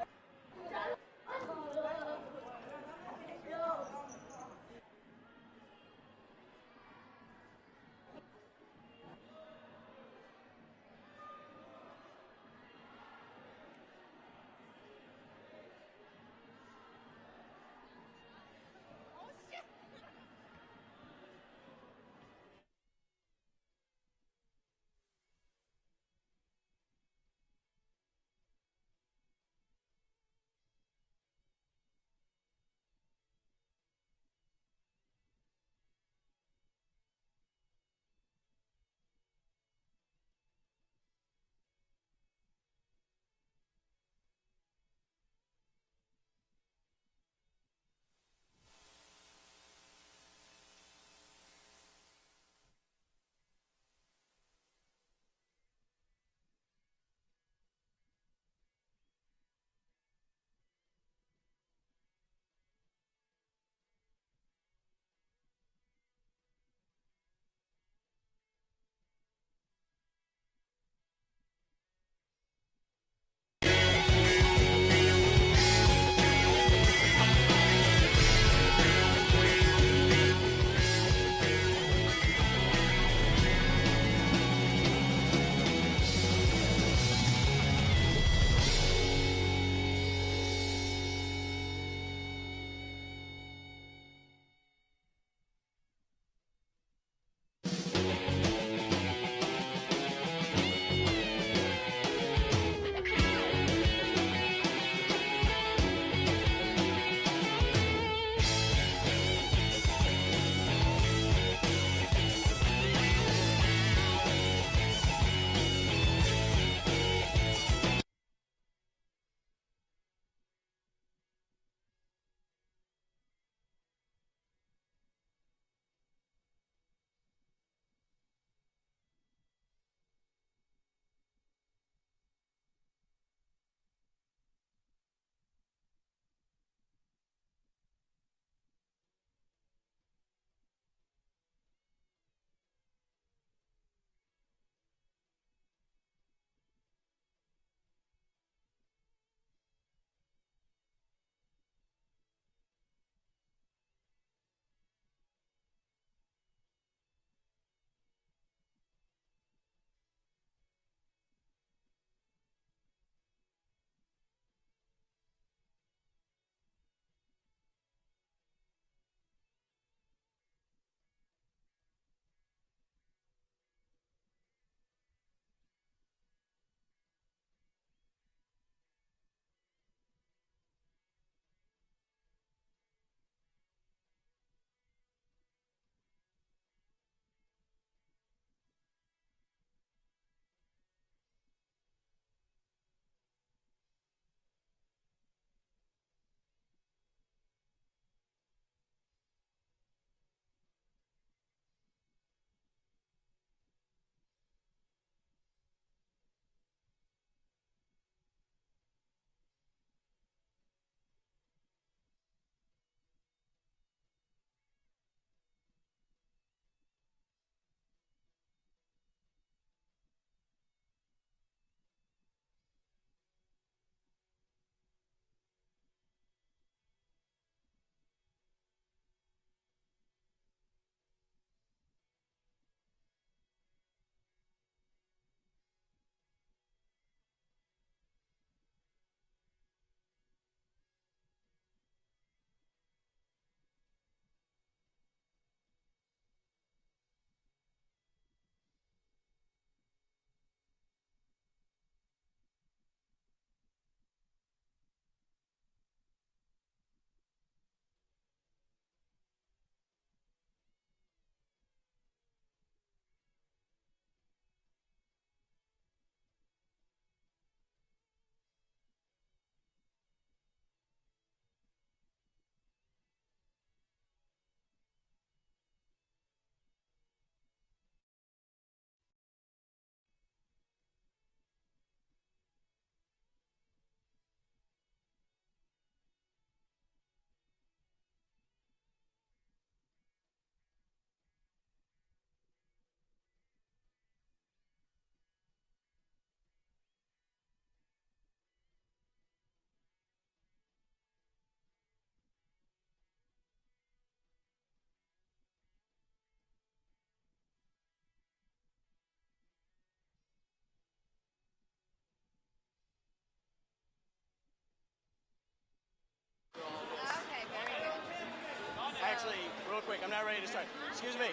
I'm not ready to start. Excuse me.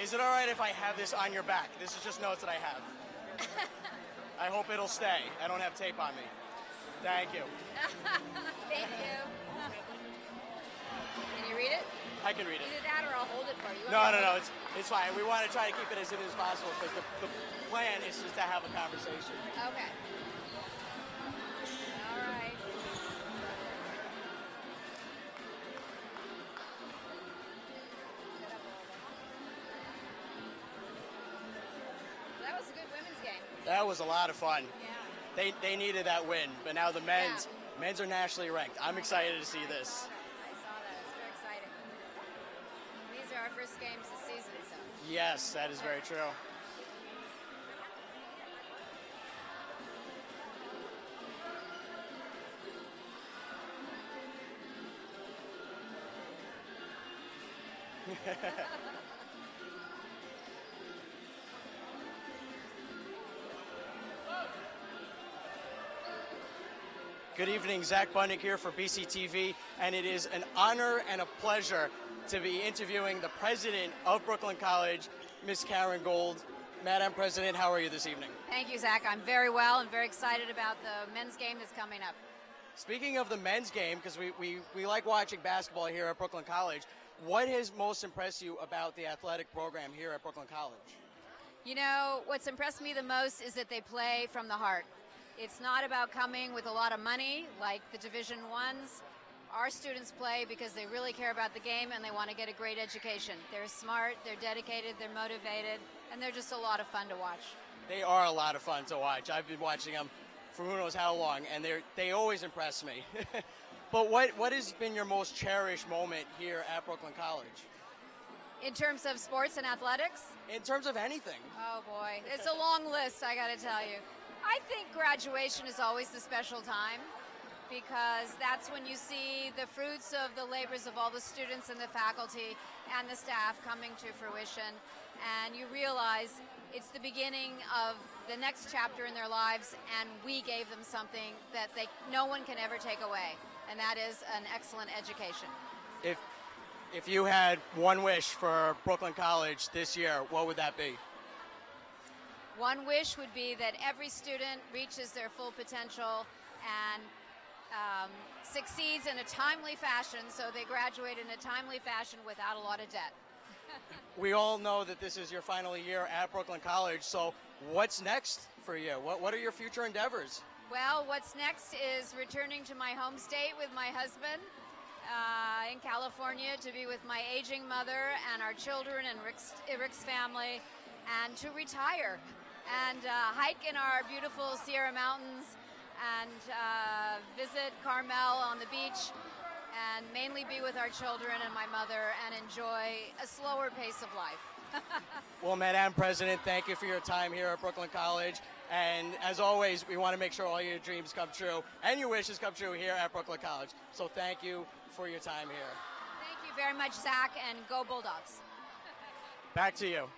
Is it all right if I have this on your back? This is just notes that I have. I hope it'll stay. I don't have tape on me. Thank you. Thank you. Can you read it? I can read it. Either that or I'll hold it for you. No, it's fine. We want to try to keep it as in as possible because the plan is just to have a conversation. Okay. All right. That was a good women's game. That was a lot of fun. Yeah. They needed that win, but now the men's are nationally ranked. I'm excited to see this. I saw that. It's very exciting. These are our first games this season, so. Yes, that is very true. Good evening, Zach Bunnick here for BCTV, and it is an honor and a pleasure to be interviewing the president of Brooklyn College, Miss Karen Gold. Madam President, how are you this evening? Thank you, Zach. I'm very well and very excited about the men's game that's coming up. Speaking of the men's game, because we like watching basketball here at Brooklyn College, what has most impressed you about the athletic program here at Brooklyn College? You know, what's impressed me the most is that they play from the heart. It's not about coming with a lot of money like the Division Ones. Our students play because they really care about the game and they want to get a great education. They're smart, they're dedicated, they're motivated, and they're just a lot of fun to watch. They are a lot of fun to watch. I've been watching them for who knows how long, and they always impress me. But what has been your most cherished moment here at Brooklyn College? In terms of sports and athletics? In terms of anything. Oh boy, it's a long list, I gotta tell you. I think graduation is always the special time because that's when you see the fruits of the labors of all the students and the faculty and the staff coming to fruition, and you realize it's the beginning of the next chapter in their lives, and we gave them something that no one can ever take away, and that is an excellent education. If you had one wish for Brooklyn College this year, what would that be? One wish would be that every student reaches their full potential and succeeds in a timely fashion, so they graduate in a timely fashion without a lot of debt. We all know that this is your final year at Brooklyn College, so what's next for you? What are your future endeavors? Well, what's next is returning to my home state with my husband in California to be with my aging mother and our children and Rick's family, and to retire and hike in our beautiful Sierra Mountains and visit Carmel on the beach and mainly be with our children and my mother and enjoy a slower pace of life. Well, Madam President, thank you for your time here at Brooklyn College. And as always, we want to make sure all your dreams come true and your wishes come true here at Brooklyn College. So thank you for your time here. Thank you very much, Zach, and go Bulldogs. Back to you.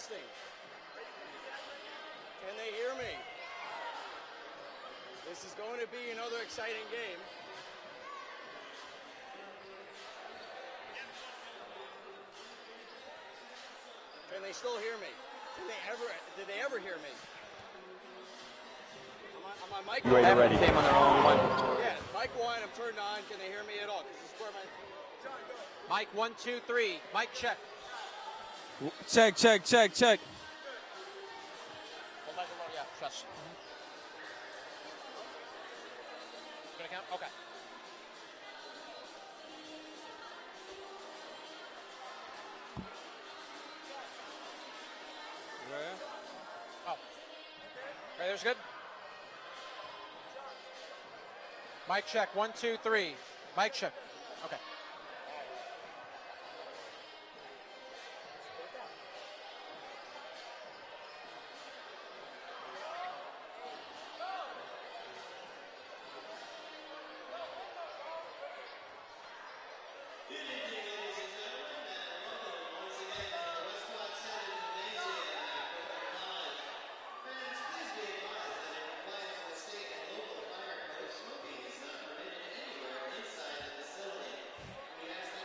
Testing. Can they hear me? This is going to be another exciting game. Can they still hear me? Did they ever hear me? Am I mic? You're ready. Came on their own one. Yeah, mic 1, I'm turned on. Can they hear me at all? This is where my... Mic 1, 2, 3. Mic check. Check, check, check, check. Hold on, yeah, trust. Gonna count? Okay. Oh. Okay, there's good. Mic check, 1, 2, 3. Mic check. Okay.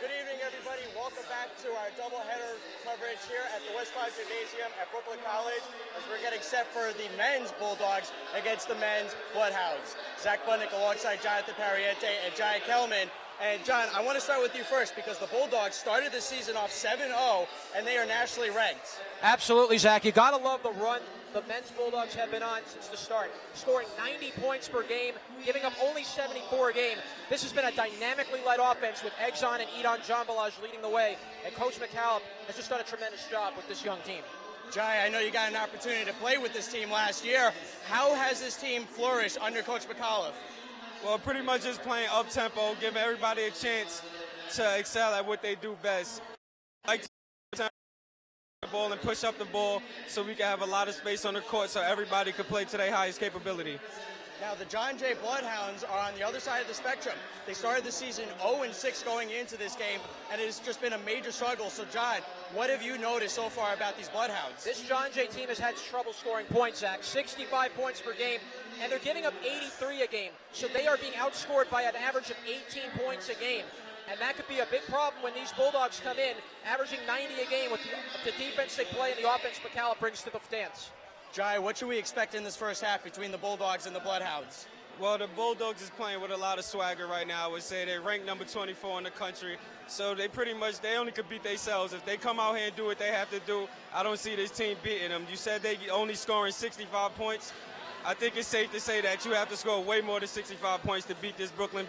Good evening, everybody. Welcome back to our doubleheader coverage here at the Westcott Gymnasium at Brooklyn College as we're getting set for the men's Bulldogs against the men's Bloodhounds. Zach Budnick alongside Jonathan Pariente and Jai Kelman. And John, I want to start with you first because the Bulldogs started the season off 7-0 and they are nationally ranked. Absolutely, Zach. You got to love the run the men's Bulldogs have been on since the start, scoring 90 points per game, giving up only 74 a game. This has been a dynamically led offense with Exxon and Edon Jambalaj leading the way, and Coach McCallum has just done a tremendous job with this young team. Jai, I know you got an opportunity to play with this team last year. How has this team flourished under Coach McAuliffe? Well, pretty much just playing up-tempo, give everybody a chance to excel at what they do best. Like to the ball and push up the ball so we can have a lot of space on the court so everybody can play to their highest capability. Now, the John Jay Bloodhounds are on the other side of the spectrum. They started the season 0-6 going into this game, and it has just been a major struggle. So, John, what have you noticed so far about these Bloodhounds? This John Jay team has had trouble scoring points, Zach. 65 points per game, and they're giving up 83 a game. So they are being outscored by an average of 18 points a game. And that could be a big problem when these Bulldogs come in, averaging 90 a game with the defense they play and the offense McCallum brings to the stance. Jai, what should we expect in this first half between the Bulldogs and the Bloodhounds? Well, the Bulldogs is playing with a lot of swagger right now. I would say they're ranked number 24 in the country. So they pretty much, they only could beat themselves. If they come out here and do what they have to do, I don't see this team beating them. You said they only scoring 65 points. I think it's safe to say that you have to score way more than 65 points to beat this Brooklyn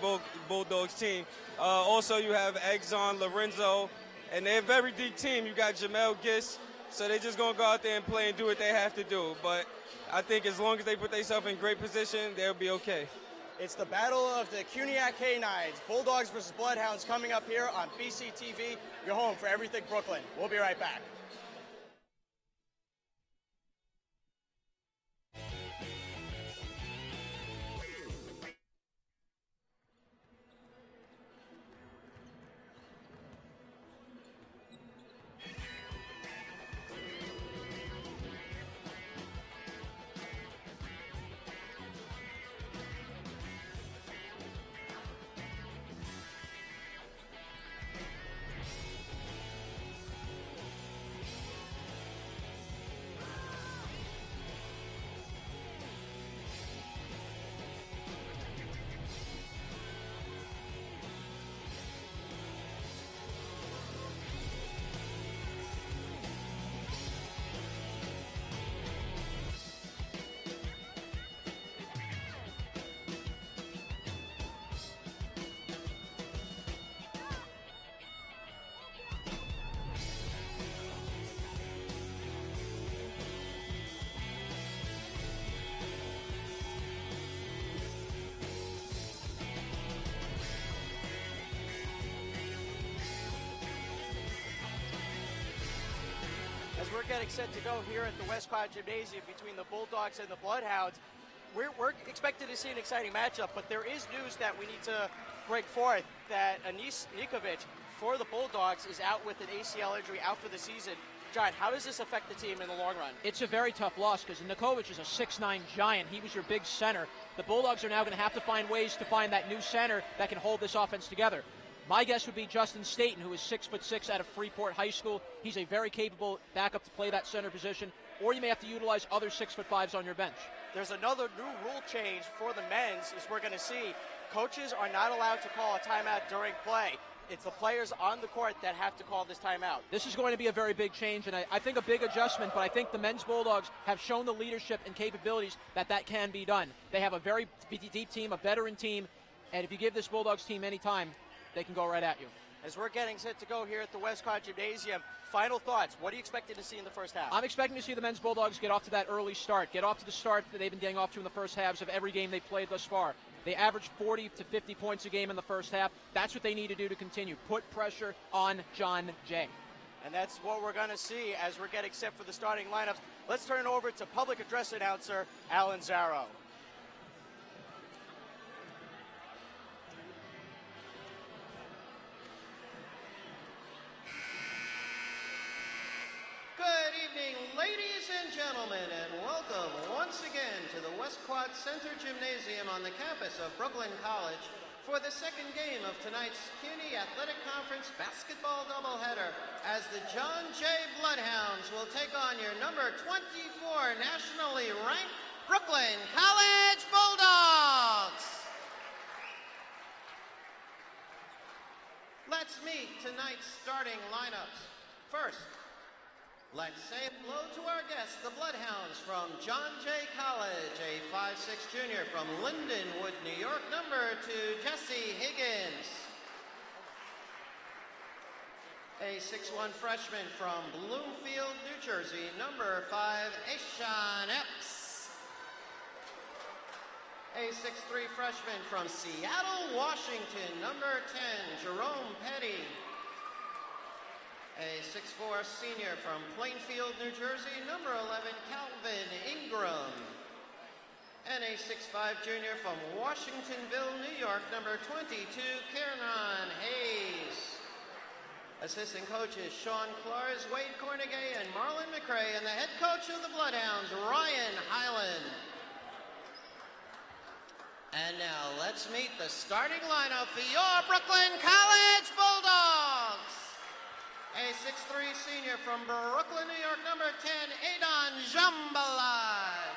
Bulldogs team. Also, you have Exxon, Lorenzo, and they're a very deep team. You got Jamel Gist. So they're just going to go out there and play and do what they have to do. But I think as long as they put themselves in great position, they'll be okay. It's the battle of the CUNYAC Canines, Bulldogs versus Bloodhounds, coming up here on BCTV, your home for everything Brooklyn. We'll be right back. As we're getting set to go here at the Westcott Gymnasium between the Bulldogs and the Bloodhounds, we're expected to see an exciting matchup, but there is news that we need to break forth that Anis Nikovic for the Bulldogs is out with an ACL injury, out for the season. John, how does this affect the team in the long run? It's a very tough loss because Nikovic is a 6'9" giant. He was your big center. The Bulldogs are now going to have to find ways to find that new center that can hold this offense together. My guess would be Justin Staten, who is 6'6" out of Freeport High School. He's a very capable backup to play that center position, or you may have to utilize other 6'5" on your bench. There's another new rule change for the men's, as we're going to see. Coaches are not allowed to call a timeout during play. It's the players on the court that have to call this timeout. This is going to be a very big change, and I think a big adjustment, but I think the men's Bulldogs have shown the leadership and capabilities that can be done. They have a very deep team, a veteran team, and if you give this Bulldogs team any time, they can go right at you. As we're getting set to go here at the Westcott Gymnasium, final thoughts. What are you expecting to see in the first half? I'm expecting to see the men's Bulldogs get off to that early start, get off to the start that they've been getting off to in the first halves of every game they've played thus far. They averaged 40 to 50 points a game in the first half. That's what they need to do to continue. Put pressure on John Jay. And that's what we're going to see as we're getting set for the starting lineups. Let's turn it over to public address announcer Alan Zarrow. Good evening, ladies and gentlemen, and welcome once again to the Westquad Center Gymnasium on the campus of Brooklyn College for the second game of tonight's CUNY Athletic Conference basketball doubleheader as the John Jay Bloodhounds will take on your number 24 nationally ranked Brooklyn College Bulldogs. Let's meet tonight's starting lineups. First, let's say hello to our guests, the Bloodhounds from John Jay College, a 5'6" junior from Lindenwood, New York, number 2, Jesse Higgins. A 6'1" freshman from Bloomfield, New Jersey, number 5, Aishan Epps. A 6'3" freshman from Seattle, Washington, number 10, Jerome Petty. A 6'4" senior from Plainfield, New Jersey, number 11, Calvin Ingram. And a 6'5" junior from Washingtonville, New York, number 22, Kiernan Hayes. Assistant coaches Sean Clars, Wade Cornegay, and Marlon McRae, and the head coach of the Bloodhounds, Ryan Hyland. And now let's meet the starting lineup for your Brooklyn College Bulldogs. A 6'3" senior from Brooklyn, New York, number 10, Adon Jambalaj.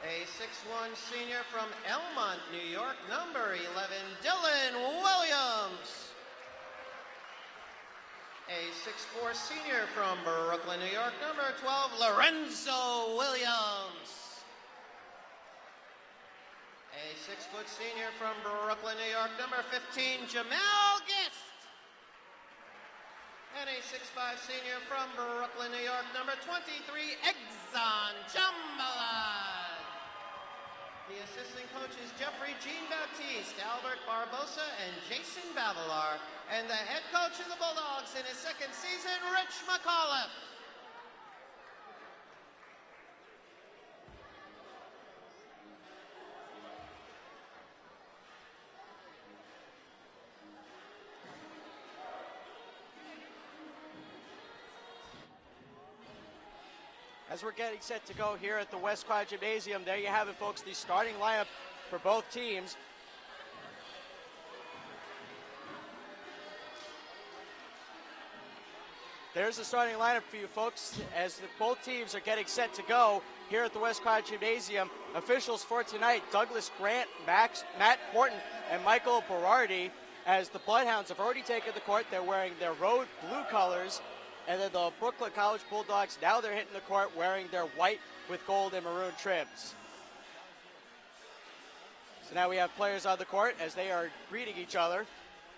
A 6'1" senior from Elmont, New York, number 11, Dylan Williams. A 6'4" senior from Brooklyn, New York, number 12, Lorenzo Williams. A 6' senior from Brooklyn, New York, number 15, Jamal Gist. And a 6'5" senior from Brooklyn, New York, number 23, Exxon Jambalad. The assistant coaches Jeffrey Jean-Baptiste, Albert Barbosa, and Jason Bavilar. And the head coach of the Bulldogs in his second season, Rich McAuliffe. As we're getting set to go here at the Westquad Gymnasium, there you have it, folks, the starting lineup for both teams. There's the starting lineup for you folks as both teams are getting set to go here at the Westquad Gymnasium. Officials for tonight, Douglas Grant, Matt Horton, and Michael Berardi. As the Bloodhounds have already taken the court, they're wearing their road blue colors. And then the Brooklyn College Bulldogs, now they're hitting the court wearing their white with gold and maroon trims. So now we have players on the court as they are greeting each other.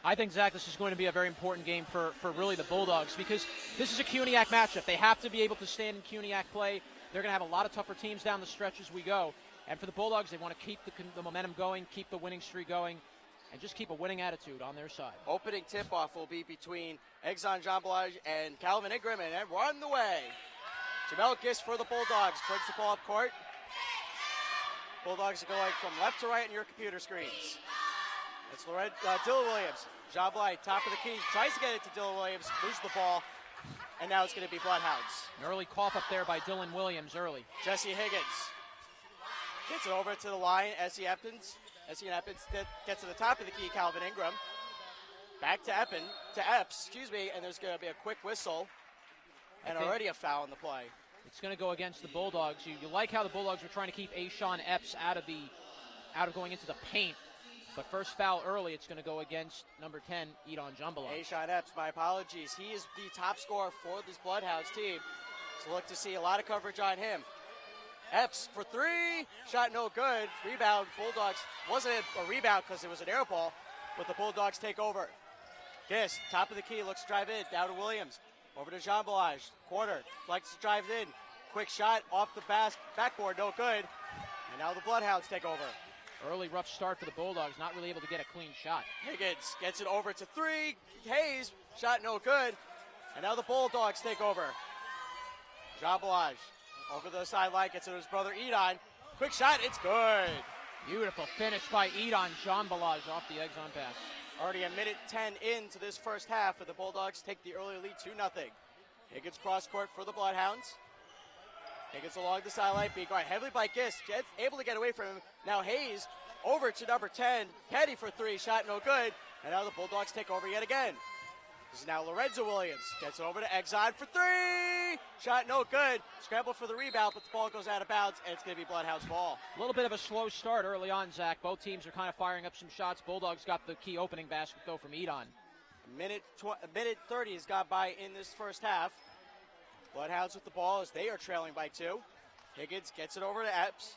I think, Zach, this is going to be a very important game for really the Bulldogs because this is a CUNYAC matchup. They have to be able to stand in CUNYAC play. They're going to have a lot of tougher teams down the stretch as we go. And for the Bulldogs, they want to keep the momentum going, keep the winning streak going, and just keep a winning attitude on their side. Opening tip-off will be between Exxon Jambalaj and Calvin Ingram, and we're on the way. Jamel Gist for the Bulldogs brings the ball up court. Bulldogs are going from left to right on your computer screens. It's Dylan Williams. Jablay, top of the key, tries to get it to Dylan Williams, loses the ball, and now it's going to be Bloodhounds. An early cough up there by Dylan Williams early. Jesse Higgins gets it over to the line. Essien Epps gets to the top of the key. Calvin Ingram. Back to Epps, and there's going to be a quick whistle and already a foul in the play. It's going to go against the Bulldogs. You like how the Bulldogs were trying to keep Aishan Epps out of going into the paint. But first foul early, it's going to go against number 10, Edon Jambalon. Aishan Epps, my apologies. He is the top scorer for this Bloodhounds team. So look to see a lot of coverage on him. Epps for three, shot no good. Rebound, Bulldogs. Wasn't a rebound because it was an air ball, but the Bulldogs take over. Gist, top of the key, looks to drive in, down to Williams. Over to Jean Balage, quarter, likes to drive in. Quick shot off the backboard, no good. And now the Bloodhounds take over. Early rough start for the Bulldogs, not really able to get a clean shot. Higgins gets it over to three. Hayes, shot no good. And now the Bulldogs take over. Jean Balage over the sideline, gets it to his brother Edon. Quick shot, it's good. Beautiful finish by Edon Jean Balage off the Exxon pass. Already a minute 10 into this first half, and the Bulldogs take the early lead 2-0. Higgins cross court for the Bloodhounds. Higgins along the sideline, being guarded heavily by Gist. Gets able to get away from him. Now Hayes over to number 10. Petty for three, shot no good. And now the Bulldogs take over yet again. This is now Lorenzo Williams. Gets it over to Exxon for three. Shot no good. Scramble for the rebound, but the ball goes out of bounds, and it's going to be Bloodhounds ball. A little bit of a slow start early on, Zach. Both teams are kind of firing up some shots. Bulldogs got the key opening basket, though, from Edon. Minute 30 has gone by in this first half. Bloodhounds with the ball as they are trailing by 2. Higgins gets it over to Epps.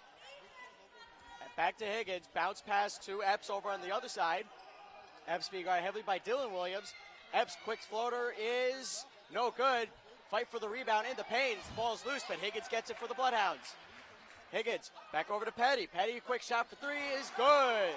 Back to Higgins. Bounce pass to Epps over on the other side. Epps being guarded heavily by Dylan Williams. Epps' quick floater is no good. Fight for the rebound in the paint. The ball is loose, but Higgins gets it for the Bloodhounds. Higgins back over to Petty. Petty, a quick shot for three is good.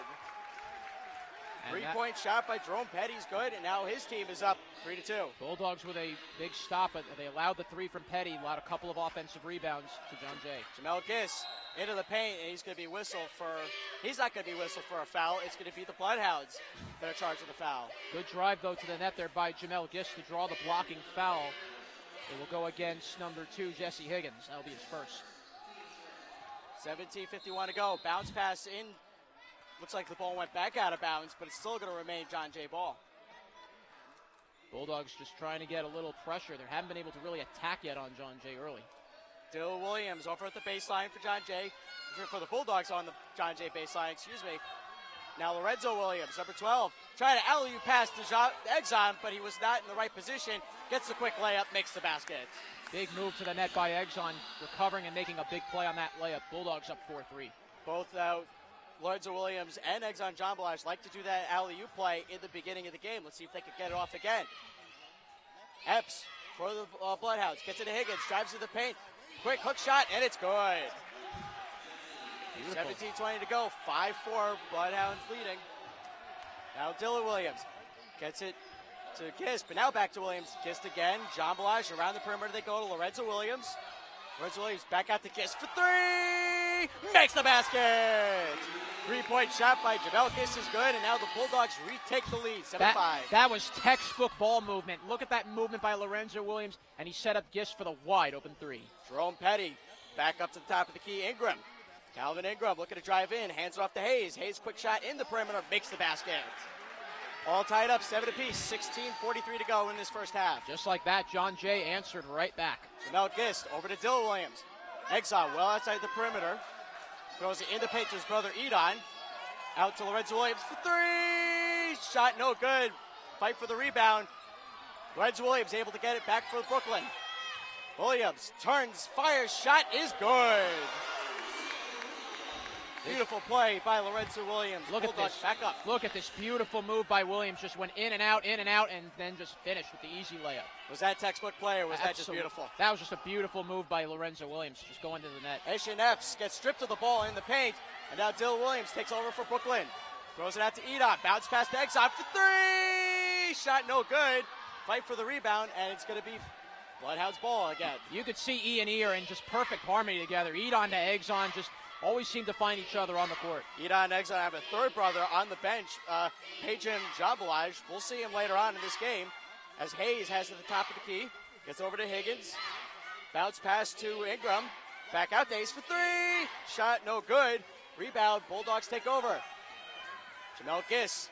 Three-point shot by Jerome Petty is good, and now his team is up 3-2. Bulldogs with a big stop, but they allowed the three from Petty, allowed a couple of offensive rebounds to John Jay. Jamel Gist into the paint, and he's going to be whistled for, he's not going to be whistled for a foul. It's going to be the Bloodhounds that are charged with the foul. Good drive, though, to the net there by Jamel Gist to draw the blocking foul. It will go against number 2, Jesse Higgins. That'll be his first. 17:51 to go. Bounce pass in. Looks like the ball went back out of bounds, but it's still going to remain John Jay ball. Bulldogs just trying to get a little pressure. They haven't been able to really attack yet on John Jay early. Dylan Williams over at the baseline for John Jay. For the Bulldogs on the John Jay baseline, Now Lorenzo Williams, number 12, trying to alley-oop pass to Exxon, but he was not in the right position. Gets the quick layup, makes the basket. Big move to the net by Exxon, recovering and making a big play on that layup. Bulldogs up 4-3. Both Lorenzo Williams and Exxon John Balage like to do that alley-oop play in the beginning of the game. Let's see if they can get it off again. Epps for the Bloodhounds, gets it to Higgins, drives to the paint. Quick hook shot, and it's good. 17:20 to go, 5-4, Bloodhounds leading. Now Dylan Williams gets it to Gist, but now back to Williams. Gist again, John Balage around the perimeter they go to Lorenzo Williams. Lorenzo Williams back out to Gist for three, makes the basket. 3-point shot by Jamel Gist is good, and now the Bulldogs retake the lead, 7-5. That was textbook ball movement. Look at that movement by Lorenzo Williams, and he set up Gist for the wide open three. Jerome Petty back up to the top of the key. Ingram. Calvin Ingram looking to drive in, hands it off to Hayes. Hayes, quick shot in the perimeter, makes the basket. All tied up, 7 apiece, 16:43 to go in this first half. Just like that, John Jay answered right back. Jamel Gist over to Dylan Williams. Exxon well outside the perimeter. Throws it in the paint to his brother Edon. Out to Lorenzo Williams for three. Shot no good. Fight for the rebound. Lorenzo Williams able to get it back for Brooklyn. Williams turns, fires, shot is good. Beautiful play by Lorenzo Williams. Look at this. Back up. Look at this beautiful move by Williams. Just went in and out, and then just finished with the easy layup. Was that textbook play, or was that just beautiful? That was just a beautiful move by Lorenzo Williams, just going to the net. Aishan Epps gets stripped of the ball in the paint, and now Dylan Williams takes over for Brooklyn. Throws it out to Edon. Bounce pass to Exxon for three. Shot no good. Fight for the rebound, and it's going to be Bloodhounds ball again. You could see E and E are in just perfect harmony together. Edon to Exxon, just always seem to find each other on the court. Edon and Exxon have a third brother on the bench, Pejim Jabalaj. We'll see him later on in this game as Hayes has to the top of the key, gets over to Higgins, bounce pass to Ingram, back out to Hayes for three, shot no good, rebound, Bulldogs take over. Jamel Giss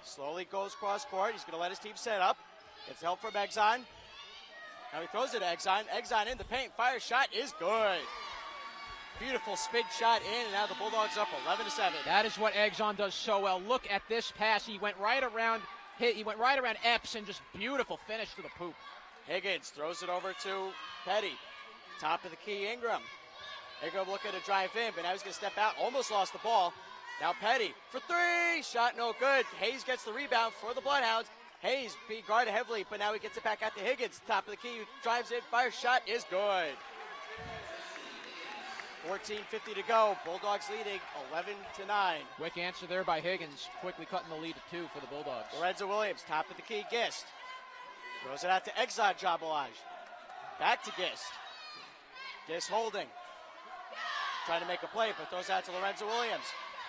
slowly goes cross court, he's going to let his team set up, gets help from Exxon. Now he throws it to Exxon, Exxon in the paint, fire shot is good. Beautiful spin shot in, and now the Bulldogs up 11-7. That is what Exxon does so well. Look at this pass. He went right around Epps and just beautiful finish to the poop. Higgins throws it over to Petty. Top of the key, Ingram. Ingram looking to drive in, but now he's going to step out. Almost lost the ball. Now Petty for three. Shot no good. Hayes gets the rebound for the Bloodhounds. Hayes being guarded heavily, but now he gets it back out to Higgins. Top of the key, drives in, fire shot is good. 14:50 to go. Bulldogs leading 11-9. Quick answer there by Higgins, quickly cutting the lead to 2 for the Bulldogs. Lorenzo Williams, top of the key, Gist. Throws it out to Exxon Jabalaj. Back to Gist. Gist holding. Trying to make a play, but throws out to Lorenzo Williams.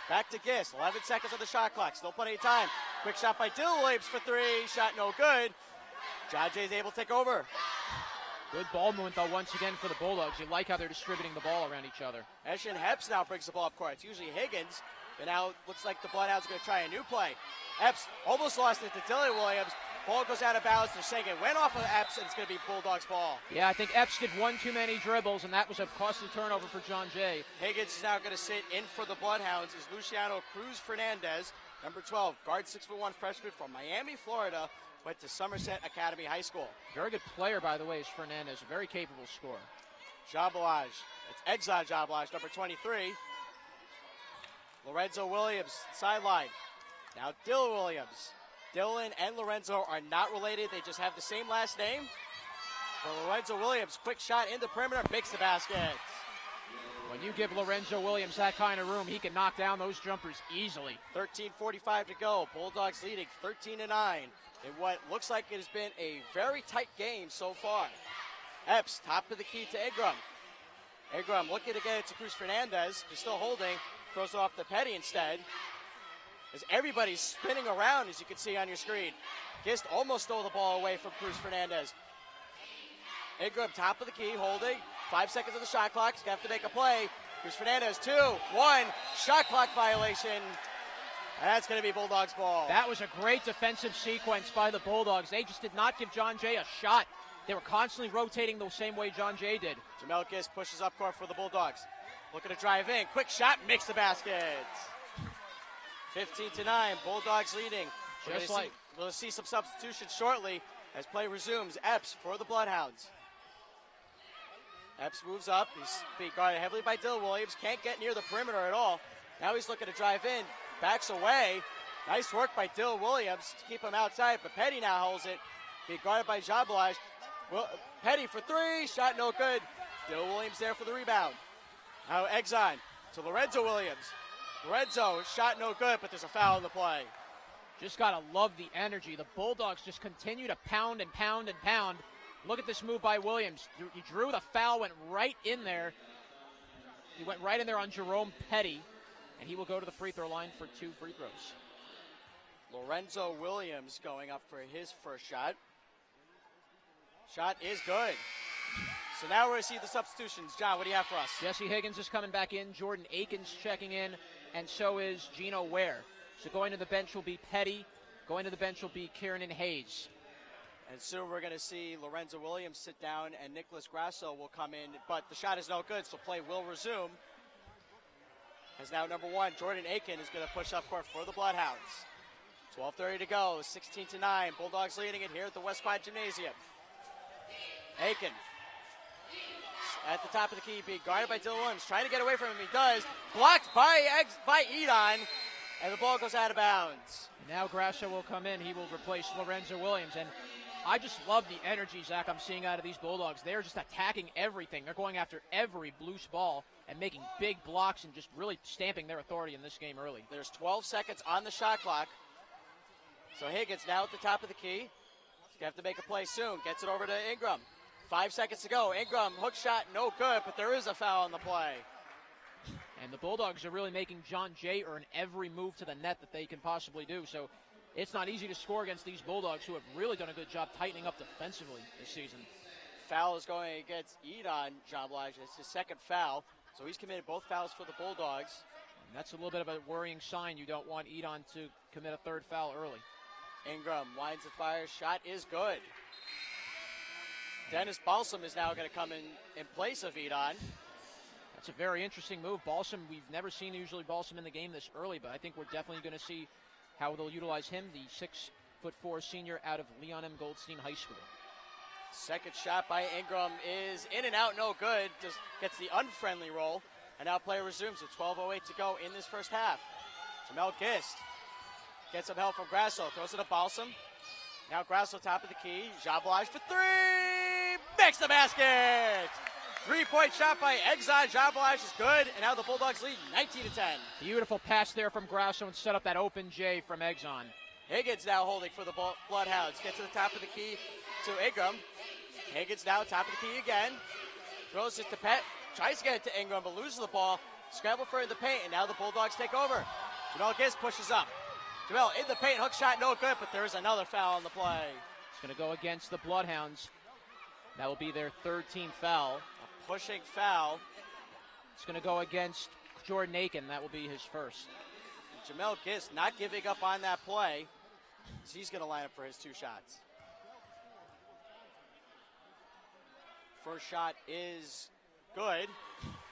Back to Gist. 11 seconds on the shot clock. Still plenty of time. Quick shot by Dylan Williams for three. Shot no good. John Jay's able to take over. Good ball movement, though, once again for the Bulldogs. You like how they're distributing the ball around each other. Eshin Epps now brings the ball up court. It's usually Higgins, but now it looks like the Bloodhounds are going to try a new play. Epps almost lost it to Dylan Williams. Ball goes out of bounds. They're saying it went off of Epps, and it's going to be Bulldogs' ball. Yeah, I think Epps did one too many dribbles, and that was a costly turnover for John Jay. Higgins is now going to sit in for the Bloodhounds is Luciano Cruz Fernandez, number 12, guard 6'1" freshman from Miami, Florida. Went to Somerset Academy High School. Very good player, by the way, is Fernandez. A very capable scorer. Jabalaj. It's Exxon Jabalaj, number 23. Lorenzo Williams, sideline. Now Dylan Williams. Dylan and Lorenzo are not related. They just have the same last name. For Lorenzo Williams, quick shot in the perimeter, makes the basket. When you give Lorenzo Williams that kind of room, he can knock down those jumpers easily. 13:45 to go. Bulldogs leading 13-9 in what looks like it has been a very tight game so far. Epps, top of the key to Ingram. Ingram looking to get it to Cruz Fernandez. He's still holding. Throws it off to Petty instead. As everybody's spinning around, as you can see on your screen. Gist almost stole the ball away from Cruz Fernandez. Ingram, top of the key, holding. 5 seconds on the shot clock. He's going to have to make a play. Cruz Fernandez, 2-1. Shot clock violation. That's going to be Bulldogs' ball. That was a great defensive sequence by the Bulldogs. They just did not give John Jay a shot. They were constantly rotating the same way John Jay did. Jamel Gist pushes up court for the Bulldogs. Looking to drive in. Quick shot, makes the basket. 15-9, Bulldogs leading. We'll see some substitutions shortly as play resumes. Epps for the Bloodhounds. Epps moves up. He's being guarded heavily by Dylan Williams. Can't get near the perimeter at all. Now he's looking to drive in. Backs away. Nice work by Dylan Williams to keep him outside, but Petty now holds it. Being guarded by Jabalaj. Petty for three. Shot no good. Dylan Williams there for the rebound. Now Exxon to Lorenzo Williams. Lorenzo, shot no good, but there's a foul in the play. Just got to love the energy. The Bulldogs just continue to pound and pound and pound. Look at this move by Williams. He drew the foul, went right in there. He went right in there on Jerome Petty, and he will go to the free throw line for 2 free throws. Lorenzo Williams going up for his first shot. Shot is good. So now we're going to see the substitutions. John, what do you have for us? Jesse Higgins is coming back in. Jordan Akins checking in, and so is Gino Ware. So going to the bench will be Petty. Going to the bench will be Kieran Hayes. And soon we're going to see Lorenzo Williams sit down and Nicholas Grasso will come in. But the shot is no good, so play will resume. As now number 1, Jordan Aiken is going to push up court for the Bloodhounds. 12:30 to go, 16-9. Bulldogs leading it here at the West Quad Gymnasium. Aiken at the top of the key, being guarded by Dylan Williams. Trying to get away from him, he does. Blocked by Edon, and the ball goes out of bounds. Now Grasso will come in. He will replace Lorenzo Williams. And I just love the energy, Zach, I'm seeing out of these Bulldogs. They're just attacking everything. They're going after every loose ball and making big blocks and just really stamping their authority in this game early. There's 12 seconds on the shot clock. So Higgins now at the top of the key. He's going to have to make a play soon. Gets it over to Ingram. 5 seconds to go. Ingram, hook shot, no good, but there is a foul on the play. And the Bulldogs are really making John Jay earn every move to the net that they can possibly do. So it's not easy to score against these Bulldogs, who have really done a good job tightening up defensively this season. Foul is going against Edon Jean Blige. It's his second foul. So he's committed both fouls for the Bulldogs. And that's a little bit of a worrying sign. You don't want Edon to commit a third foul early. Ingram winds and fires. Shot is good. Dennis Balsam is now going to come in place of Edon. That's a very interesting move. Balsam, we've never seen usually Balsam in the game this early, but I think we're definitely going to see how they'll utilize him, the 6'4" senior out of Leon M. Goldstein High School. Second shot by Ingram is in and out, no good. Just gets the unfriendly roll. And now play resumes with 12:08 to go in this first half. Jamel Gist gets some help from Grasso. Throws it to Balsam. Now Grasso top of the key. Jean Blige for three. Makes the basket. 3-point shot by Exxon. Jean Blige is good. And now the Bulldogs lead 19-10. Beautiful pass there from Grasso and set up that open J from Exxon. Higgins now holding for the Bloodhounds. Gets to the top of the key to Ingram. Higgins now top of the key again. Throws it to Pett. Tries to get it to Ingram, but loses the ball. Scramble for in the paint, and now the Bulldogs take over. Jamel Gist pushes up. Jamel in the paint, hook shot, no good, but there is another foul on the play. It's going to go against the Bloodhounds. That will be their third team foul. A pushing foul. It's going to go against Jordan Aiken. That will be his first. Jamel Gist not giving up on that play. He's going to line up for his two shots. First shot is good.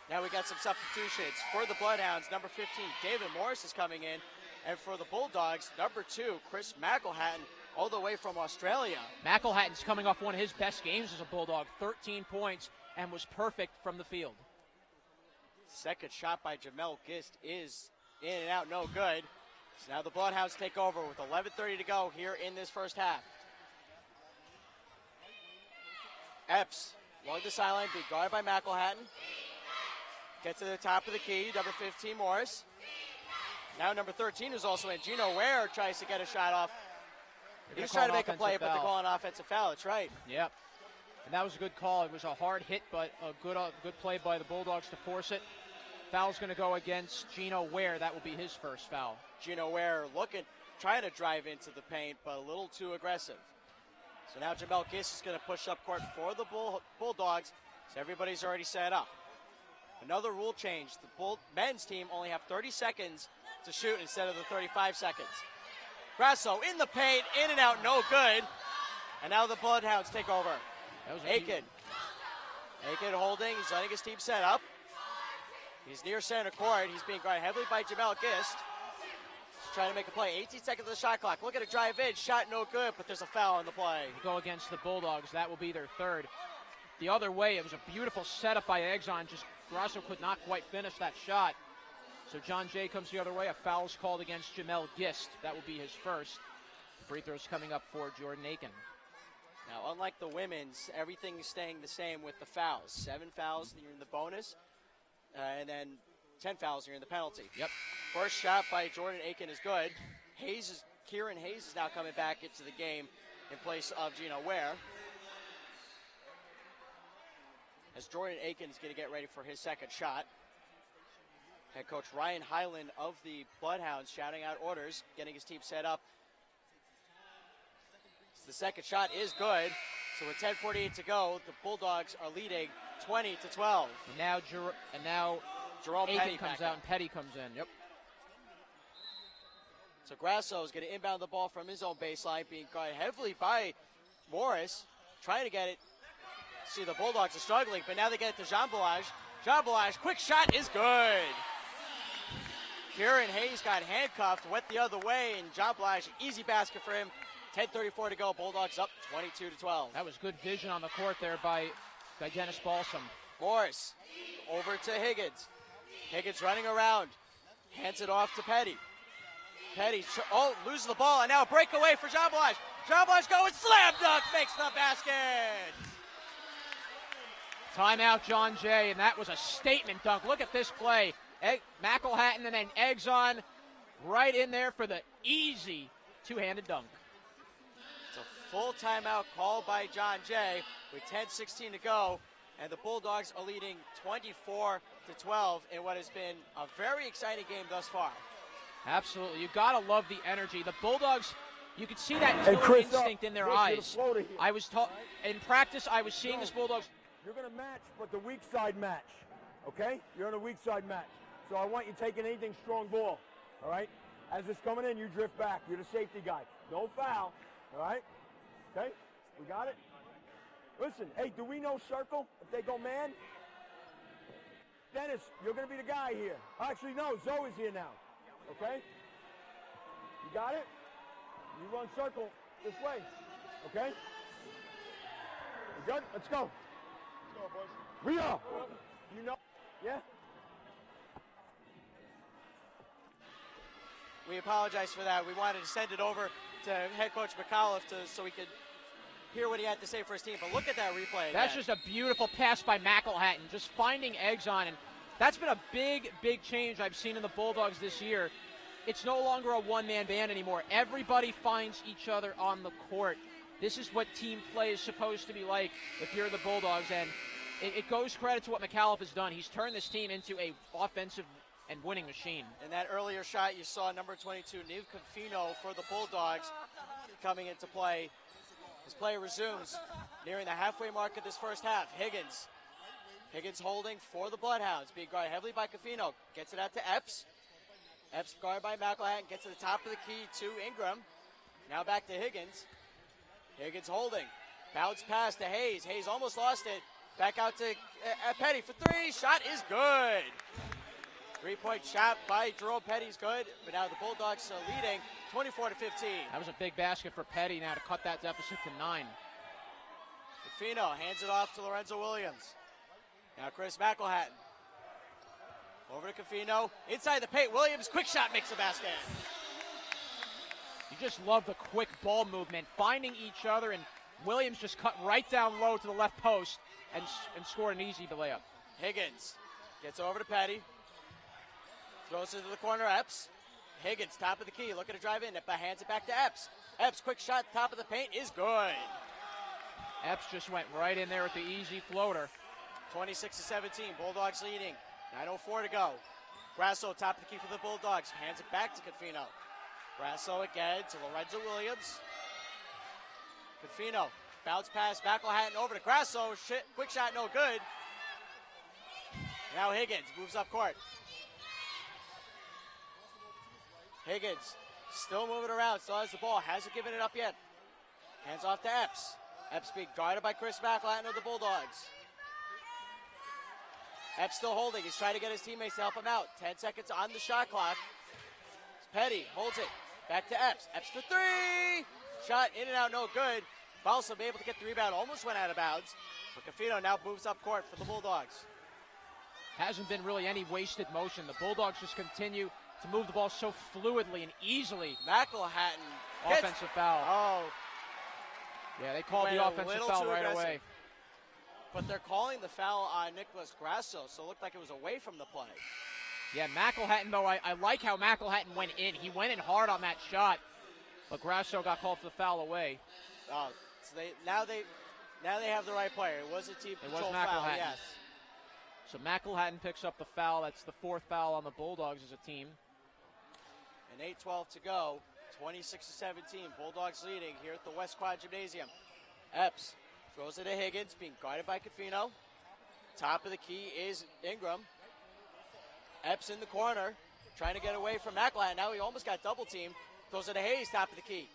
Now we got some substitutions. For the Bloodhounds, number 15, David Morris is coming in. And for the Bulldogs, number 2, Chris McElhatton, all the way from Australia. McElhatton's coming off one of his best games as a Bulldog, 13 points, and was perfect from the field. Second shot by Jamel Gist is in and out, no good. So now the Bloodhounds take over with 11:30 to go here in this first half. Epps along the sideline, being guarded by McElhatton. Get to the top of the key, number 15, Morris. Now number 13 is also in. Gino Ware tries to get a shot off. He's trying to make a play, but they're calling offensive foul. That's right. Yep. And that was a good call. It was a hard hit, but a good play by the Bulldogs to force it. Foul's going to go against Gino Ware. That will be his first foul. Gino Ware trying to drive into the paint, but a little too aggressive. So now Jamel Gist is going to push up court for the Bulldogs. So everybody's already set up. Another rule change. The men's team only have 30 seconds to shoot instead of the 35 seconds. Grasso in the paint, in and out, no good. And now the Bloodhounds take over. Aiken holding, he's letting his team set up. He's near center court. He's being guarded heavily by Jamel Gist. He's trying to make a play. 18 seconds of the shot clock. Look at a drive in. Shot no good, but there's a foul on the play. Go against the Bulldogs. That will be their third. The other way, it was a beautiful setup by Exxon. Just Grasso could not quite finish that shot. So John Jay comes the other way. A foul is called against Jamel Gist. That will be his first. Free throws coming up for Jordan Aiken. Now, unlike the women's, everything is staying the same with the fouls. 7 fouls, you're in the bonus, and then 10 fouls, you're in the penalty. Yep. First shot by Jordan Aiken is good. Kieran Hayes is now coming back into the game in place of Gino Ware. As Jordan Aiken is going to get ready for his second shot. Head coach Ryan Hyland of the Bloodhounds shouting out orders, getting his team set up. The second shot is good. So with 10:48 to go, the Bulldogs are leading 20-12. And now Jerome Aiken Petty comes out and Petty comes in. Yep. So Grasso is going to inbound the ball from his own baseline, being guarded heavily by Morris, trying to get it. See, the Bulldogs are struggling, but now they get it to Jean Blige. Jean Blige, quick shot is good. Kieran Hayes got handcuffed, went the other way, and Jean Blige, easy basket for him. 10:34 to go. Bulldogs up 22-12. That was good vision on the court there by Dennis Balsam. Morris over to Higgins. Higgins running around. Hands it off to Petty. Petty, loses the ball, and now a breakaway for Jean Blige. Jean Blige going slam dunk, makes the basket. Timeout, John Jay, and that was a statement dunk. Look at this play. McElhatton and then Exxon right in there for the easy two-handed dunk. It's a full timeout called by John Jay with 10:16 to go. and the Bulldogs are leading 24-12 in what has been a very exciting game thus far. Absolutely. You got to love the energy. The Bulldogs, you could see that Hey, killer Chris, instinct in their Chris, you're the eyes. floater here. I was in practice, I was seeing this Bulldogs. You're going to match, but the weak side match, okay? You're in a weak side match. So I want you taking anything strong ball, all right? As it's coming in, you drift back. You're the safety guy. No foul, all right? Okay? We got it? Listen, hey, do we know circle if they go man? Dennis, you're going to be the guy here. Actually, no, Zoe's here now, okay? You got it? You run circle this way, okay? You good? Let's go. We are. You know, yeah? We apologize for that. We wanted to send it over to head coach McAuliffe so we could hear what he had to say for his team. But look at that replay. That's again. just a beautiful pass by McElhatton, just finding Exxon, and that's been a big, big change I've seen in the Bulldogs this year. It's no longer a one-man band anymore. Everybody finds each other on the court. This is what team play is supposed to be like if you're the Bulldogs, and it goes credit to what McAuliffe has done. He's turned this team into a offensive and winning machine. In that earlier shot, you saw number 22, Niv Confino for the Bulldogs coming into play. His play resumes nearing the halfway mark of this first half. Higgins holding for the Bloodhounds, being guarded heavily by Confino. Gets it out to Epps. Epps guarded by McElhatton, gets to the top of the key to Ingram. Now back to Higgins. Higgins holding. Bounce pass to Hayes. Hayes almost lost it. Back out to Petty for three. Shot is good. 3-point shot by Jerome Petty's good, but now the Bulldogs are leading 24-15. That was a big basket for Petty now to cut that deficit to 9. Confino hands it off to Lorenzo Williams. Now Chris McElhatton. Over to Confino. Inside the paint, Williams, quick shot, makes the basket. You just love the quick ball movement, finding each other, and Williams just cut right down low to the left post and scored an easy layup. Higgins gets over to Petty. Throws it to the corner, Epps. Higgins, top of the key, looking to drive in, but hands it back to Epps. Epps, quick shot, top of the paint is good. Epps just went right in there with the easy floater. 26-17, Bulldogs leading. 9:04 to go. Grasso, top of the key for the Bulldogs, hands it back to Confino. Grasso again to Lorenzo Williams. Confino, bounce pass, McElhatton over to Grasso. Quick shot, no good. Now Higgins moves up court. Higgins still moving around, still has the ball, hasn't given it up yet. Hands off to Epps. Epps being guarded by Chris McElhatton of the Bulldogs. Epps still holding, he's trying to get his teammates to help him out. 10 seconds on the shot clock. Petty holds it, back to Epps. Epps for three! Shot in and out, no good. Balsam able to get the rebound, almost went out of bounds. But Confino now moves up court for the Bulldogs. Hasn't been really any wasted motion. The Bulldogs just continue to move the ball so fluidly and easily. McElhatton. Offensive foul. Oh. Yeah, they called the offensive foul right away. But they're calling the foul on Nicholas Grasso, so it looked like it was away from the play. Yeah, McElhatton, though, I like how McElhatton went in. He went in hard on that shot, but Grasso got called for the foul away. So now they have the right player. It was a team control foul, yes. So McElhatton picks up the foul. That's the 4th foul on the Bulldogs as a team. And 8:12 to go. 26-17. Bulldogs leading here at the West Quad Gymnasium. Epps throws it to Higgins, being guarded by Confino. Top of the key is Ingram. Epps in the corner, trying to get away from McElhatton. Now he almost got double teamed. Throws it to Hayes, top of the key.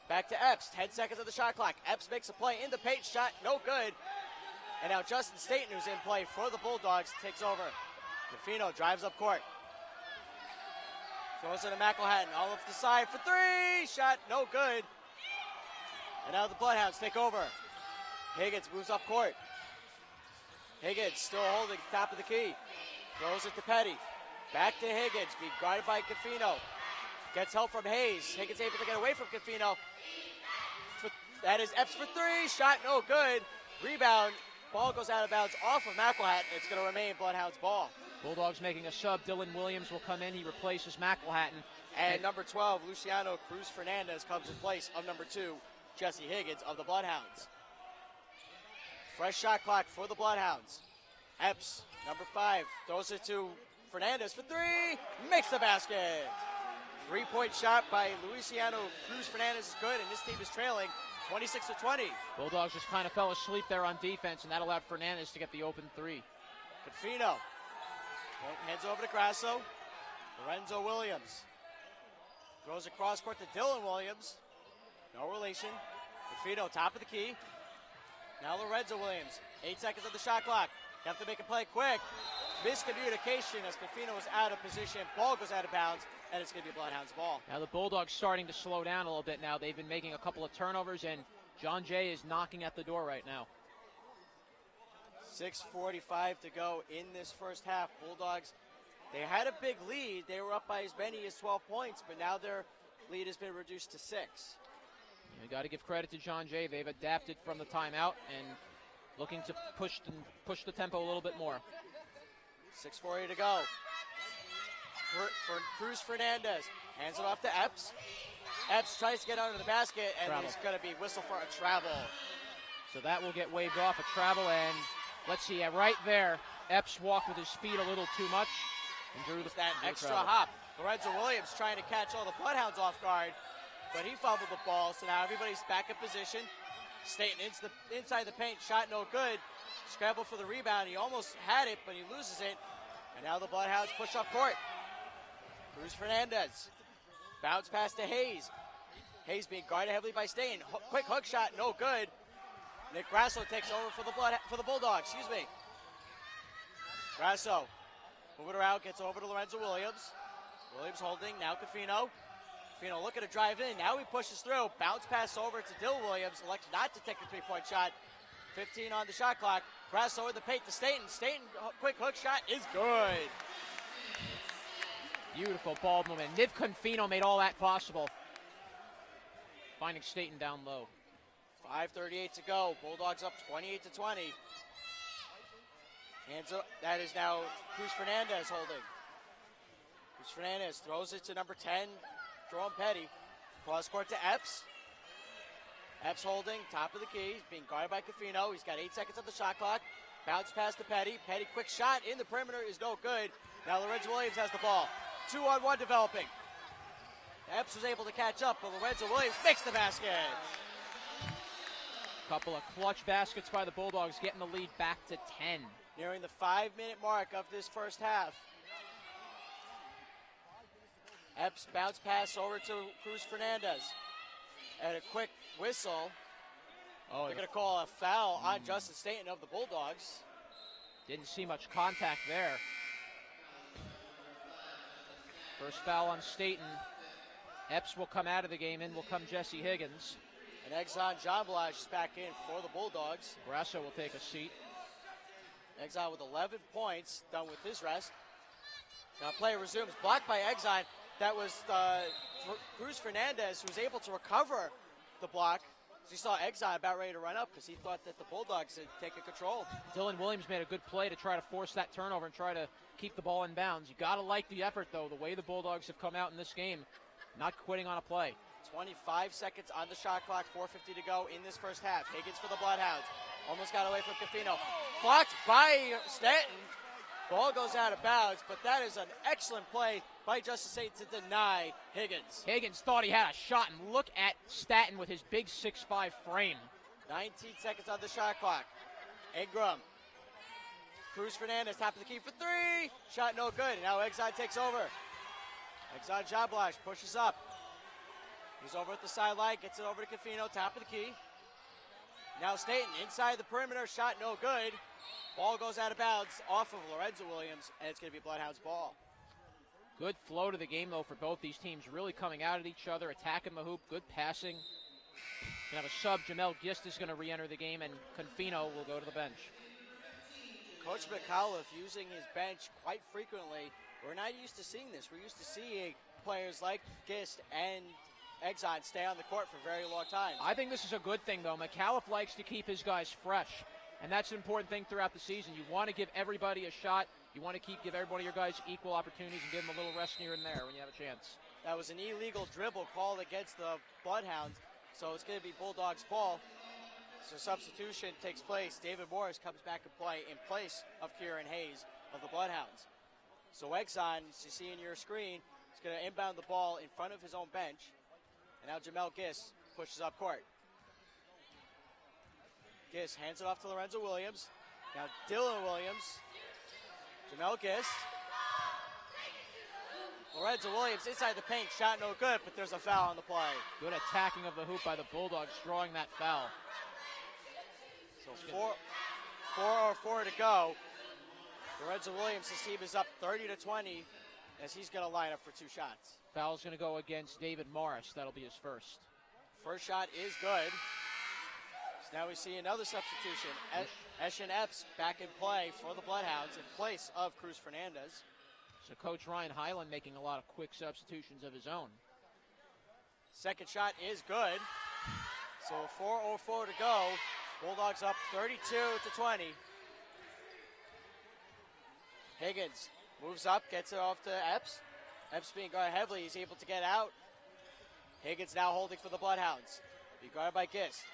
Back to Epps, 10 seconds of the shot clock. Epps makes a play in the paint, shot no good. And now Justin Staten, who's in play for the Bulldogs, takes over. Confino drives up court. Throws it to McElhatton, all off the side for three. Shot no good. And now the Bloodhounds take over. Higgins moves up court. Higgins still holding top of the key. Throws it to Petty. Back to Higgins, being guarded by Confino. Gets help from Hayes. Higgins able to get away from Confino. That is Epps for three. Shot no good. Rebound. Ball goes out of bounds off of McElhatton. It's going to remain Bloodhounds ball. Bulldogs making a sub. Dylan Williams will come in. He replaces McElhatton. And number 12, Luciano Cruz Fernandez, comes in place of number 2, Jesse Higgins of the Bloodhounds. Fresh shot clock for the Bloodhounds. Epps, number 5, throws it to Fernandez for 3, makes the basket. 3-point shot by Luciano Cruz Fernandez is good, and this team is trailing 26-20. Bulldogs just kind of fell asleep there on defense, and that allowed Fernandez to get the open 3. Confino hands over to Grasso. Lorenzo Williams throws across court to Dylan Williams. No relation. Confino, top of the key. Now Lorenzo Williams. 8 seconds on the shot clock. You have to make a play quick. Miscommunication as Confino was out of position. Ball goes out of bounds, and it's going to be a Bloodhounds ball. Now the Bulldogs starting to slow down a little bit now. They've been making a couple of turnovers, and John Jay is knocking at the door right now. 6:45 to go in this first half. Bulldogs, they had a big lead. They were up by as many as 12 points, but now their lead has been reduced to 6. You got to give credit to John Jay. They've adapted from the timeout and looking to push the tempo a little bit more. 6:40 to go. For Cruz Fernandez hands it off to Epps. Epps tries to get under the basket, and Travel. he's going to be whistled for a travel. So that will get waved off a travel, and let's see, right there, Epps walked with his feet a little too much and drew that drew extra travel. hop. Lorenzo Williams trying to catch all the Bloodhounds off guard, but he fumbled the ball, so now everybody's back in position. Staten inside the paint, shot no good. Scramble for the rebound. He almost had it, but he loses it. And now the Bloodhounds push up court. Cruz Fernandez. Bounce pass to Hayes. Hayes being guarded heavily by Staten. Quick hook shot, no good. Nick Grasso takes over for the Bulldogs. Excuse me. Grasso moving around, gets over to Lorenzo Williams. Williams holding, now Confino. Confino looking to drive in, now he pushes through. Bounce pass over to Dill Williams, elects not to take the 3-point shot. 15 on the shot clock. Grasso in the paint to Staten. Staten, quick hook shot is good. Beautiful ball movement. Niv Confino made all that possible. Finding Staten down low. 5:38 to go. Bulldogs up 28-20. Hands up. That is now Cruz Fernandez holding. Cruz Fernandez throws it to number 10, Jerome Petty. Cross court to Epps. Epps holding, top of the key. He's being guarded by Confino. He's got 8 seconds on the shot clock. Bounce pass to Petty. Petty, quick shot in the perimeter is no good. Now Lorenzo Williams has the ball. 2-on-1 developing. Epps was able to catch up, but Lorenzo Williams makes the basket. Couple of clutch baskets by the Bulldogs, getting the lead back to 10. Nearing the 5-minute mark of this first half. Epps bounce pass over to Cruz Fernandez. And a quick whistle. They're going to call a foul on Justin Staten of the Bulldogs. Didn't see much contact there. First foul on Staten. Epps will come out of the game, in will come Jesse Higgins. And Exxon Jambalaj is back in for the Bulldogs. Grasso will take a seat. Exxon with 11 points, done with his rest. Now play resumes, blocked by Exxon. That was Cruz Fernandez, who was able to recover the block. So he saw Exxon about ready to run up because he thought that the Bulldogs had taken control. Dylan Williams made a good play to try to force that turnover and try to keep the ball in bounds. You got to like the effort, though, the way the Bulldogs have come out in this game, not quitting on a play. 25 seconds on the shot clock, 4:50 to go in this first half. Higgins for the Bloodhounds. Almost got away from Confino. Blocked by Staten. Ball goes out of bounds, but that is an excellent play by Justice Staten to deny Higgins. Higgins thought he had a shot, and look at Staten with his big 6'5" frame. 19 seconds on the shot clock. Ingram. Cruz Fernandez, top of the key for 3. Shot no good. And now Exxon takes over. Exxon Jambalaj pushes up. He's over at the sideline, gets it over to Confino, top of the key. Now Staten inside the perimeter, shot no good. Ball goes out of bounds off of Lorenzo Williams, and it's going to be Bloodhounds ball. Good flow to the game, though, for both these teams. Really coming out at each other, attacking the hoop, good passing. Gonna have a sub. Jamel Gist is going to re-enter the game, and Confino will go to the bench. Coach McAuliffe using his bench quite frequently. We're not used to seeing this. We're used to seeing players like Gist and Exxon stay on the court for very long time. I think this is a good thing, though. McAuliffe likes to keep his guys fresh, and that's an important thing throughout the season. You want to give everybody a shot. You want to give everybody your guys equal opportunities and give them a little rest here and there when you have a chance. That was an illegal dribble called against the Bloodhounds, so it's going to be Bulldogs ball. So substitution takes place. David Morris comes back and play in place of Kieran Hayes of the Bloodhounds. So Exxon, as you see in your screen, is going to inbound the ball in front of his own bench. And now Jamel Giss pushes up court. Giss hands it off to Lorenzo Williams. Now Dylan Williams. Jamel Giss. Lorenzo Williams inside the paint. Shot no good, but there's a foul on the play. Good attacking of the hoop by the Bulldogs, drawing that foul. So 4:04 to go. Lorenzo Williams, his team is up 30-20 as he's going to line up for 2 shots. Foul's going to go against David Morris. That'll be his first. First shot is good. So now we see another substitution. Eshin Epps back in play for the Bloodhounds in place of Cruz Fernandez. So Coach Ryan Highland making a lot of quick substitutions of his own. Second shot is good. So 4:04 to go. Bulldogs up 32-20. Higgins moves up, gets it off to Epps. Epps being guarded heavily, he's able to get out. Higgins now holding for the Bloodhounds. Being guarded by Gist.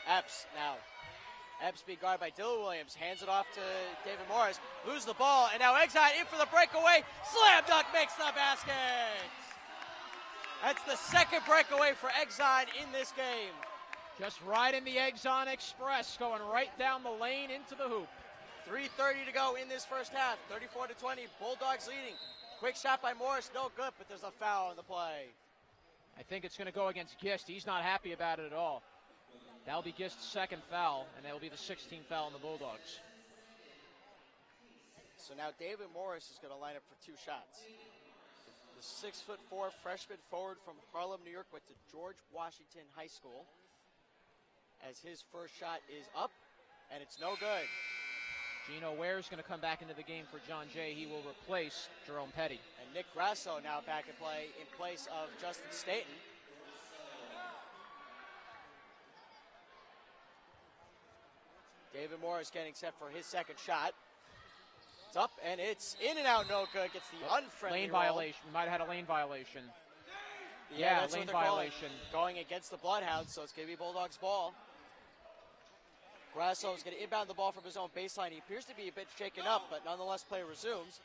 Epps now. Epps being guarded by Dylan Williams. Hands it off to David Morris. Loses the ball, and now Exxon in for the breakaway. Slam dunk makes the basket. That's the second breakaway for Exxon in this game. Just riding the Exxon Express, going right down the lane into the hoop. 3:30 to go in this first half. 34-20. Bulldogs leading. Quick shot by Morris, no good, but there's a foul on the play. I think it's going to go against Gist. He's not happy about it at all. That'll be Gist's second foul, and that'll be the 16th foul on the Bulldogs. So now David Morris is going to line up for 2 shots. The 6'4" freshman forward from Harlem, New York, went to George Washington High School. As his first shot is up, and it's no good. Gino Ware's going to come back into the game for John Jay. He will replace Jerome Petty. And Nick Grasso now back in play in place of Justin Staten. David Morris getting set for his second shot. It's up, and it's in and out, no good. Gets the unfriendly lane roll. violation. We might have had a lane violation. Yeah, that's lane what they're violation. Going against the Bloodhounds, so it's going to be Bulldogs ball. Grasso is going to inbound the ball from his own baseline. He appears to be a bit shaken up, but nonetheless play resumes.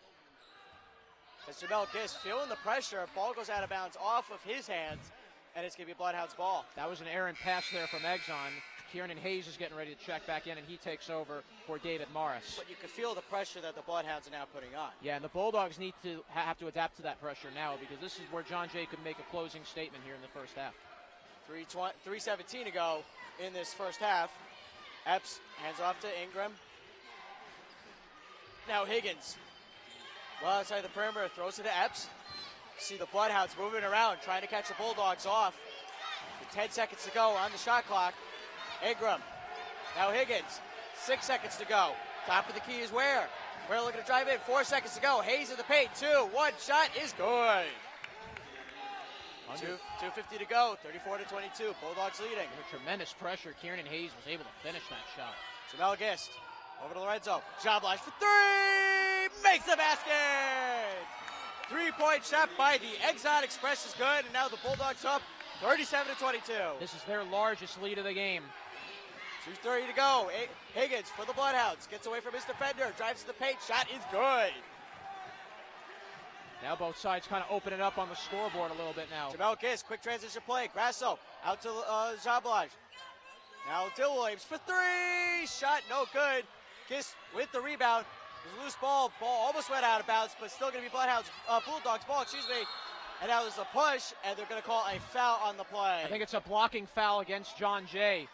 As Jamel Giss feeling the pressure, ball goes out of bounds off of his hands, and it's going to be Bloodhounds ball. That was an errant pass there from Exxon. Kieran Hayes is getting ready to check back in, and he takes over for David Morris. But you can feel the pressure that the Bloodhounds are now putting on. Yeah, and the Bulldogs need to have to adapt to that pressure now, because this is where John Jay could make a closing statement here in the first half. 3:17 to go in this first half. Epps hands off to Ingram. Now Higgins, well outside the perimeter, throws it to Epps. See the Bloodhounds moving around, trying to catch the Bulldogs off. With 10 seconds to go on the shot clock. Ingram, now Higgins, 6 seconds to go. Top of the key is Ware. Ware looking to drive in, 4 seconds to go. Hayes in the paint, 2-1 shot is good. 2:50 to go, 34-22, Bulldogs leading. Under tremendous pressure, Kieran Hayes was able to finish that shot. Jamel Gist, over to Lorenzo, Jablash for 3, makes the basket! 3-point shot by the Exxon Express is good, and now the Bulldogs up 37-22. This is their largest lead of the game. 2:30 to go, Higgins for the Bloodhounds, gets away from his defender, drives to the paint, shot is good. Now both sides kind of open it up on the scoreboard a little bit now. Jamel Gist, quick transition play. Grasso out to Jablaj. Now Dylan Williams for 3. Shot no good. Gist with the rebound. There's a loose ball. Ball almost went out of bounds, but still going to be Bulldogs ball, excuse me. And now there's a push, and they're going to call a foul on the play. I think it's a blocking foul against John Jay.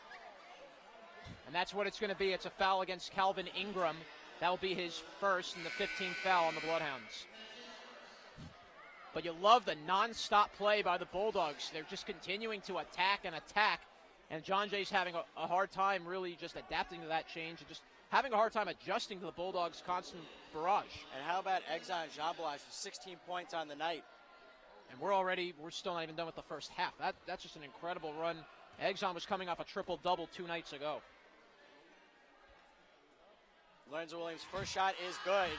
And that's what it's going to be. It's a foul against Calvin Ingram. That'll be his first and the 15th foul on the Bloodhounds. But you love the non-stop play by the Bulldogs. They're just continuing to attack and attack. And John Jay's having a hard time really just adapting to that change and just having a hard time adjusting to the Bulldogs' constant barrage. And how about Exxon Jablaj with 16 points on the night? And we're still not even done with the first half. That's just an incredible run. Exxon was coming off a triple-double 2 nights ago. Lorenzo Williams' first shot is good.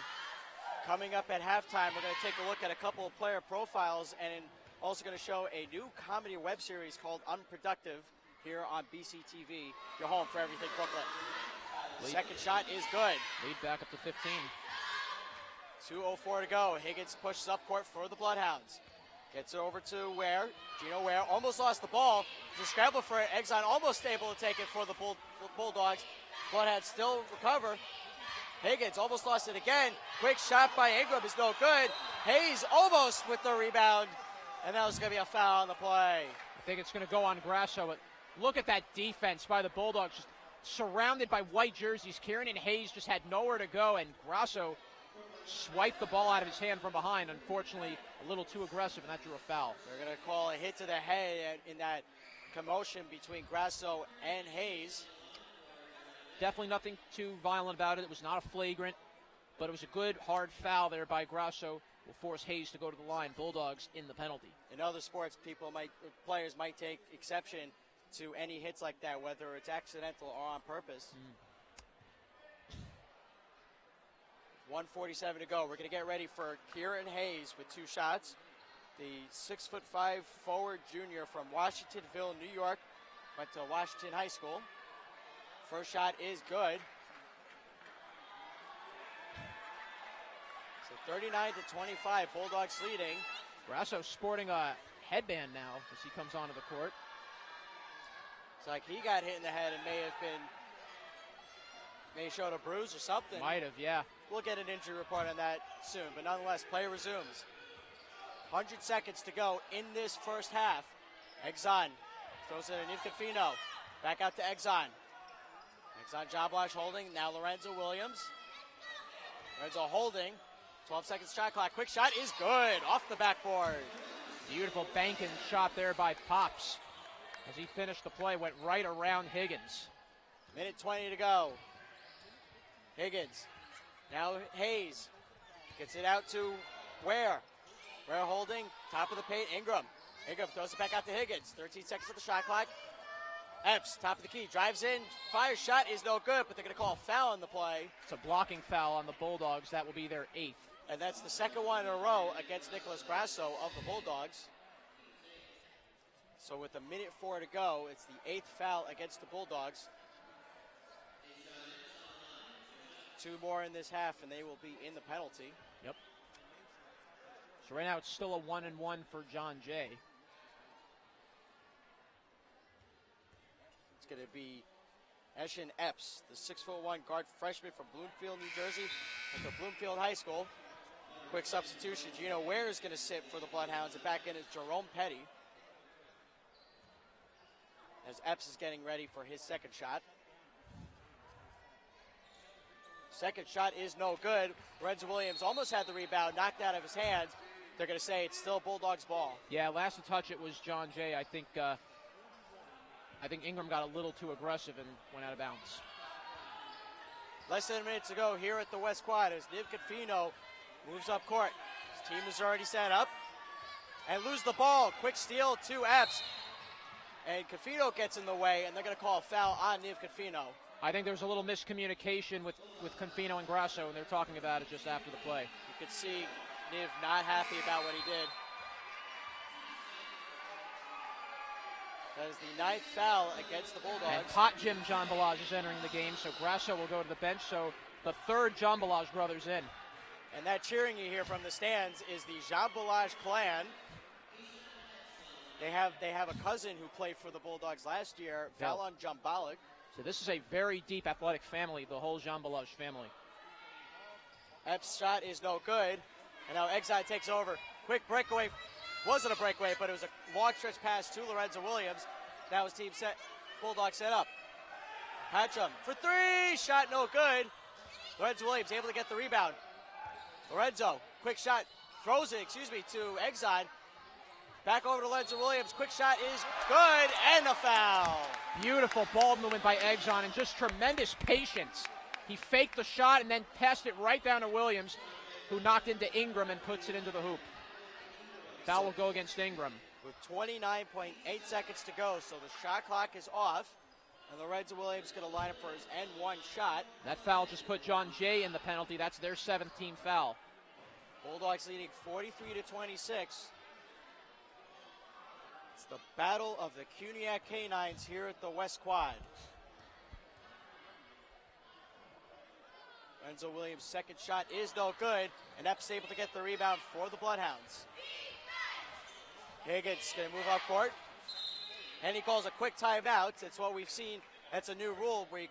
Coming up at halftime, we're going to take a look at a couple of player profiles and also going to show a new comedy web series called Unproductive here on BCTV, your home for everything Brooklyn. Second shot is good. Lead back up to 15. 2:04 to go. Higgins pushes up court for the Bloodhounds. Gets it over to Ware. Gino Ware almost lost the ball. It's a scramble for it. Exxon almost able to take it for the Bulldogs. Bloodhounds still recover. Higgins almost lost it again. Quick shot by Ingram is no good. Hayes almost with the rebound. And that was going to be a foul on the play. I think it's going to go on Grasso. But look at that defense by the Bulldogs. Just surrounded by white jerseys. Kieran and Hayes just had nowhere to go. And Grasso swiped the ball out of his hand from behind. Unfortunately, a little too aggressive, and that drew a foul. They're going to call a hit to the head in that commotion between Grasso and Hayes. Definitely nothing too violent about it. It was not a flagrant, but it was a good, hard foul there by Grasso. Will force Hayes to go to the line. Bulldogs in the penalty. In other sports, players might take exception to any hits like that, whether it's accidental or on purpose. 1:47 to go. We're going to get ready for Kieran Hayes with 2 shots. The 6'5" forward junior from Washingtonville, New York, went to Washington High School. First shot is good. So 39-25, Bulldogs leading. Grasso sporting a headband now as he comes onto the court. It's like he got hit in the head and may have showed a bruise or something. Might have, yeah. We'll get an injury report on that soon, but nonetheless, play resumes. 100 seconds to go in this first half. Exxon throws it to Nifkafino. Back out to Exxon. Exxon job watch holding. Now Lorenzo Williams. Lorenzo holding. 12 seconds shot clock. Quick shot is good. Off the backboard. Beautiful banking shot there by Pops. As he finished the play, went right around Higgins. Minute 20 to go. Higgins. Now Hayes. Gets it out to Ware. Ware holding. Top of the paint. Ingram. Ingram throws it back out to Higgins. 13 seconds of the shot clock. Epps, top of the key. Drives in. Fire shot is no good, but they're going to call a foul on the play. It's a blocking foul on the Bulldogs. That will be their 8th. And that's the second one in a row against Nicholas Grasso of the Bulldogs. So with 1:04 to go, it's the 8th foul against the Bulldogs. 2 more in this half, and they will be in the penalty. Yep. So right now it's still a 1-1 for John Jay. It's going to be Eshin Epps, the 6'1" guard freshman from Bloomfield, New Jersey, at the Bloomfield High School. Quick substitution. Gino Ware is going to sit for the Bloodhounds, and back in is Jerome Petty. As Epps is getting ready for his second shot. Second shot is no good. Lorenzo Williams almost had the rebound, knocked out of his hands. They're going to say it's still Bulldogs ball. Yeah, last to touch it was John Jay. I think Ingram got a little too aggressive and went out of bounds. Less than a minute to go here at the West Quad as Niv Confino moves up court. His team is already set up. And lose the ball. Quick steal to Epps. And Confino gets in the way, and they're going to call a foul on Niv Confino. I think there's a little miscommunication with Confino and Grasso, and they're talking about it just after the play. You could see Niv not happy about what he did. That is the 9th foul against the Bulldogs. And Pot Jim John Balaj is entering the game, so Grasso will go to the bench. So the 3rd John Balaj brothers in. And that cheering you hear from the stands is the Jean Balaj clan. They have a cousin who played for the Bulldogs last year, Fallon Jambalik. So this is a very deep athletic family, the whole Jean Balaj family. Epps' shot is no good. And now Exide takes over. Quick breakaway. Wasn't a breakaway, but it was a long stretch pass to Lorenzo Williams. Now his team set. Bulldogs set up. Patchum for 3. Shot no good. Lorenzo Williams able to get the rebound. Lorenzo, quick shot. Throws it, to Exide. Back over to Lorenzo Williams. Quick shot is good, and a foul. Beautiful ball movement by Exxon, and just tremendous patience. He faked the shot and then passed it right down to Williams, who knocked into Ingram and puts it into the hoop. Foul will go against Ingram. With 29.8 seconds to go, so the shot clock is off, and Lorenzo Williams going to line up for his N1 shot. That foul just put John Jay in the penalty. That's their 17th foul. Bulldogs leading 43-26. It's the battle of the Cuniac Canines here at the West Quad. Lorenzo Williams' second shot is no good, and Epps able to get the rebound for the Bloodhounds. Higgins going to move up court, and he calls a quick timeout. It's what we've seen. That's a new rule where you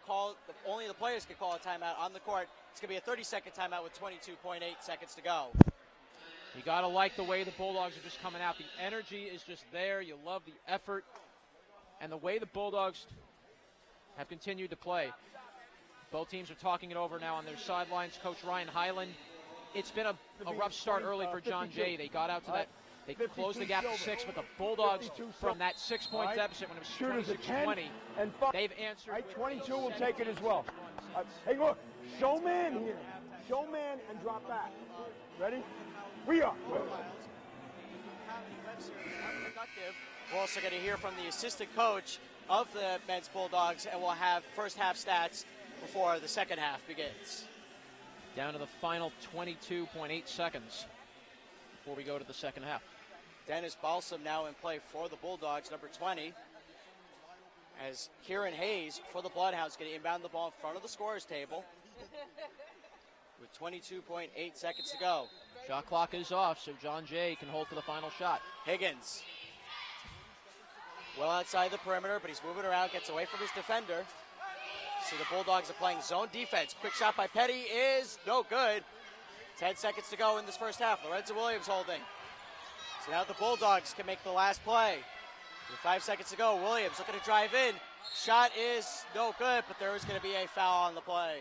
only the players can call a timeout on the court. It's going to be a 30-second timeout with 22.8 seconds to go. You got to like the way the Bulldogs are just coming out. The energy is just there. You love the effort and the way the Bulldogs have continued to play. Both teams are talking it over now on their sidelines. Coach Ryan Highland. It's been a rough start early for John Jay. They got out to that. They closed the gap to 6, but the Bulldogs, from that 6-point deficit when it was 26-20, they've answered. Right, 22 will take it as well. Hey, look, show man here. Show man and drop back. Ready? We are. We're also going to hear from the assistant coach of the men's Bulldogs, and we'll have first half stats before the second half begins. Down to the final 22.8 seconds before we go to the second half. Dennis Balsam now in play for the Bulldogs, number 20. As Kieran Hayes for the Bloodhounds going to inbound the ball in front of the scorer's table with 22.8 seconds to go. Shot clock is off, so John Jay can hold for the final shot. Higgins. Well outside the perimeter, but he's moving around, gets away from his defender. So the Bulldogs are playing zone defense. Quick shot by Petty is no good. 10 seconds to go in this first half. Lorenzo Williams holding. So now the Bulldogs can make the last play. With 5 seconds to go, Williams looking to drive in. Shot is no good, but there is going to be a foul on the play.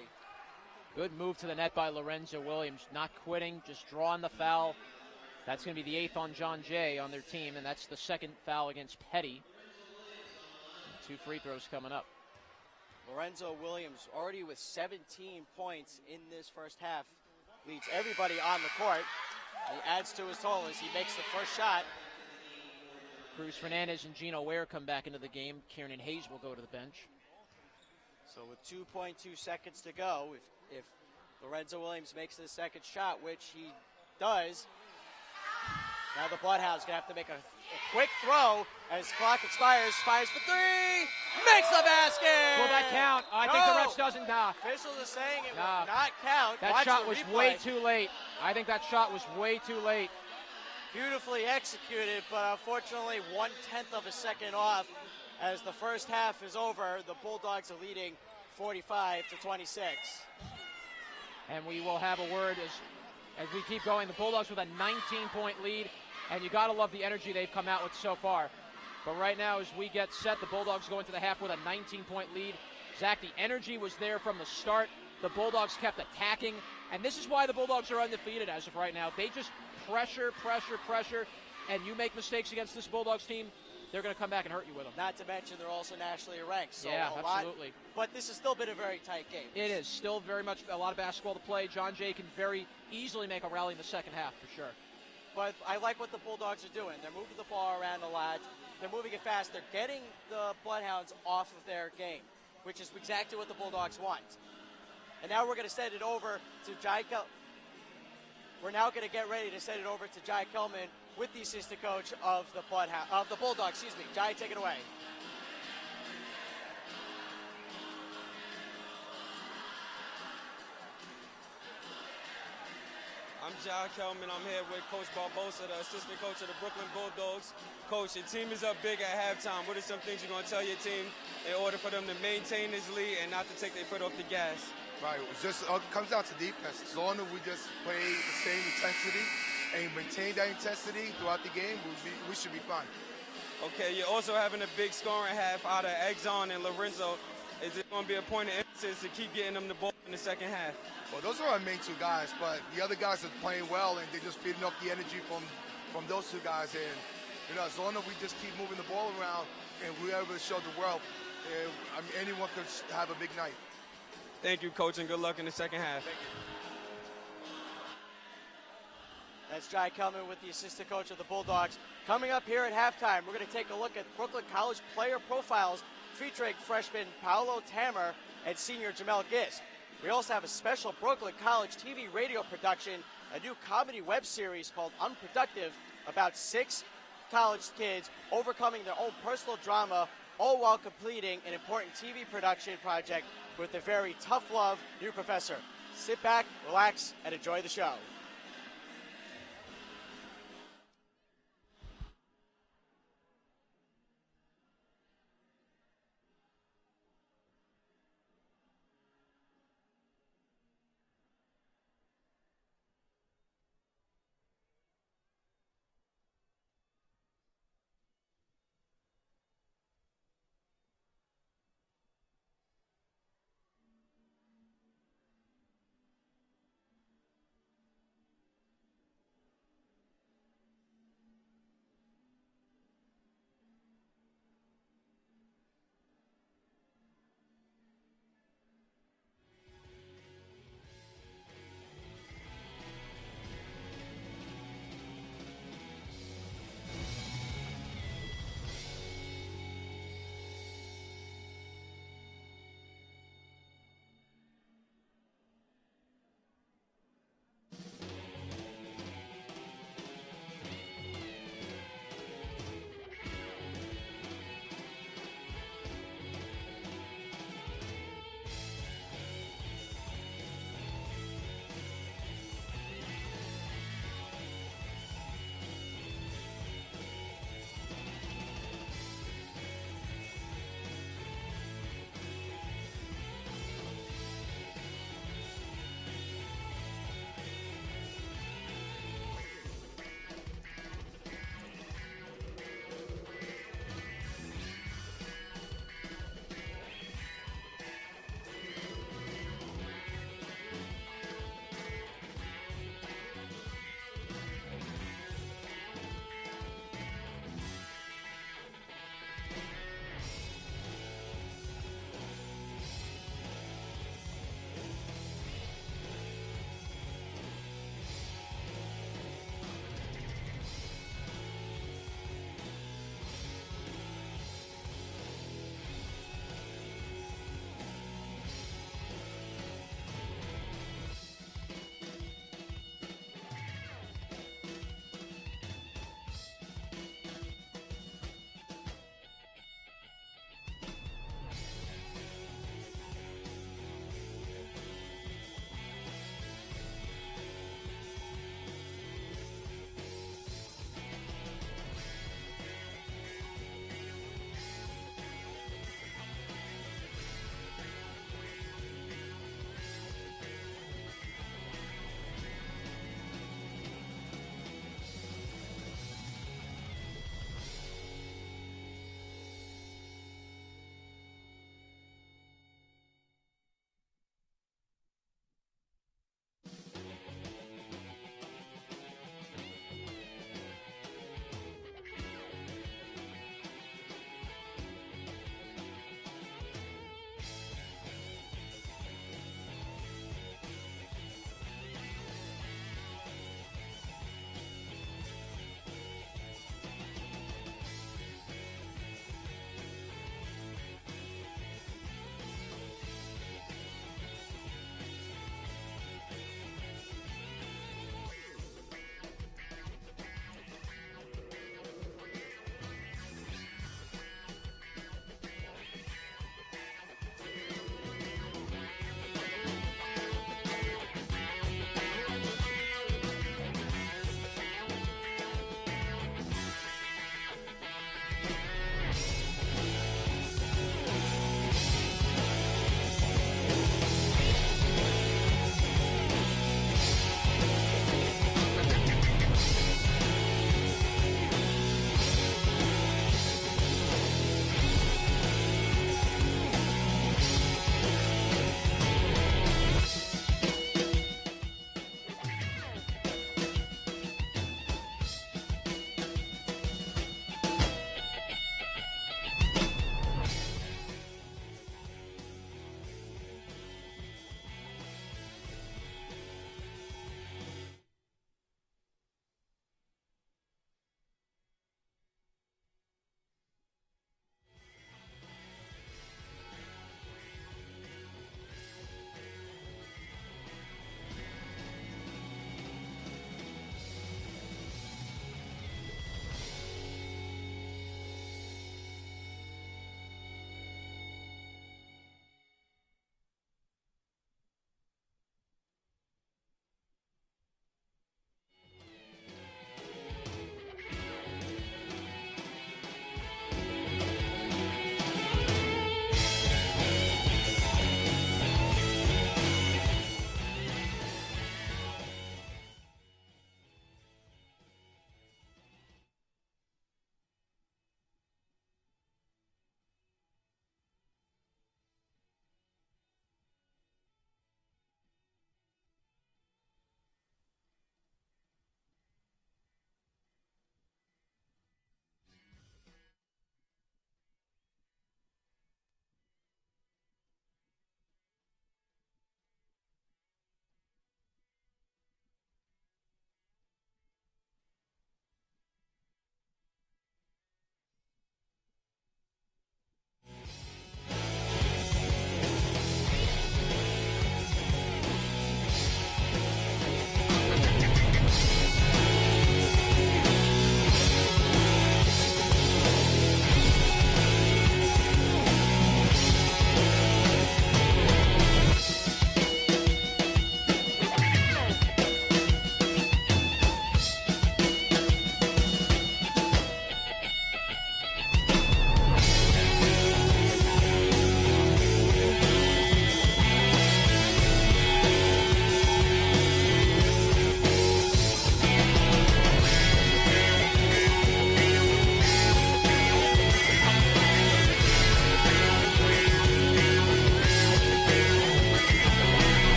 Good move to the net by Lorenzo Williams. Not quitting, just drawing the foul. That's going to be the 8th on John Jay on their team, and that's the second foul against Petty. 2 free throws coming up. Lorenzo Williams already with 17 points in this first half. Leads everybody on the court. He adds to his total as he makes the first shot. Cruz Fernandez and Gino Ware come back into the game. Kieran Hayes will go to the bench. So with 2.2 seconds to go, if Lorenzo Williams makes the second shot, which he does, now the Bloodhounds going to have to make a quick throw as clock expires. Fires for 3, makes the basket! Will that count? I think the refs doesn't. Nah. Officials are saying it will not count. That Watch shot the was replay. way too late. I think that shot was way too late. Beautifully executed, but unfortunately 1/10 of a second off. As the first half is over, the Bulldogs are leading 45-26. And we will have a word as we keep going. The Bulldogs with a 19-point lead, and you got to love the energy they've come out with so far. But right now, as we get set, the Bulldogs go into the half with a 19-point lead. Zach, the energy was there from the start. The Bulldogs kept attacking, and this is why the Bulldogs are undefeated as of right now. They just pressure, and you make mistakes against this Bulldogs team, they're going to come back and hurt you with them. Not to mention they're also nationally ranked. So yeah, absolutely. But this has still been a very tight game. It is still very much a lot of basketball to play. John Jay can very easily make a rally in the second half for sure. But I like what the Bulldogs are doing. They're moving the ball around a lot. They're moving it fast. They're getting the Bloodhounds off of their game, which is exactly what the Bulldogs want. And now we're going to send it over to Jai We're now going to get ready to send it over to Jai Kelman with the assistant coach of the Bulldogs. Jai, take it away. I'm Jai Kelman. I'm here with Coach Barbosa, the assistant coach of the Brooklyn Bulldogs. Coach, your team is up big at halftime. What are some things you're going to tell your team in order for them to maintain this lead and not to take their foot off the gas? Right, it just comes down to defense. As long as we just play the same intensity and maintain that intensity throughout the game, we should be fine. Okay, you're also having a big scoring half out of Exxon and Lorenzo. Is it going to be a point of emphasis to keep getting them the ball in the second half? Well, those are our main two guys, but the other guys are playing well, and they're just feeding off the energy from those two guys. And as long as we just keep moving the ball around and we're able to show the world, anyone could have a big night. Thank you, Coach, and good luck in the second half. That's Jai Kelman with the assistant coach of the Bulldogs. Coming up here at halftime, we're going to take a look at Brooklyn College player profiles featuring freshman Paolo Tamer and senior Jamel Gist. We also have a special Brooklyn College TV radio production, a new comedy web series called Unproductive, about 6 college kids overcoming their own personal drama, all while completing an important TV production project with a very tough-love new professor. Sit back, relax, and enjoy the show.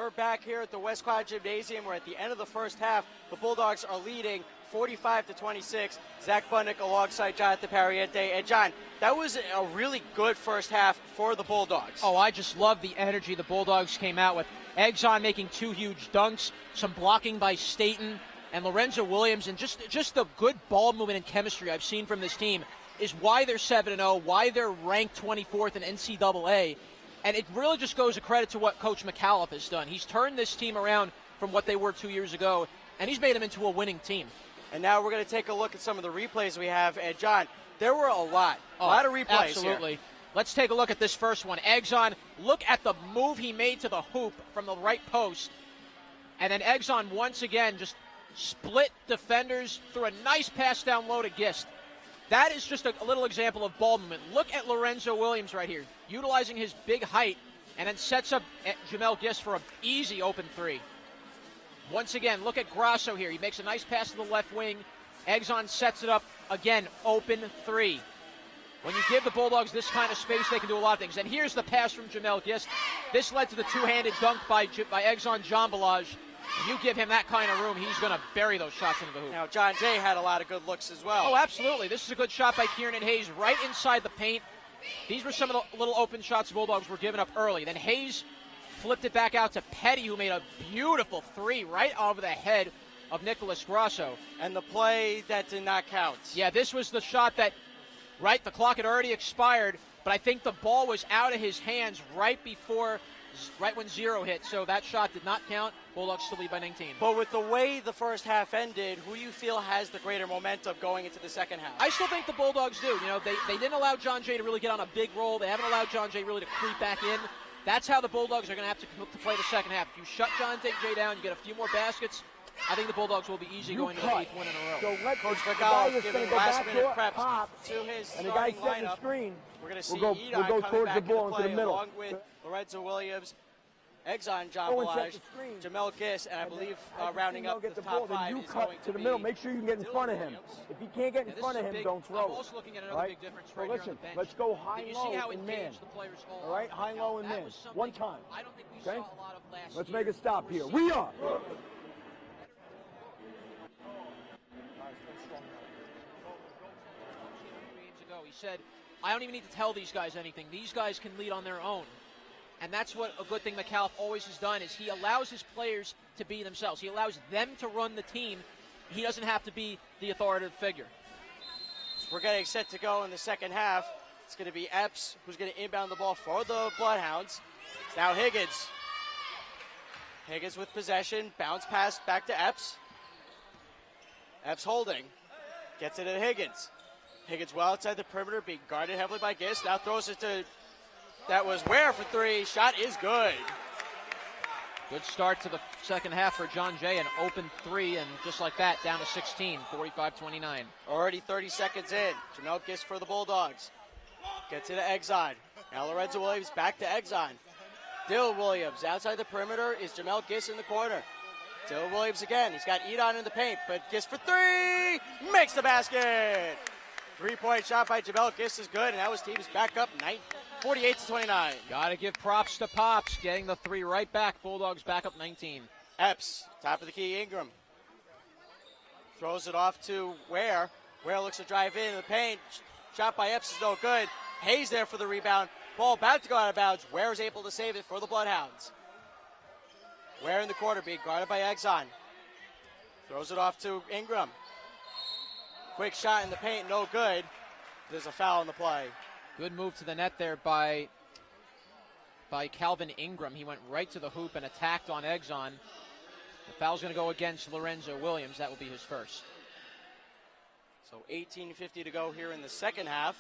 We're back here at the West Quad Gymnasium. We're at the end of the first half. The Bulldogs are leading 45-26. Zach Bunnick alongside Jonathan Pariente. And John, that was a really good first half for the Bulldogs. Oh, I just love the energy the Bulldogs came out with. Exxon making 2 huge dunks, some blocking by Staten and Lorenzo Williams, and just the good ball movement and chemistry I've seen from this team is why they're 7-0, why they're ranked 24th in NCAA. And it really just goes a credit to what Coach McAuliffe has done. He's turned this team around from what they were 2 years ago, and he's made them into a winning team. And now we're going to take a look at some of the replays we have. And, John, there were a lot of replays absolutely. here. Let's take a look at this first one. Exxon, look at the move he made to the hoop from the right post. And then Exxon once again just split defenders through a nice pass down low to Gist. That is just a little example of ball movement. Look at Lorenzo Williams right here, utilizing his big height, and then sets up Jamel Gist for an easy open 3. Once again, look at Grasso here. He makes a nice pass to the left wing. Exxon sets it up again, open 3. When you give the Bulldogs this kind of space, they can do a lot of things. And here's the pass from Jamel Gist. This led to the two-handed dunk by Exxon Jambalaj. You give him that kind of room, he's going to bury those shots into the hoop. Now, John Jay had a lot of good looks as well. Oh, absolutely. This is a good shot by Kieran Hayes right inside the paint. These were some of the little open shots the Bulldogs were giving up early. Then Hayes flipped it back out to Petty, who made a beautiful 3 right over the head of Nicholas Grasso. And the play that did not count. Yeah, this was the shot that, right, the clock had already expired, but I think the ball was out of his hands right when 0 hit, so that shot did not count. Bulldogs still lead by 19. But with the way the first half ended, who do you feel has the greater momentum going into the second half? I still think the Bulldogs do. You know, they didn't allow John Jay to really get on a big roll. They haven't allowed John Jay really to creep back in. That's how the Bulldogs are going to have to play the second half. If you shut John Jay down, you get a few more baskets, I think the Bulldogs will be easy going to the 8th win in a row. So let Coach the guy McAuliffe that's giving going to go last-minute back preps pop, to his and the guy starting setting the lineup. screen. We're going to see we'll Edon go coming towards back the ball into into play the middle. along with Lorenzo Williams, Exxon Go and set Jambalaj, the screen. Jamel Gist, and I believe As the rounding team up don't the get ball, top then 5 you is cut going to the be middle. Make sure you can get in Dylan front of him. Williams. If you can't get in front of him, don't throw I'm it. also looking at another Right? big difference So right here on listen, the bench. let's go high You low see how and man. engaged the players all All right, are. high low and That man. was something One time. I don't think we Okay? saw a lot of last Let's year. make a stop here. We are. He said, I don't even need to tell these guys anything. These guys can lead on their own. And that's what a good thing McAuliffe always has done is he allows his players to be themselves. He allows them to run the team. He doesn't have to be the authoritative figure. We're getting set to go in the second half. It's going to be Epps who's going to inbound the ball for the Bloodhounds. It's now Higgins. Higgins with possession. Bounce pass back to Epps. Epps holding. Gets it to Higgins. Higgins well outside the perimeter, being guarded heavily by Gist. Now throws it to, that was Ware for 3. Shot is good. Good start to the second half for John Jay, an open 3, and just like that, down to 16, 45-29. Already 30 seconds in. Jamel Gist for the Bulldogs. Gets it to Exxon. Now Lorenzo Williams back to Exxon. Dylan Williams outside the perimeter is Jamel Gist in the corner. Dylan Williams again. He's got Edon in the paint, but Gist for 3. Makes the basket. 3-point shot by Jamel Gist is good, and now his team's back up 48-29. Got to give props to Pops, getting the 3 right back. Bulldogs back up 19. Epps, top of the key, Ingram. Throws it off to Ware. Ware looks to drive in the paint. Shot by Epps is no good. Hayes there for the rebound. Ball about to go out of bounds. Ware is able to save it for the Bloodhounds. Ware in the corner, being guarded by Exxon. Throws it off to Ingram. Quick shot in the paint, no good. There's a foul in the play. Good move to the net there by Calvin Ingram. He went right to the hoop and attacked on Exxon. The foul's going to go against Lorenzo Williams. That will be his first. So 18:50 to go here in the second half.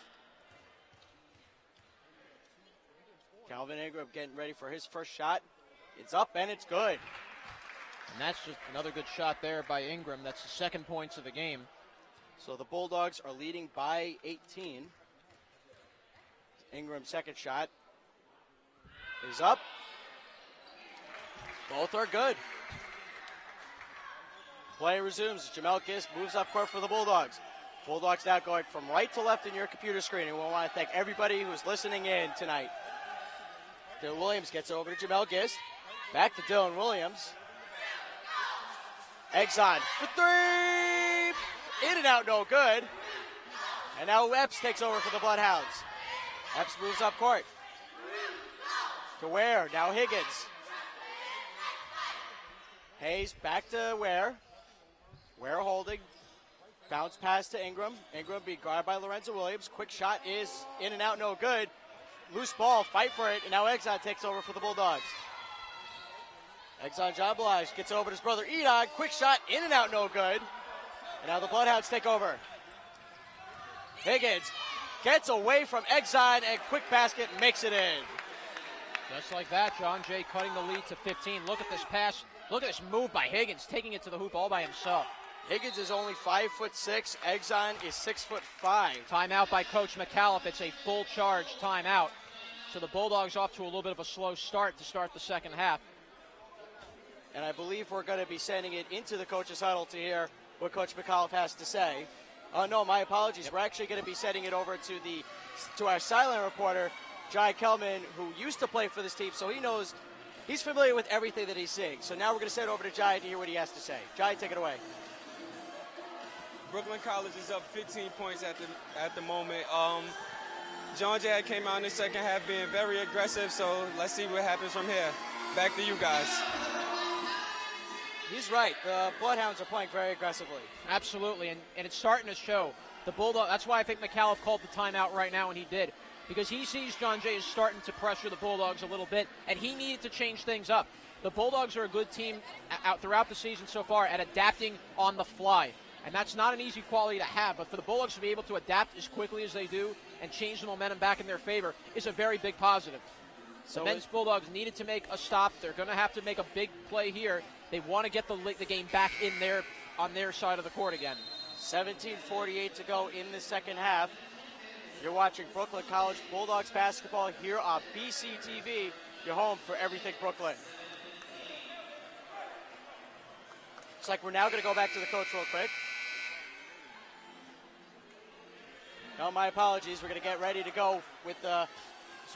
Calvin Ingram getting ready for his first shot. It's up and it's good. And that's just another good shot there by Ingram. That's the second points of the game. So the Bulldogs are leading by 18. Ingram's second shot is up. Both are good. Play resumes. Jamel Gist moves up court for the Bulldogs. Bulldogs now going from right to left in your computer screen. And we want to thank everybody who's listening in tonight. Dylan Williams gets it over to Jamel Gist. Back to Dylan Williams. Exxon for three. In and out, no good. And now Epps takes over for the Bloodhounds. Epps moves up court. To Ware, now Higgins. Hayes back to Ware. Ware holding. Bounce pass to Ingram. Ingram being guarded by Lorenzo Williams. Quick shot is in and out, no good. Loose ball, fight for it, and now Exxon takes over for the Bulldogs. Exxon John Blige gets over to his brother Edon. Quick shot, in and out, no good. And now the Bloodhounds take over. Higgins gets away from Exxon and quick basket makes it in. Just like that, John Jay cutting the lead to 15. Look at this pass. Look at this move by Higgins, taking it to the hoop all by himself. Higgins is only 5'6". Exxon is 6'5". Timeout by Coach McAuliffe. It's a full charge timeout. So the Bulldogs off to a little bit of a slow start to start the second half. And I believe we're going to be sending it into the coach's huddle to hear what Coach McAuliffe has to say. No, my apologies. Yep. We're actually going to be sending it over to our silent reporter, Jai Kelman, who used to play for this team, so he's familiar with everything that he's seeing. So now we're going to send it over to Jai to hear what he has to say. Jai, take it away. Brooklyn College is up 15 points at the moment. John Jay came out in the second half being very aggressive, so let's see what happens from here. Back to you guys. He's right. The Bloodhounds are playing very aggressively. Absolutely, and it's starting to show. The Bulldog. That's why I think McAuliffe called the timeout right now, and he did, because he sees John Jay is starting to pressure the Bulldogs a little bit, and he needed to change things up. The Bulldogs are a good team out throughout the season so far at adapting on the fly, and that's not an easy quality to have. But for the Bulldogs to be able to adapt as quickly as they do and change the momentum back in their favor is a very big positive. So the men's Bulldogs needed to make a stop. They're going to have to make a big play here. They want to get the game back in on their side of the court again. 17:48 to go in the second half. You're watching Brooklyn College Bulldogs basketball here on BC TV, your home for everything Brooklyn. Looks like we're now going to go back to the coach real quick. No, my apologies. We're going to get ready to go with so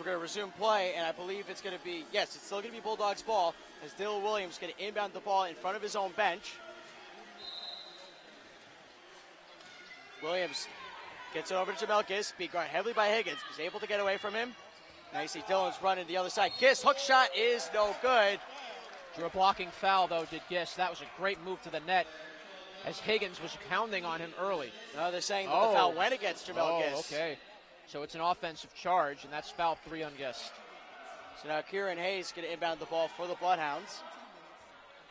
we're going to resume play, and I believe it's going to be, yes, it's still going to be Bulldogs ball, as Dylan Williams is going to inbound the ball in front of his own bench. Williams gets it over to Jamel Gist, being guarded heavily by Higgins. He's able to get away from him. Now you see Dylan's running the other side. Gist, hook shot is no good. Drew a blocking foul, though, did Gist. That was a great move to the net, as Higgins was pounding on him early. No, they're saying that the foul went against Jamel Gist. Okay. So it's an offensive charge, and that's foul 3 on Gist. So now Kieran Hayes is going to inbound the ball for the Bloodhounds.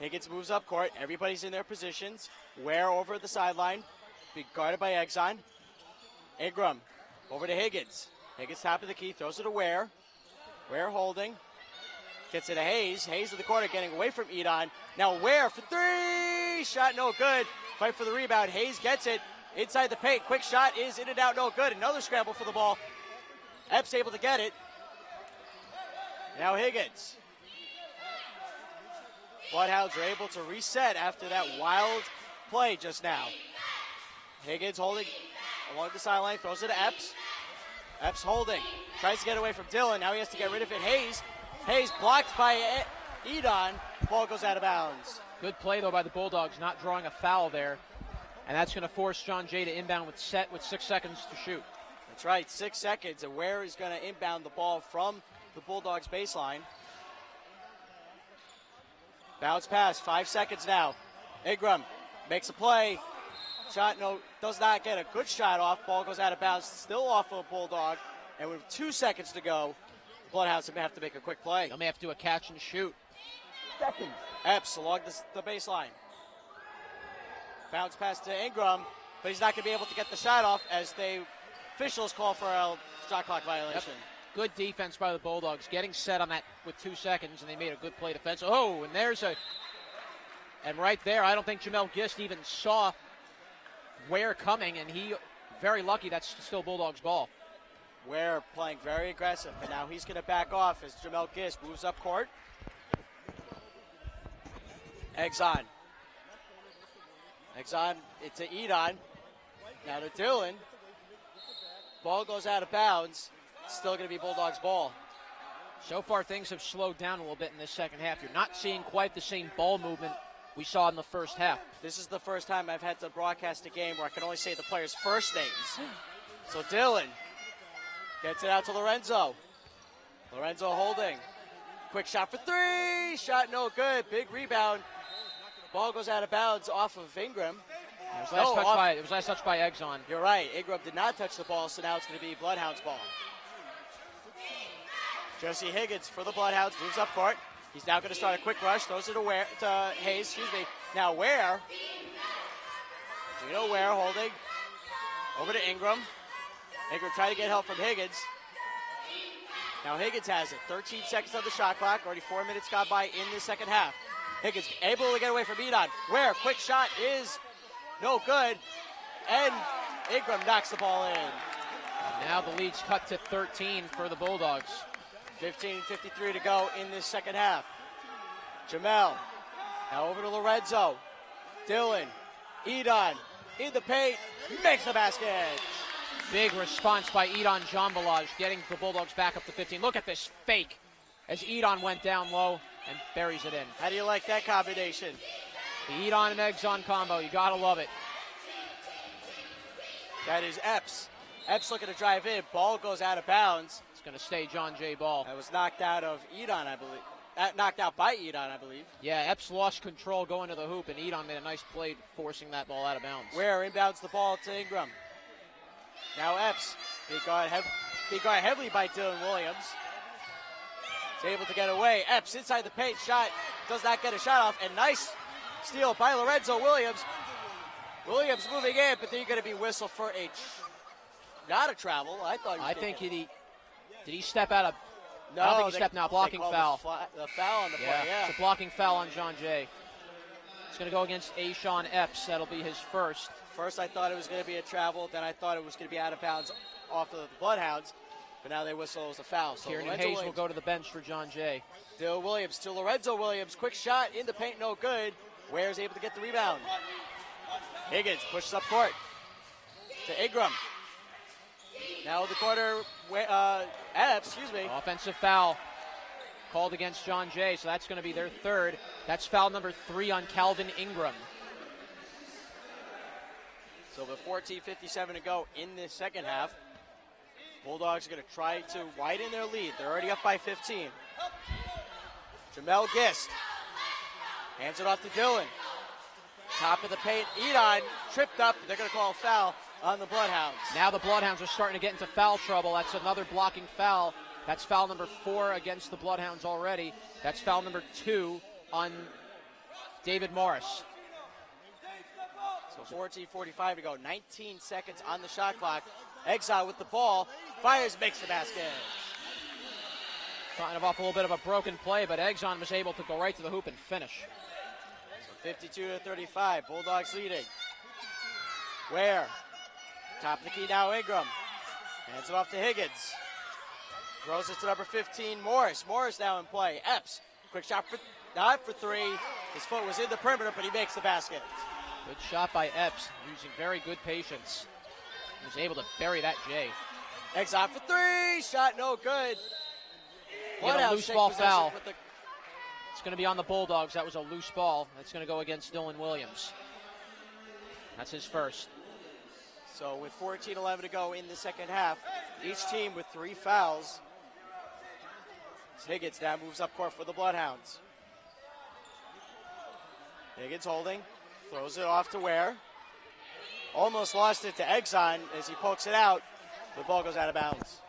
Higgins moves up court. Everybody's in their positions. Ware over at the sideline, being guarded by Exxon. Ingram over to Higgins. Higgins top of the key, throws it to Ware. Ware holding. Gets it to Hayes. Hayes in the corner, getting away from Edon. Now Ware for three. Shot no good. Fight for the rebound. Hayes gets it inside the paint. Quick shot is in and out, no good. Another scramble for the ball. Epps able to get it. Now Higgins. Bloodhounds are able to reset after that wild play just now. Higgins holding along the sideline, throws it to Epps. Epps holding, tries to get away from Dylan. Now he has to get rid of it. Hayes blocked by Edon. Ball goes out of bounds. Good play, though, by the Bulldogs, not drawing a foul there. And that's going to force John Jay to inbound with 6 seconds to shoot. That's right, 6 seconds. And Ware is going to inbound the ball from the Bulldogs baseline. Bounce pass, 5 seconds now. Ingram makes a play. Shot does not get a good shot off. Ball goes out of bounds, still off of a Bulldog. And with 2 seconds to go, the Bloodhounds may have to make a quick play. They may have to do a catch and shoot. Seconds. Epps along the baseline. Bounce pass to Ingram, but he's not going to be able to get the shot off as the officials call for a shot clock violation. Yep. Good defense by the Bulldogs, getting set on that with 2 seconds, and they made a good play defense. Oh, and right there, I don't think Jamel Gist even saw Ware coming, and he very lucky that's still Bulldogs ball. Ware playing very aggressive, but now he's going to back off as Jamel Gist moves up court. Exxon, it's to Edon. Now to Dylan. Ball goes out of bounds. It's still going to be Bulldogs ball. So far, things have slowed down a little bit in this second half. You're not seeing quite the same ball movement we saw in the first half. This is the first time I've had to broadcast a game where I can only say the players' first names. So Dylan gets it out to Lorenzo. Lorenzo holding. Quick shot for three. Shot no good. Big rebound. Ball goes out of bounds off of Ingram. It was last touch by Exxon. You're right. Ingram did not touch the ball, so now it's going to be Bloodhounds' ball. Josie Higgins for the Bloodhounds moves up court. He's now going to start a quick rush. Throws it to Hayes. Now Ware. Gino Ware holding. Over to Ingram. Ingram trying to get help from Higgins. Now Higgins has it. 13 seconds on the shot clock. Already 4 minutes gone by in the second half. Higgins able to get away from Edon. Ware, quick shot is no good. And Ingram knocks the ball in. Now the lead's cut to 13 for the Bulldogs. 15:53 to go in this second half. Jamel. Now over to Lorenzo. Dylan. Edon. In the paint. Makes the basket. Big response by Edon Jambalaj, getting the Bulldogs back up to 15. Look at this fake as Edon went down low and buries it in. How do you like that combination? The Edon and Exxon combo, you gotta love it. That is Epps. Epps looking to drive in. Ball goes out of bounds. It's going to stay John Jay ball. That was knocked out of Edon, I believe. Knocked out by Edon, I believe. Yeah, Epps lost control going to the hoop, and Edon made a nice play forcing that ball out of bounds. Ware inbounds the ball to Ingram. Now Epps. Being guarded heavily by Dylan Williams. He's able to get away. Epps inside the paint. Shot. Does not get a shot off. And nice steal by Lorenzo Williams. Williams moving in, but then you're going to be whistled for not a travel. Did he step out of? No, I don't think he stepped now. Blocking foul. The foul on the play, yeah. It's a blocking foul on John Jay. It's going to go against Ashawn Epps. That'll be his first. First, I thought it was going to be a travel. Then I thought it was going to be out of bounds off of the Bloodhounds. But now they whistle it was a foul. So Kieran Hayes will go to the bench for John Jay. Dylan Williams to Lorenzo Williams. Quick shot in the paint, no good. Ware's able to get the rebound. Higgins pushes up court to Ingram. Now in the corner, Epps, Offensive foul called against John Jay, so that's going to be their third. That's foul number 3 on Calvin Ingram. So with 14:57 to go in this second half, Bulldogs are going to try to widen their lead. They're already up by 15. Jamel Gist hands it off to Dylan. Top of the paint, Edon tripped up. They're going to call a foul on the Bloodhounds. Now the Bloodhounds are starting to get into foul trouble. That's another blocking foul. That's foul number 4 against the Bloodhounds already. That's foul number 2 on David Morris. So 14:45 to go. 19 seconds on the shot clock. Exile with the ball. Fires, makes the basket. Kind of off a little bit of a broken play, but Exxon was able to go right to the hoop and finish. 52-35, Bulldogs leading. Ware, top of the key now, Ingram. Hands it off to Higgins. Throws it to number 15, Morris. Morris now in play. Epps, quick shot for 3. His foot was in the perimeter, but he makes the basket. Good shot by Epps, using very good patience. He was able to bury that J. Exile for 3, shot no good. He had a loose ball foul. It's going to be on the Bulldogs. That was a loose ball. That's going to go against Dylan Williams. That's his first. So with 14:11 to go in the second half, each team with 3 fouls. Higgins now moves up court for the Bloodhounds. Higgins holding, throws it off to Ware. Almost lost it to Exxon as he pokes it out. The ball goes out of bounds.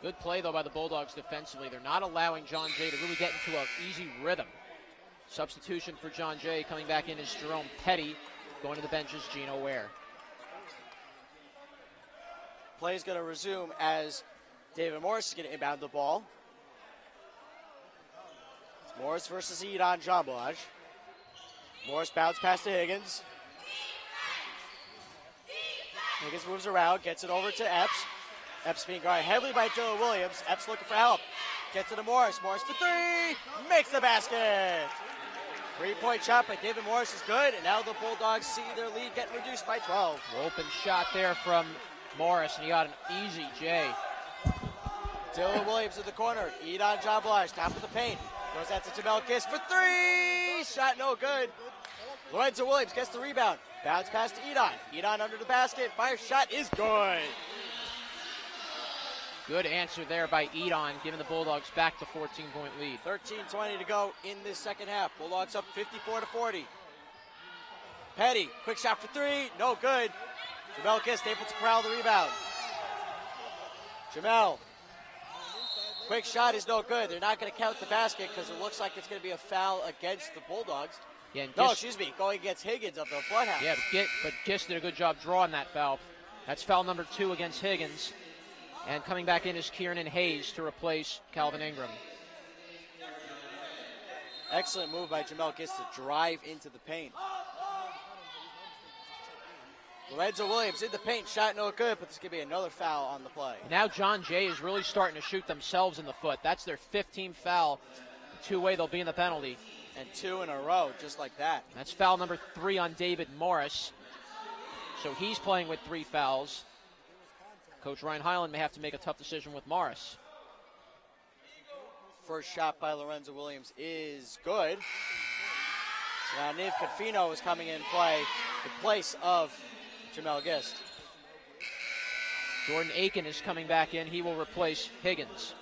Good play, though, by the Bulldogs defensively. They're not allowing John Jay to really get into an easy rhythm. Substitution for John Jay coming back in is Jerome Petty. Going to the bench is Gino Ware. Play is going to resume as David Morris is going to inbound the ball. It's Morris versus Edon Jambalaj. Morris bounce pass to Higgins. Higgins moves around, gets it over to Epps. Epps being guarded heavily by Dylan Williams. Epps looking for help. Gets it to Morris. Morris for 3. Makes the basket. 3-point shot by David Morris is good. And now the Bulldogs see their lead getting reduced by 12. Open shot there from Morris, and he got an easy J. Dylan Williams in the corner. Edon John Blige, top of the paint. Goes that to Jamel Gist for three. Shot no good. Lorenzo Williams gets the rebound. Bounce pass to Edon. Edon under the basket. Fire shot is good. Good answer there by Edon, giving the Bulldogs back the 14-point lead. 13:20 to go in this second half. Bulldogs up 54-40. Petty, quick shot for three, no good. Jamel Gist able to corral the rebound. Jamel, quick shot is no good. They're not going to count the basket because it looks like it's going to be a foul against the Bulldogs. Yeah, and no, excuse me, going against Higgins of the Bloodhounds. Yeah, but Gist did a good job drawing that foul. That's foul number 2 against Higgins. And coming back in is Kieran Hayes to replace Calvin Ingram. Excellent move by Jamel Gist to drive into the paint. Lorenzo Williams in the paint, shot no good, but this could be another foul on the play. Now John Jay is really starting to shoot themselves in the foot. That's their 15th foul. 2-way, they'll be in the penalty. And 2 in a row, just like that. That's foul number 3 on David Morris. So he's playing with 3 fouls. Coach Ryan Highland may have to make a tough decision with Morris. First shot by Lorenzo Williams is good. So now Niv Confino is coming in play in place of Jamel Gist. Jordan Aiken is coming back in. He will replace Higgins.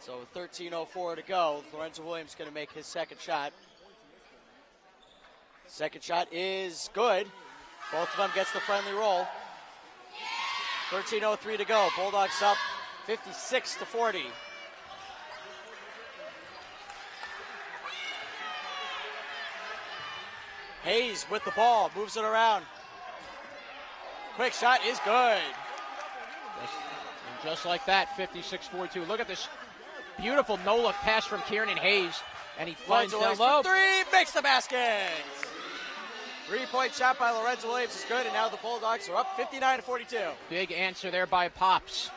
So 13:04 to go. Lorenzo Williams going to make his second shot. Second shot is good. Both of them gets the friendly roll. 13:03 to go. Bulldogs up 56-40. Hayes with the ball, moves it around. Quick shot is good. And just like that, 56-42. Look at this beautiful no-look pass from Kieran Hayes. And he finds down low. Three, makes the basket. 3-point shot by Lorenzo Williams is good, and now the Bulldogs are up 59-42. Big answer there by Pops.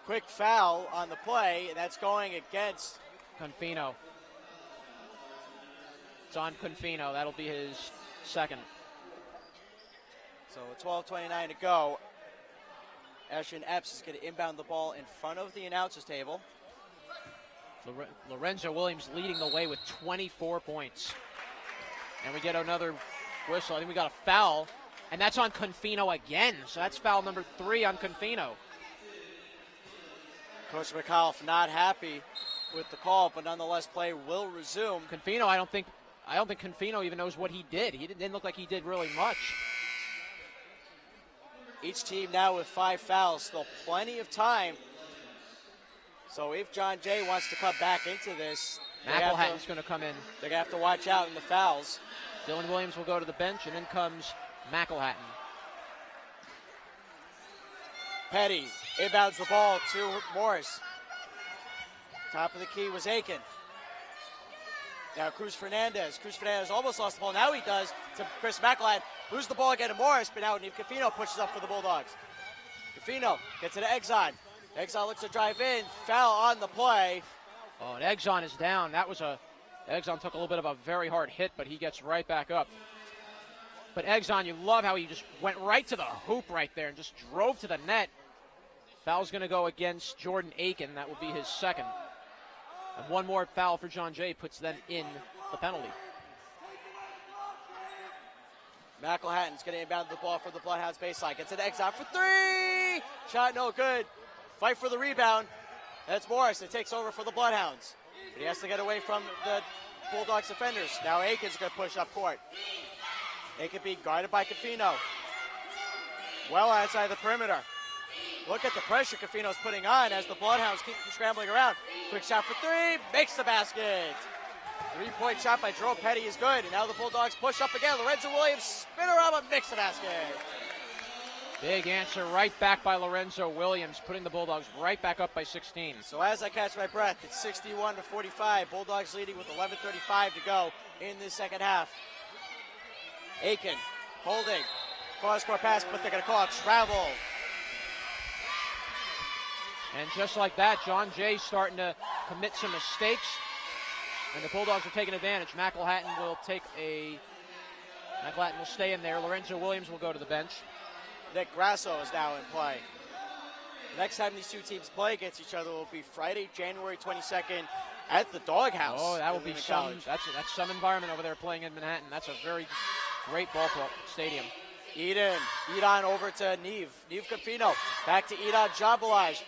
Quick foul on the play, and that's going against Confino. It's on Confino. That'll be his second. So 12:29 to go. Ashton Epps is going to inbound the ball in front of the announcer's table. Lorenzo Williams leading the way with 24 points. And we get another whistle. I think we got a foul. And that's on Confino again. So that's foul number 3 on Confino. Coach McAuliffe not happy with the call, but nonetheless play will resume. Confino, I don't think Confino even knows what he did. He didn't look like he did really much. Each team now with 5 fouls. Still plenty of time. So if John Jay wants to come back into this, McElhatton's going to come in. They're going to have to watch out in the fouls. Dylan Williams will go to the bench, and in comes McElhatton. Petty inbounds the ball to Morris. Top of the key was Aiken. Now Cruz Fernandez. Cruz Fernandez almost lost the ball. Now he does to Chris McElhatton. Loses the ball again to Morris, but now Niv Confino pushes up for the Bulldogs. Confino gets it to Exxon. Exxon looks to drive in. Foul on the play. Oh, and Exxon is down. Exxon took a little bit of a very hard hit, but he gets right back up. But Exxon, you love how he just went right to the hoop right there and just drove to the net. Foul's going to go against Jordan Aiken. That will be his second. And one more foul for John Jay puts them in the penalty. McElhatton's going to inbound the ball for the Bloodhounds baseline. Gets it to Exxon for 3. Shot no good. Fight for the rebound. That's Morris that takes over for the Bloodhounds. But he has to get away from the Bulldogs defenders. Now Aiken's going to push up court. Aiken being guarded by Confino. Well outside the perimeter. Look at the pressure Confino's putting on as the Bloodhounds keep scrambling around. Quick shot for 3. Makes the basket. 3-point shot by Jerome Petty is good. And now the Bulldogs push up again. Lorenzo Williams, spinorama, makes the basket. Big answer right back by Lorenzo Williams, putting the Bulldogs right back up by 16. So as I catch my breath, it's 61-45. Bulldogs leading with 11:35 to go in this second half. Aiken holding. Cross-court pass, but they're going to call it travel. And just like that, John Jay starting to commit some mistakes. And the Bulldogs are taking advantage. McElhatton will stay in there. Lorenzo Williams will go to the bench. Nick Grasso is now in play. Next time these two teams play against each other will be Friday, January 22nd at the Doghouse. Oh, that will be Lincoln some. College. That's some environment over there playing in Manhattan. That's a very great ballpark stadium. Edon over to Neve Confino. Back to Edon Jambalaj.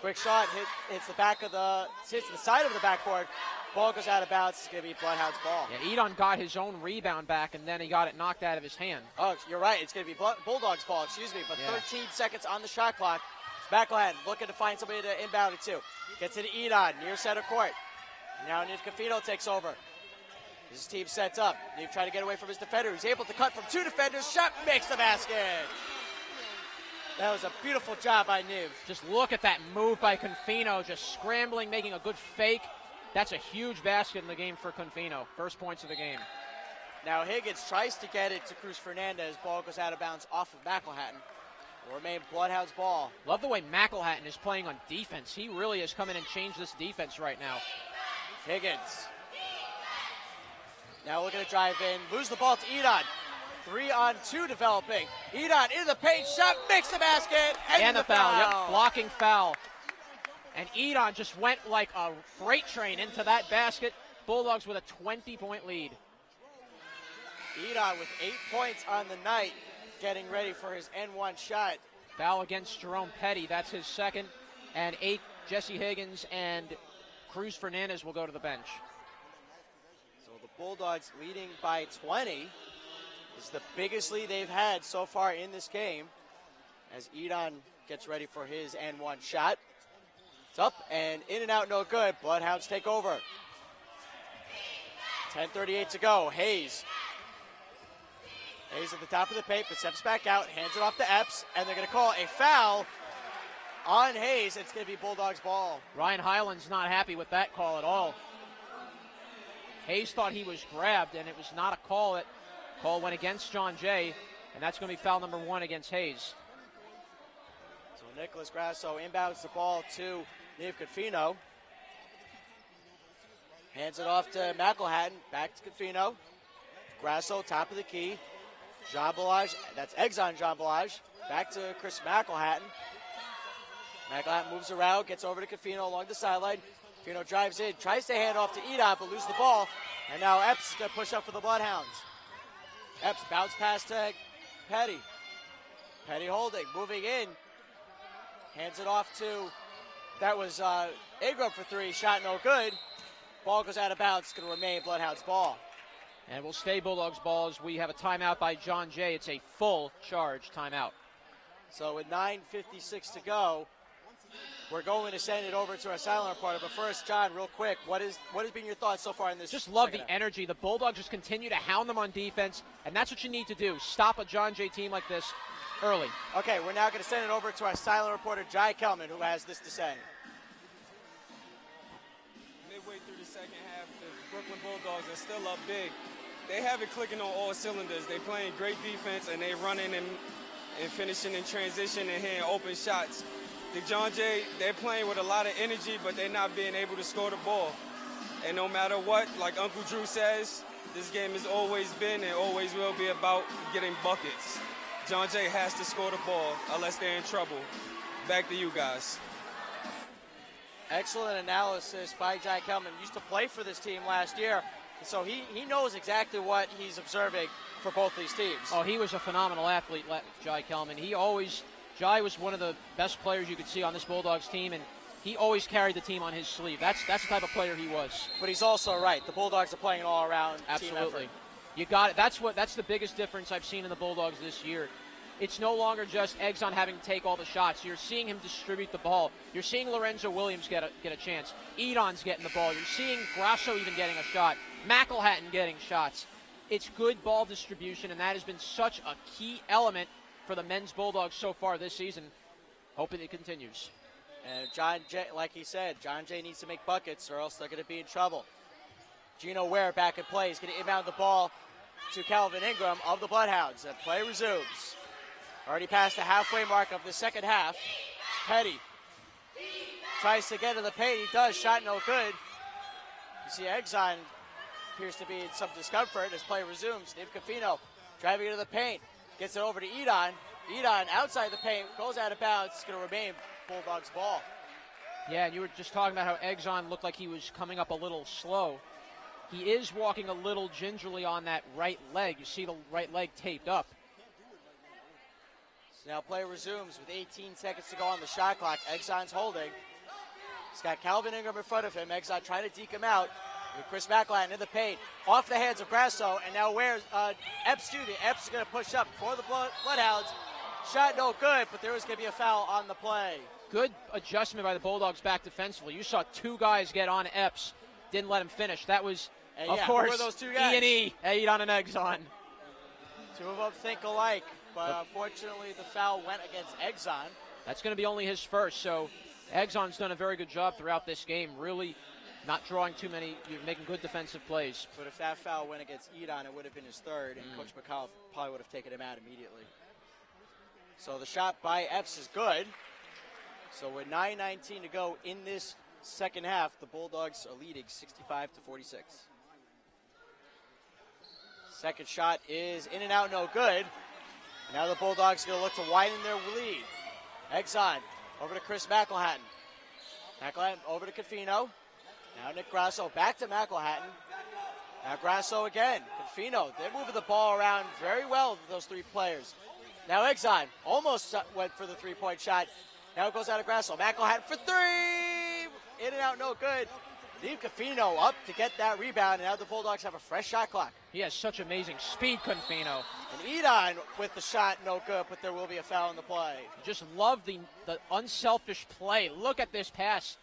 Quick shot, hits the side of the backboard. Ball goes out of bounds. It's going to be Bloodhound's ball. Yeah, Edon got his own rebound back, and then he got it knocked out of his hand. Oh, you're right. It's going to be Bulldogs' ball, but Yeah. 13 seconds on the shot clock. McElhatton looking to find somebody to inbound it to. Gets it to Edon, near center court. Now Neve Confino takes over. His team sets up. Neve trying to get away from his defender. He's able to cut from two defenders. Shot makes the basket. That was a beautiful job by Neve. Just look at that move by Confino, just scrambling, making a good fake. That's a huge basket in the game for Confino. First points of the game. Now Higgins tries to get it to Cruz Fernandez. Ball goes out of bounds off of McElhatton. Will remain Bloodhound's ball. Love the way McElhatton is playing on defense. He really has come in and changed this defense right now. Higgins. Now looking to drive in. Lose the ball to Edon. 3-on-2 developing. Edon in the paint. Shot makes the basket. And the foul. Yep, blocking foul. And Edon just went like a freight train into that basket. Bulldogs with a 20-point lead. Edon with 8 points on the night, getting ready for his N1 shot. Foul against Jerome Petty. That's his second. And 8, Jesse Higgins and Cruz Fernandez will go to the bench. So the Bulldogs leading by 20. This is the biggest lead they've had so far in this game as Edon gets ready for his N1 shot. It's up and in and out, no good. Bloodhounds take over. 10:38 to go. Hayes at the top of the paint, but steps back out, hands it off to Epps, and they're going to call a foul on Hayes. It's going to be Bulldogs ball. Ryan Highland's not happy with that call at all. Hayes thought he was grabbed, and it was not a call. That call went against John Jay, and that's going to be foul number 1 against Hayes. So Nicholas Grasso inbounds the ball to Neve Confino. Hands it off to McElhatton, back to Confino. Grasso, top of the key. Jambalaj, that's Exxon Jambalaj. Back to Chris McElhatton. McElhatton moves around, gets over to Confino along the sideline. Confino drives in, tries to hand off to Edon, but loses the ball. And now Epps is going to push up for the Bloodhounds. Epps bounce pass to Petty. Petty holding, moving in. Hands it off to, that was Ingram for 3, shot no good. Ball goes out of bounds, it's going to remain Bloodhounds ball. And we'll stay Bulldogs ball as we have a timeout by John Jay. It's a full charge timeout. So with 9:56 to go, we're going to send it over to our silent reporter. But first, John, real quick, what has been your thoughts so far in this? Just love the half? energy. The Bulldogs just continue to hound them on defense, and that's what you need to do. Stop a John Jay team like this early. Okay, we're now going to send it over to our silent reporter, Jai Kelman, who has this to say. Midway through the second half, the Brooklyn Bulldogs are still up big. They have it clicking on all cylinders. They're playing great defense, and they're running and finishing in transition and hitting open shots. The John Jay, they're playing with a lot of energy, but they're not being able to score the ball. And no matter what, like Uncle Drew says, this game has always been and always will be about getting buckets. John Jay has to score the ball unless they're in trouble. Back to you guys. Excellent analysis by Jai Kelman. Used to play for this team last year, so he knows exactly what he's observing for both these teams. Oh, he was a phenomenal athlete, Jai Kelman. Jai was one of the best players you could see on this Bulldogs team, and he always carried the team on his sleeve. That's the type of player he was. But he's also right. The Bulldogs are playing an all-around team Absolutely. effort. You got it. That's the biggest difference I've seen in the Bulldogs this year. It's no longer just Exxon having to take all the shots. You're seeing him distribute the ball. You're seeing Lorenzo Williams get a chance. Edon's getting the ball. You're seeing Grasso even getting a shot. McElhatton getting shots. It's good ball distribution, and that has been such a key element for the men's Bulldogs so far this season. Hoping it continues. And John Jay, like he said, John Jay needs to make buckets or else they're going to be in trouble. Gino Ware back in play. He's going to inbound the ball to Calvin Ingram of the Bloodhounds. And play resumes. Already past the halfway mark of the second half. Petty tries to get to the paint. He does. Shot no good. You see Exxon appears to be in some discomfort as play resumes. Neve Confino driving into the paint. Gets it over to Edon. Edon outside the paint, goes out of bounds. It's going to remain Bulldogs ball. Yeah, and you were just talking about how Exxon looked like he was coming up a little slow. He is walking a little gingerly on that right leg. You see the right leg taped up. So now play resumes with 18 seconds to go on the shot clock. Exxon's holding. He's got Calvin Ingram in front of him. Exxon trying to deke him out. With Chris McElhatton in the paint. Off the hands of Grasso, and now where's Epps student. Epps is going to push up for the Bloodhounds. Shot no good, but there was going to be a foul on the play. Good adjustment by the Bulldogs back defensively. You saw two guys get on Epps, didn't let him finish. That was, of course, who were those two guys? E&E, Edon and Exxon. Two of them think alike, but unfortunately the foul went against Exxon. That's going to be only his first, so Exxon's done a very good job throughout this game, really not drawing too many, making good defensive plays. But if that foul went against Edon, it would have been his third, and Coach McCall probably would have taken him out immediately. So the shot by Epps is good. So with 9:19 to go in this second half, the Bulldogs are leading 65-46. Second shot is in and out, no good. Now the Bulldogs are going to look to widen their lead. Exxon over to Chris McElhatton. McElhatton over to Confino. Now Nick Grasso back to McElhatton. Now Grasso again. Confino, they're moving the ball around very well with those three players. Now Exxon almost went for the three-point shot. Now it goes out of Grasso. McElhatton for three! In and out, no good. Steve Confino up to get that rebound, and now the Bulldogs have a fresh shot clock. He has such amazing speed, Confino. And Edon with the shot, no good, but there will be a foul in the play. Just love the unselfish play. Look at this pass.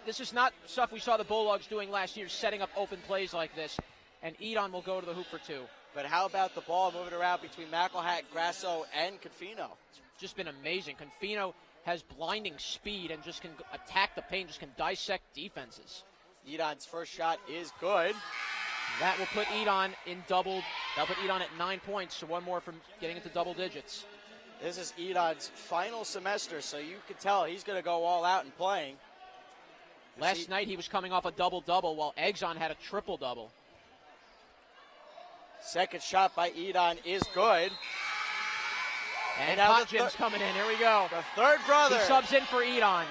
This is not stuff we saw the Bulldogs doing last year, setting up open plays like this. And Edon will go to the hoop for two. But how about the ball moving around between McElhatton, Grasso, and Confino? It's just been amazing. Confino has blinding speed and just can attack the paint, just can dissect defenses. Edon's first shot is good. That will put Edon in double. That'll put Edon at 9 points, so one more from getting into double digits. This is Edon's final semester, so you can tell he's going to go all out and playing. Last night he was coming off a double-double while Exxon had a triple-double. Second shot by Edon is good. And Hot Jim's coming in. Here we go. The third brother. He subs in for Edon.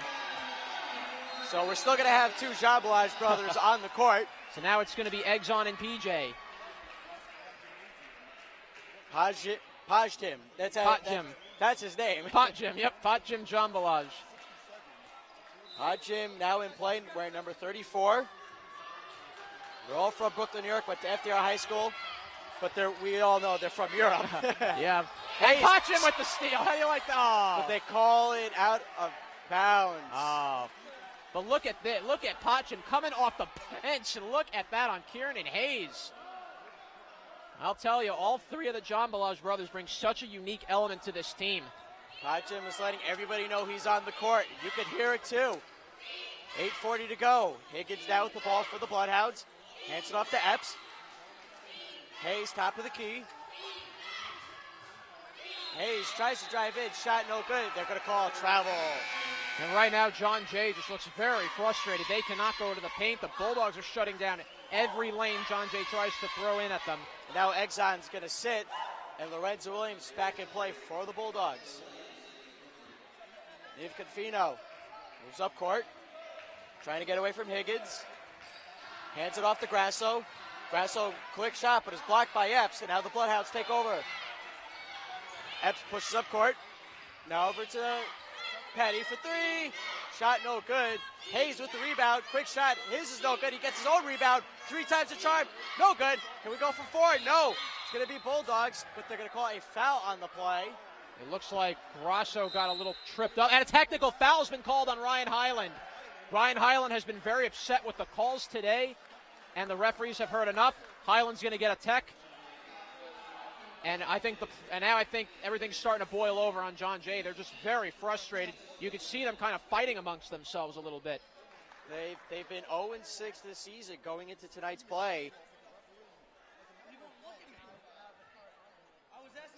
So we're still going to have two Jabalaj brothers on the court. So now it's going to be Exxon and PJ. Pajim. That's his name. Pajim, yep. Pajim Jambalaj. Pajim now in play, wearing number 34. They're all from Brooklyn, New York, went to FDR High School. But we all know they're from Europe. Yeah. Hey, Pajim with the steal. How do you like that? Oh. But they call it out of bounds. Oh. But look at this. Look at Pajim coming off the bench. And look at that on Kieran Hayes. I'll tell you, all three of the Jambalaj brothers bring such a unique element to this team. Pajim is letting everybody know he's on the court. You can hear it too. 8:40 to go. Higgins now with the ball for the Bloodhounds. Hands it off to Epps. Hayes, top of the key. Hayes tries to drive in. Shot no good. They're going to call travel. And right now, John Jay just looks very frustrated. They cannot go to the paint. The Bulldogs are shutting down every lane John Jay tries to throw in at them. Now Exxon's going to sit, and Lorenzo Williams back in play for the Bulldogs. Niv Confino moves up court, trying to get away from Higgins. Hands it off to Grasso. Grasso, quick shot, but is blocked by Epps, and now the Bloodhounds take over. Epps pushes up court. Now over to Petty for three. Shot no good. Hayes with the rebound. Quick shot. His is no good. He gets his own rebound. 3 times the charm. No good. Can we go for 4? No. It's going to be Bulldogs, but they're going to call a foul on the play. It looks like Grasso got a little tripped up. And a technical foul has been called on Ryan Highland. Ryan Highland has been very upset with the calls today, and the referees have heard enough. Highland's going to get a tech. And now I think everything's starting to boil over on John Jay. They're just very frustrated. You can see them kind of fighting amongst themselves a little bit. They've been 0-6 this season going into tonight's play.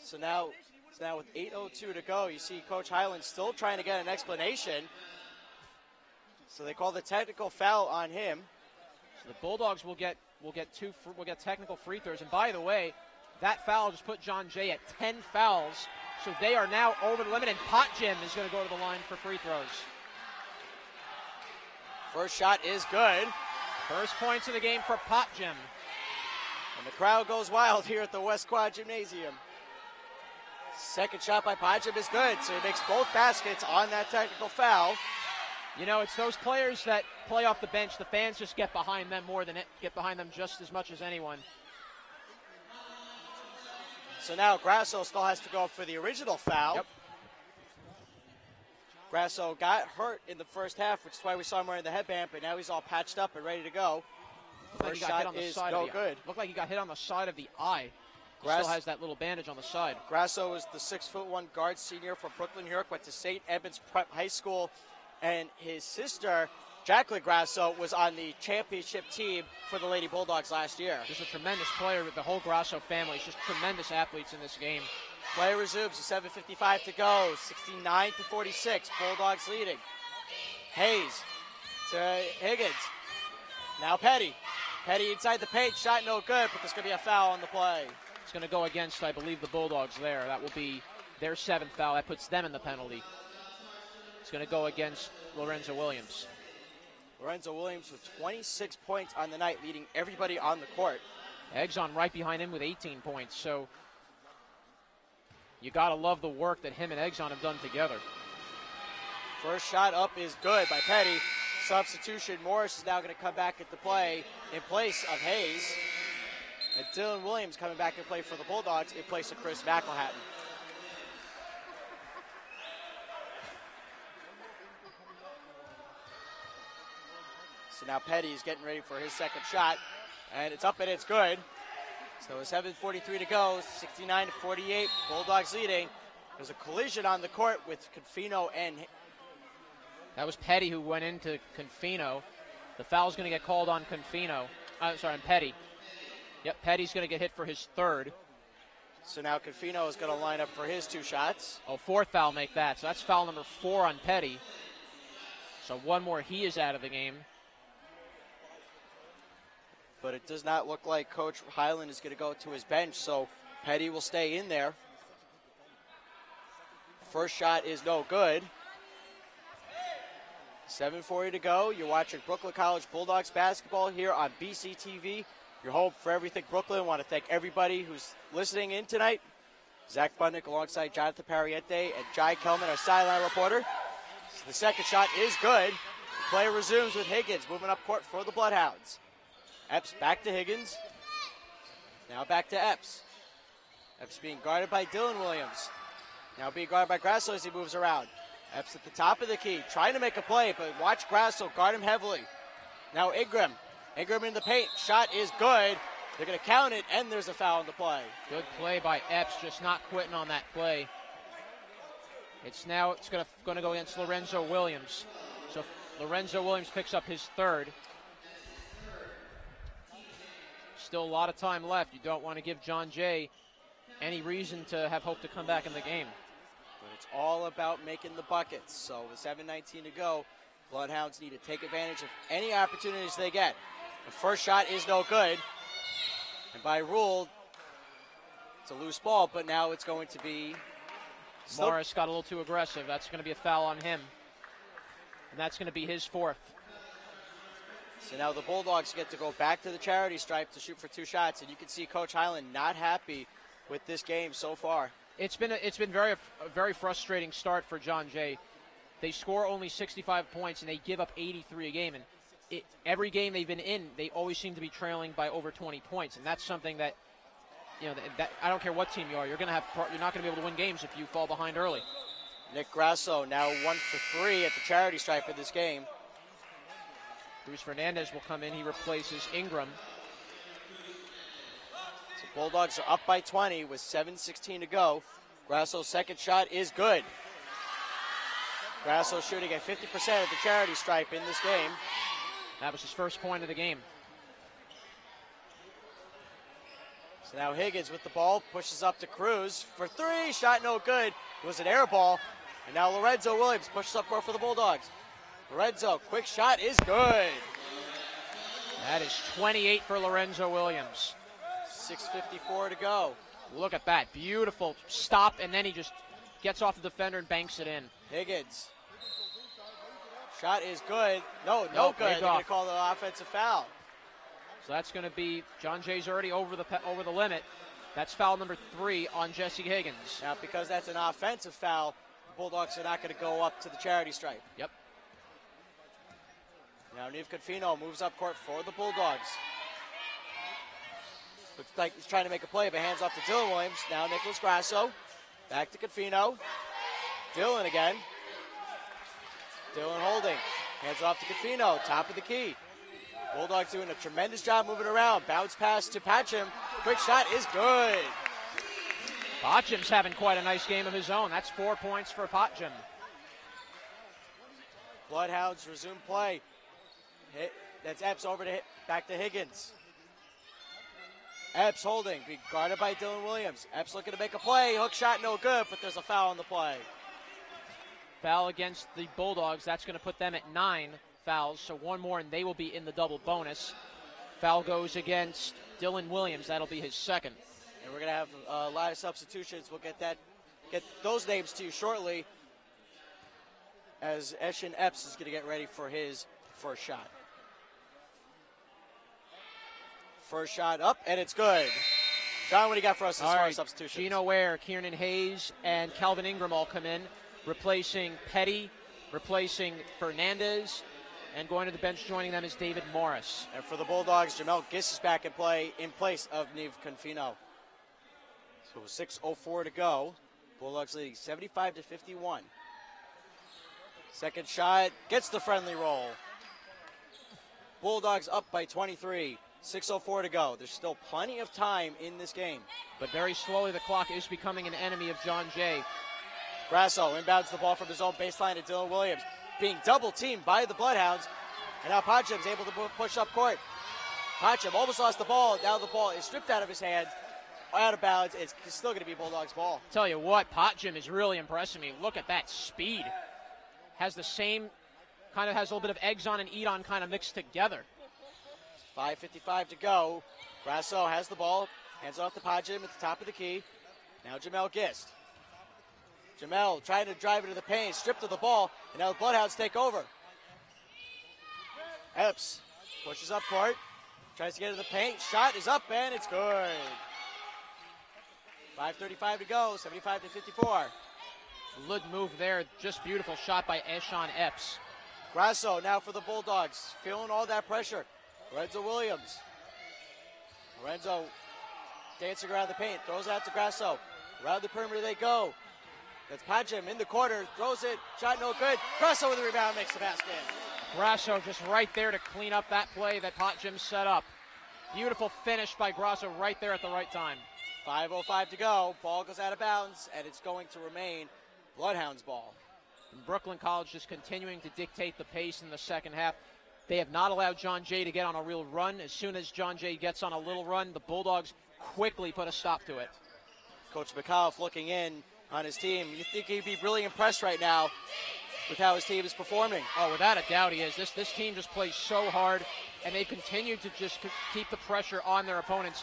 So now with 8:02 to go, you see Coach Highland still trying to get an explanation. So they call the technical foul on him. So the Bulldogs will get technical free throws. And by the way, that foul just put John Jay at 10 fouls. So they are now over the limit, and Pot Jim is going to go to the line for free throws. First shot is good. First points of the game for Pot Jim. And the crowd goes wild here at the West Quad Gymnasium. Second shot by Pot Jim is good, so he makes both baskets on that technical foul. You know, it's those players that play off the bench. The fans just get behind them more than get behind them just as much as anyone. So now Grasso still has to go up for the original foul. Yep. Grasso got hurt in the first half, which is why we saw him wearing the headband, but now he's all patched up and ready to go. First shot is no good. Looked like he got hit on the side of the eye. He still has that little bandage on the side. Grasso is the 6'1" guard senior from Brooklyn, New York, went to St. Edmunds Prep High School, and his sister, Jacqueline Grasso, was on the championship team for the Lady Bulldogs last year. Just a tremendous player with the whole Grasso family. It's just tremendous athletes in this game. Play resumes with 7:55 to go, 69-46, Bulldogs leading. Hayes to Higgins. Now Petty. Petty inside the paint, shot no good, but there's going to be a foul on the play. It's going to go against, I believe, the Bulldogs there. That will be their 7th foul. That puts them in the penalty. It's going to go against Lorenzo Williams. Lorenzo Williams with 26 points on the night, leading everybody on the court. Exxon right behind him with 18 points. So you got to love the work that him and Exxon have done together. First shot up is good by Petty. Substitution, Morris is now going to come back into play in place of Hayes. And Dylan Williams coming back and play for the Bulldogs in place of Chris McElhatton. So now Petty's getting ready for his second shot, and it's up and it's good. So 7:43 to go, 69-48, Bulldogs leading. There's a collision on the court with Confino and... That was Petty who went into Confino. The foul's going to get called on Confino. On Petty. Yep, Petty's going to get hit for his 3rd. So now Confino is going to line up for his 2 shots. Oh, 4th foul make that. So that's foul number 4 on Petty. So one more, he is out of the game. But it does not look like Coach Highland is going to go to his bench, so Petty will stay in there. First shot is no good. 7:40 to go. You're watching Brooklyn College Bulldogs basketball here on BCTV. Your home for everything Brooklyn. I want to thank everybody who's listening in tonight. Zach Bundick alongside Jonathan Pariente and Jai Kelman, our sideline reporter. So the second shot is good. The play resumes with Higgins moving up court for the Bloodhounds. Epps back to Higgins. Now back to Epps. Epps being guarded by Dylan Williams. Now being guarded by Grasso as he moves around. Epps at the top of the key, trying to make a play, but watch Grasso guard him heavily. Now Ingram. Ingram in the paint. Shot is good. They're going to count it, and there's a foul in the play. Good play by Epps, just not quitting on that play. It's going to go against Lorenzo Williams. So Lorenzo Williams picks up his 3rd. Still a lot of time left. You don't want to give John Jay any reason to have hope to come back in the game. But it's all about making the buckets. So with 7:19 to go, Bloodhounds need to take advantage of any opportunities they get. The first shot is no good. And by rule, it's a loose ball, but now it's going to be... Morris got a little too aggressive. That's going to be a foul on him. And that's going to be his 4th. So now the Bulldogs get to go back to the charity stripe to shoot for 2 shots, and you can see Coach Highland not happy with this game so far. It's been a very frustrating start for John Jay. They score only 65 points, and they give up 83 a game. And every game they've been in, they always seem to be trailing by over 20 points, and that's something that, that I don't care what team you are, you're not going to be able to win games if you fall behind early. Nick Grasso now 1 for 3 at the charity stripe in this game. Bruce Fernandez will come in. He replaces Ingram. So Bulldogs are up by 20 with 7:16 to go. Grasso's second shot is good. Grasso shooting at 50% at the charity stripe in this game. That was his first point of the game. So now Higgins with the ball, pushes up to Cruz for 3. Shot no good. It was an air ball. And now Lorenzo Williams pushes up more for the Bulldogs. Lorenzo, quick shot is good. That is 28 for Lorenzo Williams. 6:54 to go. Look at that. Beautiful stop, and then he just gets off the defender and banks it in. Higgins. Shot is good. No No, good. They're waved going off. to call the offensive foul. So that's going to be John Jay's already over the limit. That's foul number 3 on Jesse Higgins. Now, because that's an offensive foul, the Bulldogs are not going to go up to the charity stripe. Yep. Now, Neve Confino moves up court for the Bulldogs. Looks like he's trying to make a play, but hands off to Dylan Williams. Now, Nicholas Grasso. Back to Confino. Dylan again. Dylan holding. Hands off to Confino. Top of the key. Bulldogs doing a tremendous job moving around. Bounce pass to Patcham. Quick shot is good. Potcham's having quite a nice game of his own. That's 4 points for Potcham. Bloodhounds resume play. That's Epps over to back to Higgins. Epps holding, being guarded by Dylan Williams. Epps looking to make a play. Hook shot no good, but there's a foul on the play. Foul against the Bulldogs. That's going to put them at 9 fouls. So one more and they will be in the double bonus. Foul goes against Dylan Williams. That'll be his second. And we're going to have a lot of substitutions. We'll get those names to you shortly as Eshin Epps is going to get ready for his first shot. First shot up, and it's good. John, what do you got for us as far as substitutions? Gino Ware, Kieran Hayes, and Calvin Ingram all come in, replacing Petty, replacing Fernandez, and going to the bench joining them is David Morris. And for the Bulldogs, Jamel Giss is back in play in place of Neve Confino. So 6:04 to go. Bulldogs leading 75-51. Second shot gets the friendly roll. Bulldogs up by 23. 6:04 to go. There's still plenty of time in this game. But very slowly the clock is becoming an enemy of John Jay. Grasso inbounds the ball from his own baseline to Dylan Williams, being double-teamed by the Bloodhounds. And now Potcham's able to push up court. Potcham almost lost the ball. Now the ball is stripped out of his hands, out of bounds. It's still going to be Bulldogs' ball. Tell you what, Potcham is really impressing me. Look at that speed. Has the same, kind of has a little bit of eggs on and eat on kind of mixed together. 5:55 to go. Grasso has the ball. Hands off to Potcham at the top of the key. Now Jamel Gist. Jamel trying to drive into the paint, stripped of the ball, and now the Bloodhounds take over. Epps pushes up court, tries to get into the paint. Shot is up, and it's good. 5:35 to go, 75-54. Good move there, just beautiful shot by Eshawn Epps. Grasso now for the Bulldogs, feeling all that pressure. Lorenzo Williams. Lorenzo dancing around the paint, throws it out to Grasso. Around the perimeter they go. That's Potcham in the corner, throws it, shot no good. Grasso with the rebound, makes the basket. Grasso just right there to clean up that play that Potcham set up. Beautiful finish by Grasso right there at the right time. 5:05 to go, ball goes out of bounds, and it's going to remain Bloodhounds ball. And Brooklyn College just continuing to dictate the pace in the second half. They have not allowed John Jay to get on a real run. As soon as John Jay gets on a little run, the Bulldogs quickly put a stop to it. Coach McAuliffe looking in on his team. You think he'd be really impressed right now with how his team is performing? Oh, without a doubt he is. This team just plays so hard, and they've continued to just keep the pressure on their opponents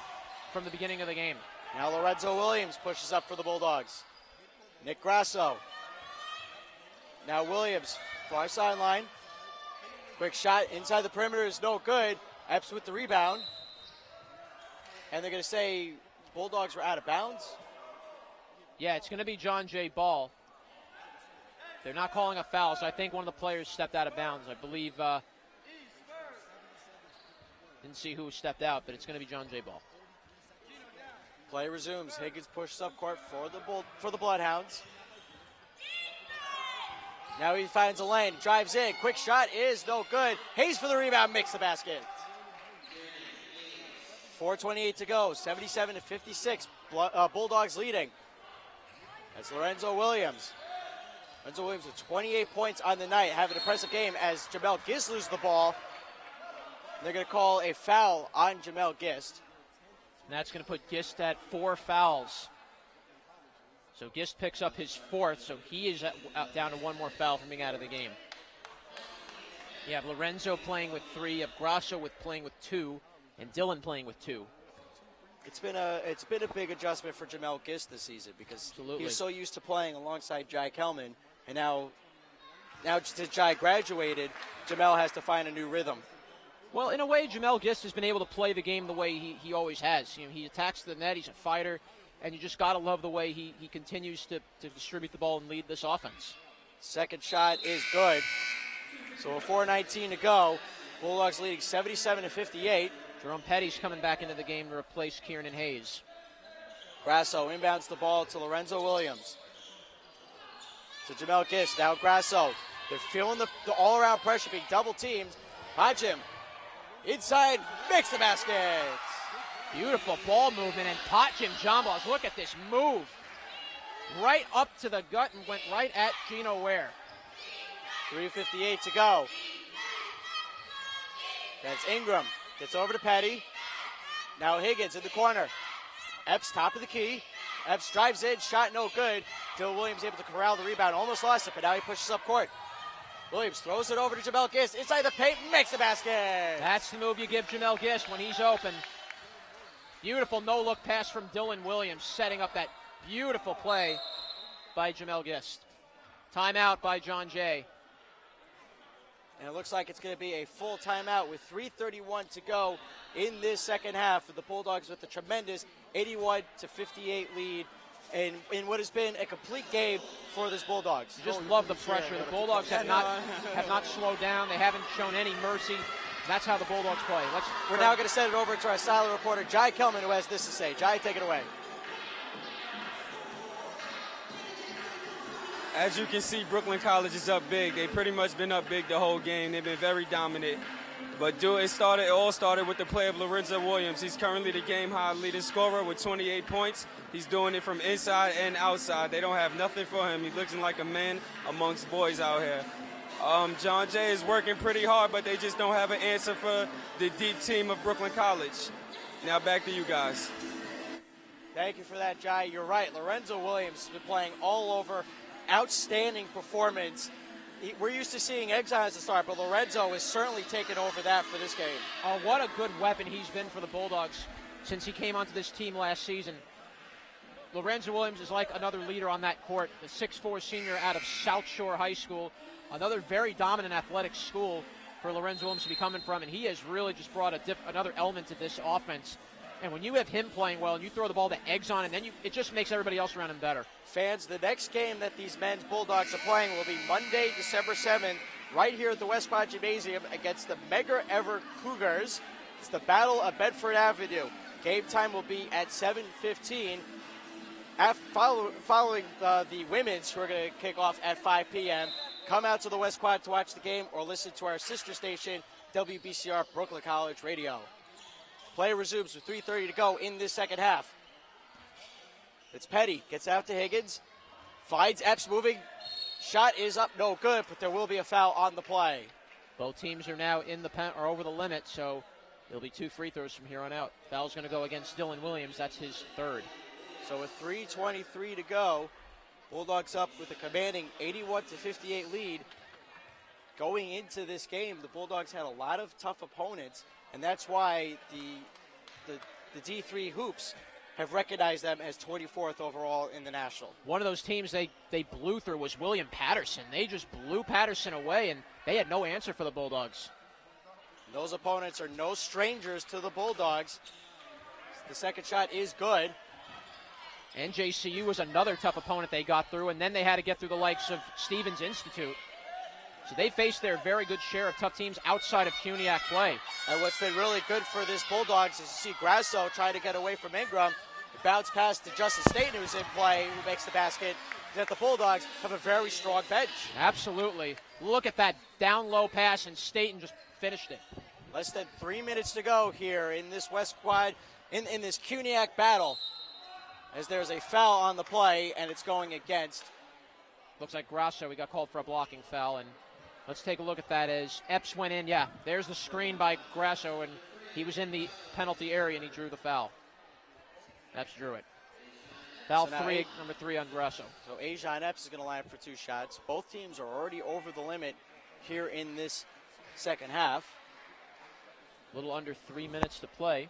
from the beginning of the game. Now Lorenzo Williams pushes up for the Bulldogs. Nick Grasso. Now Williams, far sideline. Quick shot inside the perimeter is no good. Epps with the rebound. And they're going to say Bulldogs were out of bounds. Yeah, it's going to be John Jay ball. They're not calling a foul, so I think one of the players stepped out of bounds. I believe, didn't see who stepped out, but it's going to be John Jay ball. Play resumes. Higgins pushes up court for the Bloodhounds. Now he finds a lane, drives in. Quick shot is no good. Hayes for the rebound, makes the basket. 4:28 to go, 77-56. Bulldogs leading. That's Lorenzo Williams. Lorenzo Williams with 28 points on the night, having an impressive game as Jamel Gist loses the ball. They're going to call a foul on Jamel Gist. And that's going to put Gist at 4 fouls. So Gist picks up his 4th, so he is down to 1 more foul from being out of the game. You have Lorenzo playing with 3, you have Grasso playing with 2, and Dylan playing with 2. It's been a big adjustment for Jamel Gist this season because Absolutely. he was so used to playing alongside Jai Kelman, and now since Jai graduated, Jamel has to find a new rhythm. Well, in a way, Jamel Gist has been able to play the game the way he always has. You know, he attacks the net, he's a fighter, and you just got to love the way he continues to distribute the ball and lead this offense. Second shot is good. So with 4:19 to go, Bulldogs leading 77-58. Jerome Petty's coming back into the game to replace Kieran Hayes. Grasso inbounds the ball to Lorenzo Williams. To Jamel Gist, now Grasso. They're feeling the all-around pressure, being double teamed. Pajim, inside, makes the basket. Beautiful ball movement, and Pajim Jambos, look at this move. Right up to the gut and went right at Gino Ware. 3:58 to go. That's Ingram. Gets over to Petty. Now Higgins in the corner. Epps top of the key. Epps drives in, shot no good. Dylan Williams able to corral the rebound. Almost lost it, but now he pushes up court. Williams throws it over to Jamel Gist. Inside the paint, makes the basket. That's the move you give Jamel Gist when he's open. Beautiful no-look pass from Dylan Williams, setting up that beautiful play by Jamel Gist. Timeout by John Jay. And it looks like it's going to be a full timeout with 3:31 to go in this second half for the Bulldogs with a tremendous 81-58 lead in what has been a complete game for this Bulldogs. You just love the pressure. The Bulldogs have not slowed down. They haven't shown any mercy. That's how the Bulldogs play. We're now going to send it over to our silent reporter, Jai Kelman, who has this to say. Jai, take it away. As you can see, Brooklyn College is up big. They've pretty much been up big the whole game. They've been very dominant. But it all started with the play of Lorenzo Williams. He's currently the game-high leading scorer with 28 points. He's doing it from inside and outside. They don't have nothing for him. He's looking like a man amongst boys out here. John Jay is working pretty hard, but they just don't have an answer for the deep team of Brooklyn College. Now back to you guys. Thank you for that, Jai. You're right. Lorenzo Williams has been playing all over. Outstanding performance. We're used to seeing Exxon as a start, but Lorenzo is certainly taken over that for this game. Oh, what a good weapon he's been for the Bulldogs since he came onto this team last season. Lorenzo Williams is like another leader on that court, the 6'4" senior out of South Shore High School, another very dominant athletic school for Lorenzo Williams to be coming from, and he has really just brought another element to this offense. And when you have him playing well and you throw the ball to Exxon, and then it just makes everybody else around him better. Fans, the next game that these men's Bulldogs are playing will be Monday, December 7th, right here at the West Quad Gymnasium against the Medgar Evers Cougars. It's the Battle of Bedford Avenue. Game time will be at 7:15. Following the women's, who are going to kick off at 5 p.m. Come out to the West Quad to watch the game or listen to our sister station, WBCR Brooklyn College Radio. Play resumes with 3:30 to go in this second half. It's Petty, gets out to Higgins, finds Epps moving. Shot is up, no good, but there will be a foul on the play. Both teams are now over the limit, so there'll be 2 free throws from here on out. Foul's going to go against Dylan Williams. That's his third. So with 3:23 to go, Bulldogs up with a commanding 81-58 lead. Going into this game, the Bulldogs had a lot of tough opponents, and that's why the D3 Hoops have recognized them as 24th overall in the National. One of those teams they blew through was William Patterson. They just blew Patterson away, and they had no answer for the Bulldogs. Those opponents are no strangers to the Bulldogs. The second shot is good. NJCU was another tough opponent they got through, and then they had to get through the likes of Stevens Institute. So they faced their very good share of tough teams outside of CUNYAC play. And what's been really good for this Bulldogs is to see Grasso try to get away from Ingram. Bounce pass to Justin Staten, who's in play, who makes the basket. That the Bulldogs have a very strong bench. Absolutely. Look at that down low pass, and Staten just finished it. Less than 3 minutes to go here in this West Quad, in this CUNYAC battle, as there's a foul on the play, and it's going against. Looks like Grasso. We got called for a blocking foul, and let's take a look at that as Epps went in. Yeah, there's the screen by Grasso, and he was in the penalty area, and he drew the foul. Epps drew it. Foul So three, number 3 on Grasso. So Ajon Epps is going to line up for 2 shots. Both teams are already over the limit here in this second half. A little under 3 minutes to play.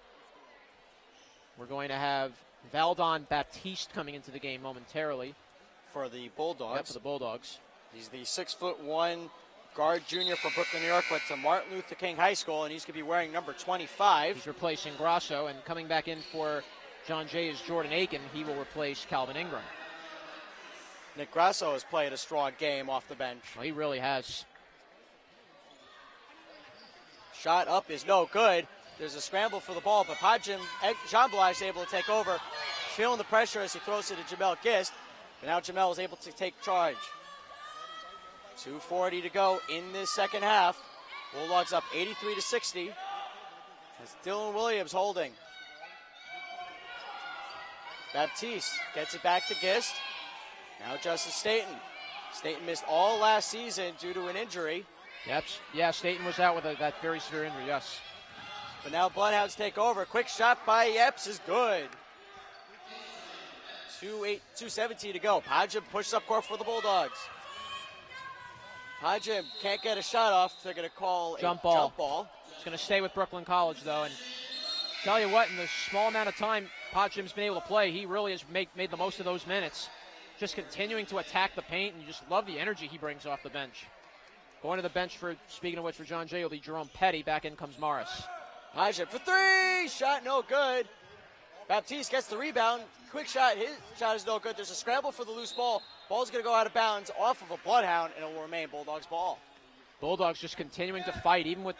We're going to have Valdon Baptiste coming into the game momentarily. For the Bulldogs. Yep, for the Bulldogs. He's the 6'1" guard junior from Brooklyn, New York, went to Martin Luther King High School, and he's going to be wearing number 25. He's replacing Grasso, and coming back in for John Jay is Jordan Aiken. He will replace Calvin Ingram. Nick Grasso has played a strong game off the bench. Well, he really has. Shot up is no good. There's a scramble for the ball, but Padjim, Jean Blige is able to take over, feeling the pressure as he throws it to Jamel Gist. But now Jamel is able to take charge. 2:40 to go in this second half. Bulldogs up 83-60. As Dylan Williams holding. Baptiste gets it back to Gist. Now Justice Staten. Staten missed all last season due to an injury. Yep. Yeah, Staten was out with that very severe injury, yes. But now Bloodhounds take over. Quick shot by Epps is good. 2:17 to go. Padjim pushes up court for the Bulldogs. Padjim can't get a shot off. They're going to call a jump ball. It's going to stay with Brooklyn College, though. And tell you what, in the small amount of time Padjim's been able to play, he really has made the most of those minutes. Just continuing to attack the paint, and you just love the energy he brings off the bench. Going to the bench for, speaking of which, for John Jay will be Jerome Petty. Back in comes Morris. Padjim for three. Shot no good. Baptiste gets the rebound. Quick shot. His shot is no good. There's a scramble for the loose ball. Ball's going to go out of bounds off of a Bloodhound, and it will remain Bulldogs ball. Bulldogs just continuing to fight, even with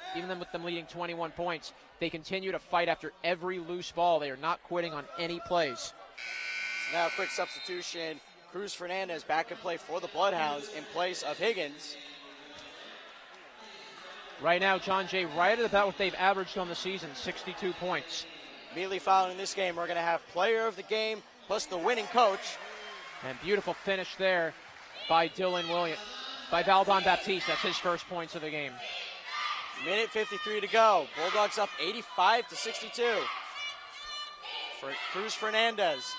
them leading 21 points. They continue to fight after every loose ball. They are not quitting on any plays. So now a quick substitution. Cruz Fernandez back in play for the Bloodhounds in place of Higgins. Right now, John Jay right at about what they've averaged on the season, 62 points. Immediately following this game, we're going to have player of the game plus the winning coach. And beautiful finish there by Dylan Williams, by Valdon Baptiste. That's his first points of the game. Minute 53 to go. Bulldogs up 85-62. For Cruz Fernandez.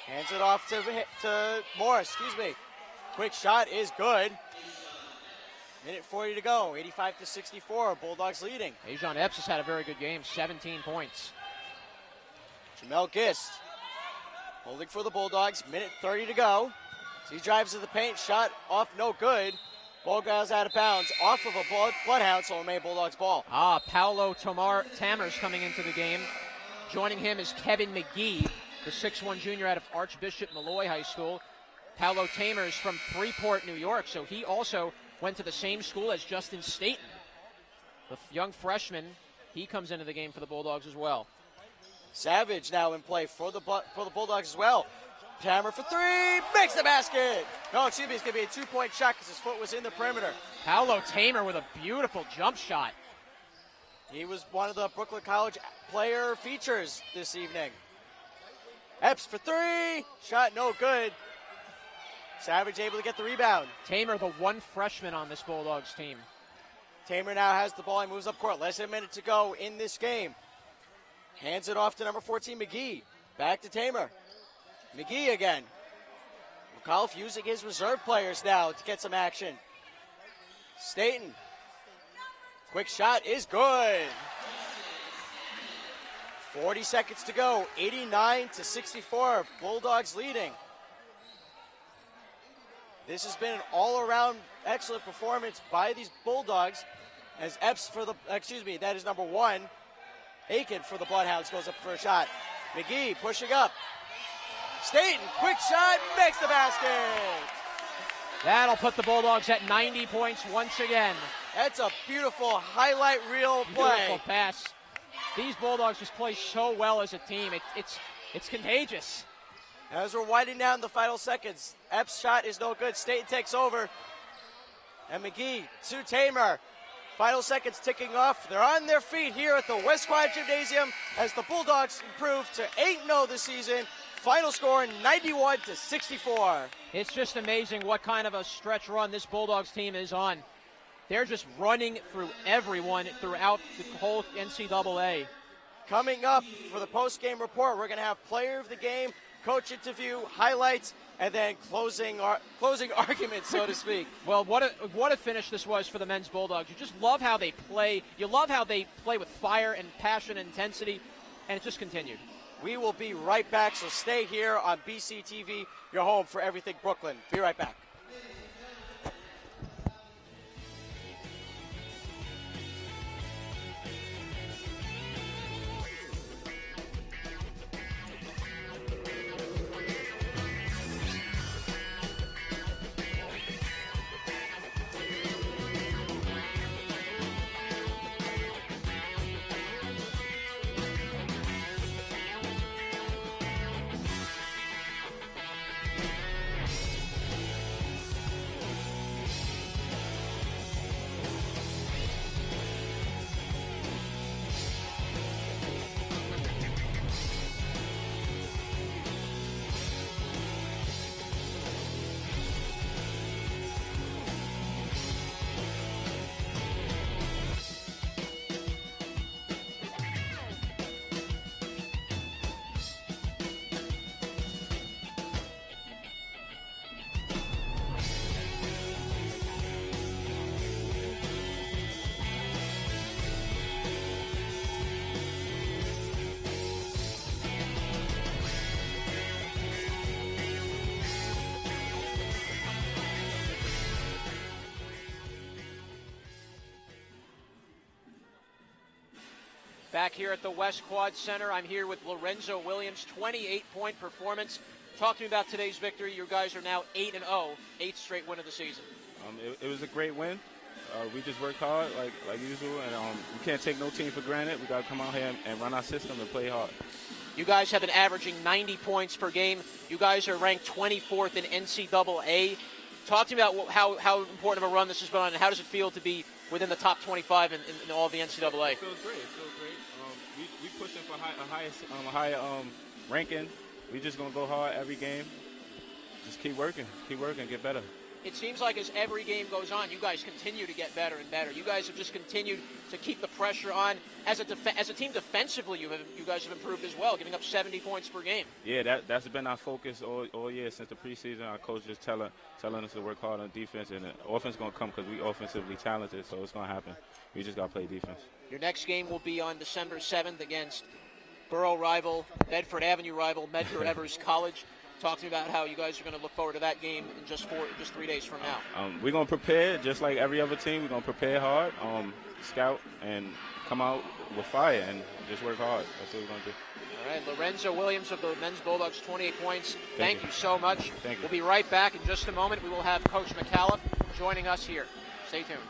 Hands it off to Morris, Quick shot is good. Minute 40 to go, 85-64, Bulldogs leading. Ajon Epps has had a very good game, 17 points. Jamel Gist holding for the Bulldogs, minute 30 to go. So he drives to the paint, shot off, no good. Ball goes out of bounds, off of a Bloodhound, so remain Bulldogs ball. Paolo Tamers coming into the game. Joining him is Kevin McGee, the 6'1" junior out of Archbishop Malloy High School. Paolo Tamers from Freeport, New York, so he also went to the same school as Justin Staten. The young freshman, he comes into the game for the Bulldogs as well. Savage now in play for the Bulldogs as well. Hammer for three, makes the basket. No, it's going to be a 2-point shot because his foot was in the perimeter. Paolo Tamer with a beautiful jump shot. He was one of the Brooklyn College player features this evening. Epps for three, shot no good. Savage able to get the rebound. Tamer, the one freshman on this Bulldogs team. Tamer now has the ball and moves up court. Less than a minute to go in this game. Hands it off to number 14, McGee. Back to Tamer. McGee again. McAuliffe using his reserve players now to get some action. Staten. Quick shot is good. 40 seconds to go. 89-64. Bulldogs leading. This has been an all-around excellent performance by these Bulldogs as Epps that is number 1. Aiken for the Bloodhounds goes up for a shot. McGee pushing up. Staten, quick shot, makes the basket. That'll put the Bulldogs at 90 points once again. That's a beautiful highlight reel play. Beautiful pass. These Bulldogs just play so well as a team. It's contagious. As we're winding down the final seconds, Epps' shot is no good. Staten takes over. And McGee to Tamer. Final seconds ticking off. They're on their feet here at the West Quad Gymnasium as the Bulldogs improve to 8-0 this season. Final score 91-64. It's just amazing what kind of a stretch run this Bulldogs team is on. They're just running through everyone throughout the whole NCAA. Coming up for the post-game report, we're going to have player of the game, coach interview, highlights, and then closing arguments, so to speak. Well, what a finish this was for the men's Bulldogs. You just love how they play. You love how they play with fire and passion and intensity, and it just continued. We will be right back, so stay here on BCTV, your home for everything Brooklyn. Be right back. Back here at the West Quad Center, I'm here with Lorenzo Williams, 28-point performance. Talk to me about today's victory. You guys are now 8-0, 8th straight win of the season. It was a great win. We just worked hard like usual, and we can't take no team for granted. We got to come out here and run our system and play hard. You guys have been averaging 90 points per game. You guys are ranked 24th in NCAA. Talk to me about how important of a run this has been on, and how does it feel to be within the top 25 in all of the NCAA? It feels great. It feels great. We pushing for a higher ranking. We just gonna go hard every game. Just keep working, get better. It seems like as every game goes on, you guys continue to get better and better. You guys have just continued to keep the pressure on. As a team defensively, you guys have improved as well, giving up 70 points per game. Yeah, that's been our focus all year since the preseason. Our coach just telling us to work hard on defense, and the offense going to come because we offensively talented, so it's going to happen. We just got to play defense. Your next game will be on December 7th against borough rival, Bedford Avenue rival, Medgar Evers College. Talk to me about how you guys are going to look forward to that game in just 3 days from now. We're going to prepare just like every other team. We're going to prepare hard, scout, and come out with fire and just work hard. That's what we're going to do. All right, Lorenzo Williams of the Men's Bulldogs, 28 points. Thank you so much. Thank you. We'll be right back in just a moment. We will have Coach McAuliffe joining us here. Stay tuned.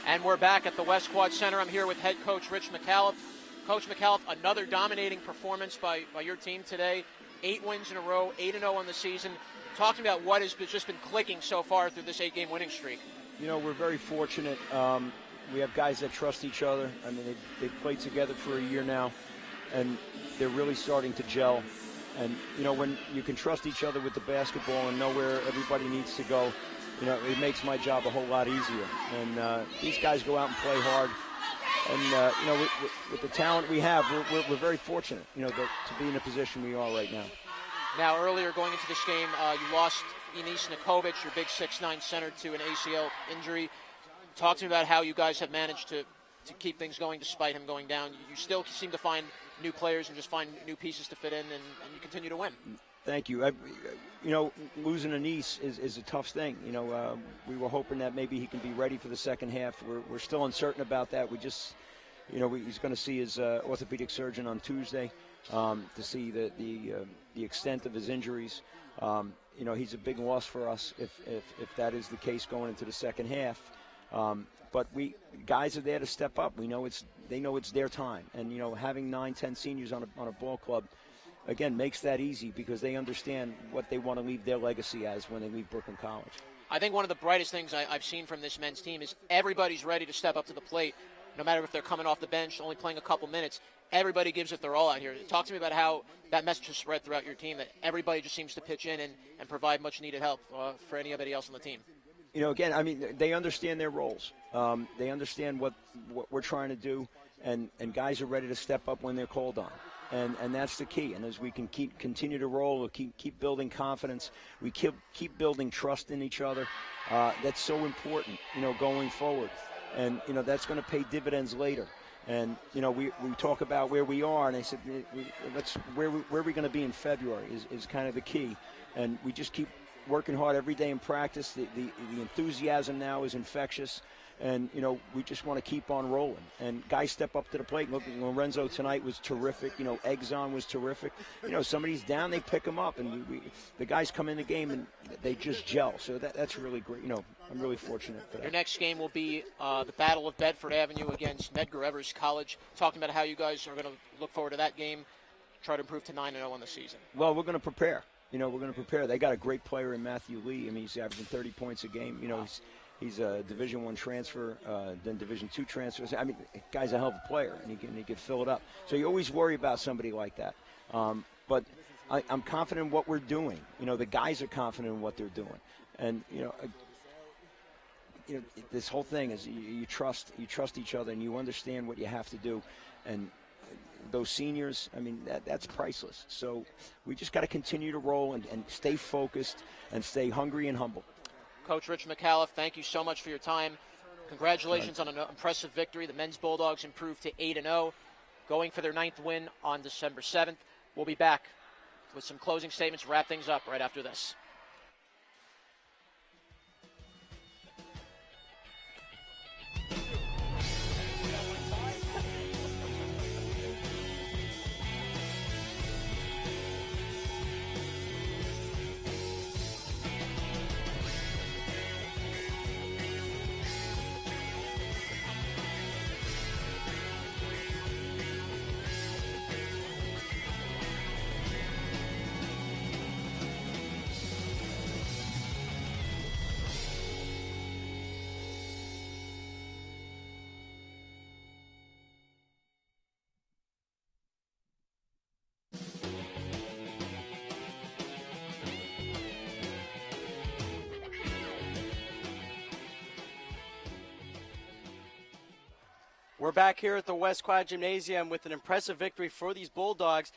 And we're back at the West Quad Center. I'm here with head coach Rich McAuliffe. Coach McAuliffe, another dominating performance by your team today. 8 wins in a row, 8-0 on the season. Talk to me about what has just been clicking so far through this 8-game winning streak. You know, we're very fortunate. We have guys that trust each other. I mean, they've played together for a year now, and they're really starting to gel. And, you know, when you can trust each other with the basketball and know where everybody needs to go, you know, it makes my job a whole lot easier. And these guys go out and play hard. And, you know, with the talent we have, we're very fortunate, you know, to be in the position we are right now. Now, earlier going into this game, you lost Enis Nikovic, your big 6'9" center, to an ACL injury. Talk to me about how you guys have managed to keep things going despite him going down. You still seem to find new players and just find new pieces to fit in, and you continue to win. Thank you. You know, losing Enis is a tough thing. You know, we were hoping that maybe he can be ready for the second half. We're still uncertain about that. We just, you know, he's going to see his orthopedic surgeon on Tuesday to see the extent of his injuries. You know, he's a big loss for us if that is the case going into the second half. But guys are there to step up. They know it's their time, and you know, having 9-10 seniors on a ball club, again, makes that easy because they understand what they want to leave their legacy as when they leave Brooklyn College. I think one of the brightest things I've seen from this men's team is everybody's ready to step up to the plate, no matter if they're coming off the bench, only playing a couple minutes. Everybody gives it their all out here. Talk to me about how that message has spread throughout your team, that everybody just seems to pitch in and provide much-needed help for anybody else on the team. You know, again, I mean, they understand their roles. They understand what we're trying to do, and guys are ready to step up when they're called on. And that's the key. And as we can continue to roll, we'll keep building confidence, we keep building trust in each other. That's so important, you know, going forward. And, you know, that's going to pay dividends later. And, you know, we talk about where we are, and I said, where are we going to be in February is kind of the key. And we just keep working hard every day in practice. The enthusiasm now is infectious. And, you know, we just want to keep on rolling. And guys step up to the plate. Look, Lorenzo tonight was terrific. You know, Exxon was terrific. You know, somebody's down, they pick him up. And the guys come in the game and they just gel. So that's really great. You know, I'm really fortunate for that. Your next game will be the Battle of Bedford Avenue against Medgar Evers College. Talking about how you guys are going to look forward to that game, try to improve to 9-0 in the season. Well, we're going to prepare. You know, we're going to prepare. They got a great player in Matthew Lee. I mean, he's averaging 30 points a game. You know, he's a Division I transfer, then Division II transfer. I mean, guy's a hell of a player, and he can fill it up. So you always worry about somebody like that. But I'm confident in what we're doing. You know, the guys are confident in what they're doing. And, you know, this whole thing is you trust each other, and you understand what you have to do. And those seniors, I mean, that's priceless. So we just got to continue to roll and stay focused and stay hungry and humble. Coach Rich McAuliffe, thank you so much for your time. Congratulations on an impressive victory. The men's Bulldogs improved to 8-0, going for their 9th win on December 7th. We'll be back with some closing statements, wrap things up right after this. We're back here at the West Quad Gymnasium with an impressive victory for these Bulldogs.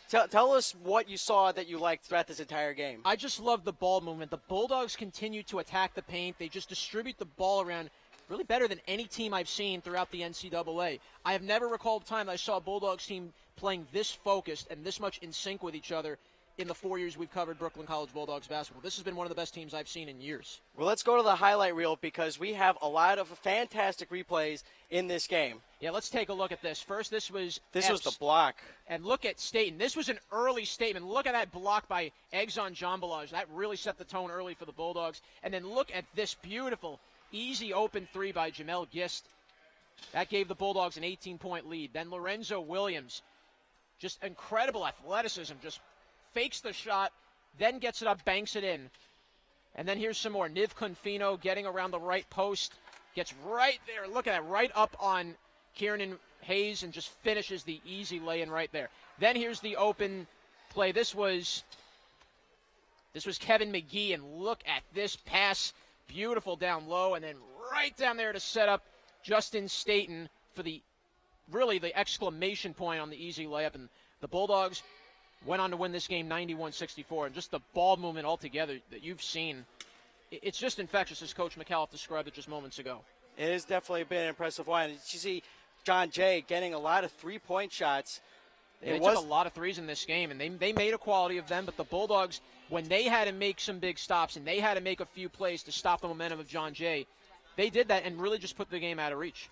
Tell us what you saw that you liked throughout this entire game. I just love the ball movement. The Bulldogs continue to attack the paint. They just distribute the ball around really better than any team I've seen throughout the NCAA. I have never recalled a time that I saw a Bulldogs team playing this focused and this much in sync with each other in the 4 years we've covered Brooklyn College Bulldogs basketball. This has been one of the best teams I've seen in years. Well, let's go to the highlight reel because we have a lot of fantastic replays in this game. Yeah, let's take a look at this. First, this was the block. And look at Staten. This was an early statement. Look at that block by Exxon Jambalaj. That really set the tone early for the Bulldogs. And then look at this beautiful, easy open three by Jamel Gist. That gave the Bulldogs an 18-point lead. Then Lorenzo Williams, just incredible athleticism, just fakes the shot, then gets it up, banks it in. And then here's some more. Niv Confino getting around the right post, gets right there. Look at that, right up on Kieran Hayes and just finishes the easy lay-in right there. Then here's the open play. This was Kevin McGee, and look at this pass. Beautiful down low, and then right down there to set up Justin Staten for the exclamation point on the easy layup. And the Bulldogs went on to win this game 91-64. And just the ball movement altogether that you've seen, it's just infectious, as Coach McAuliffe described it just moments ago. It has definitely been an impressive one. You see John Jay getting a lot of three-point shots. They took a lot of threes in this game, and they made a quality of them. But the Bulldogs, when they had to make some big stops and they had to make a few plays to stop the momentum of John Jay, they did that and really just put the game out of reach.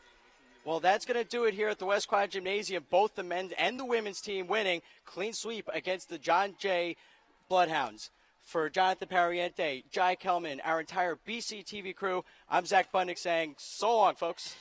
Well, that's going to do it here at the West Quad Gymnasium. Both the men's and the women's team winning clean sweep against the John Jay Bloodhounds. For Jonathan Pariente, Jai Kelman, our entire BC TV crew, I'm Zach Bundick saying so long, folks.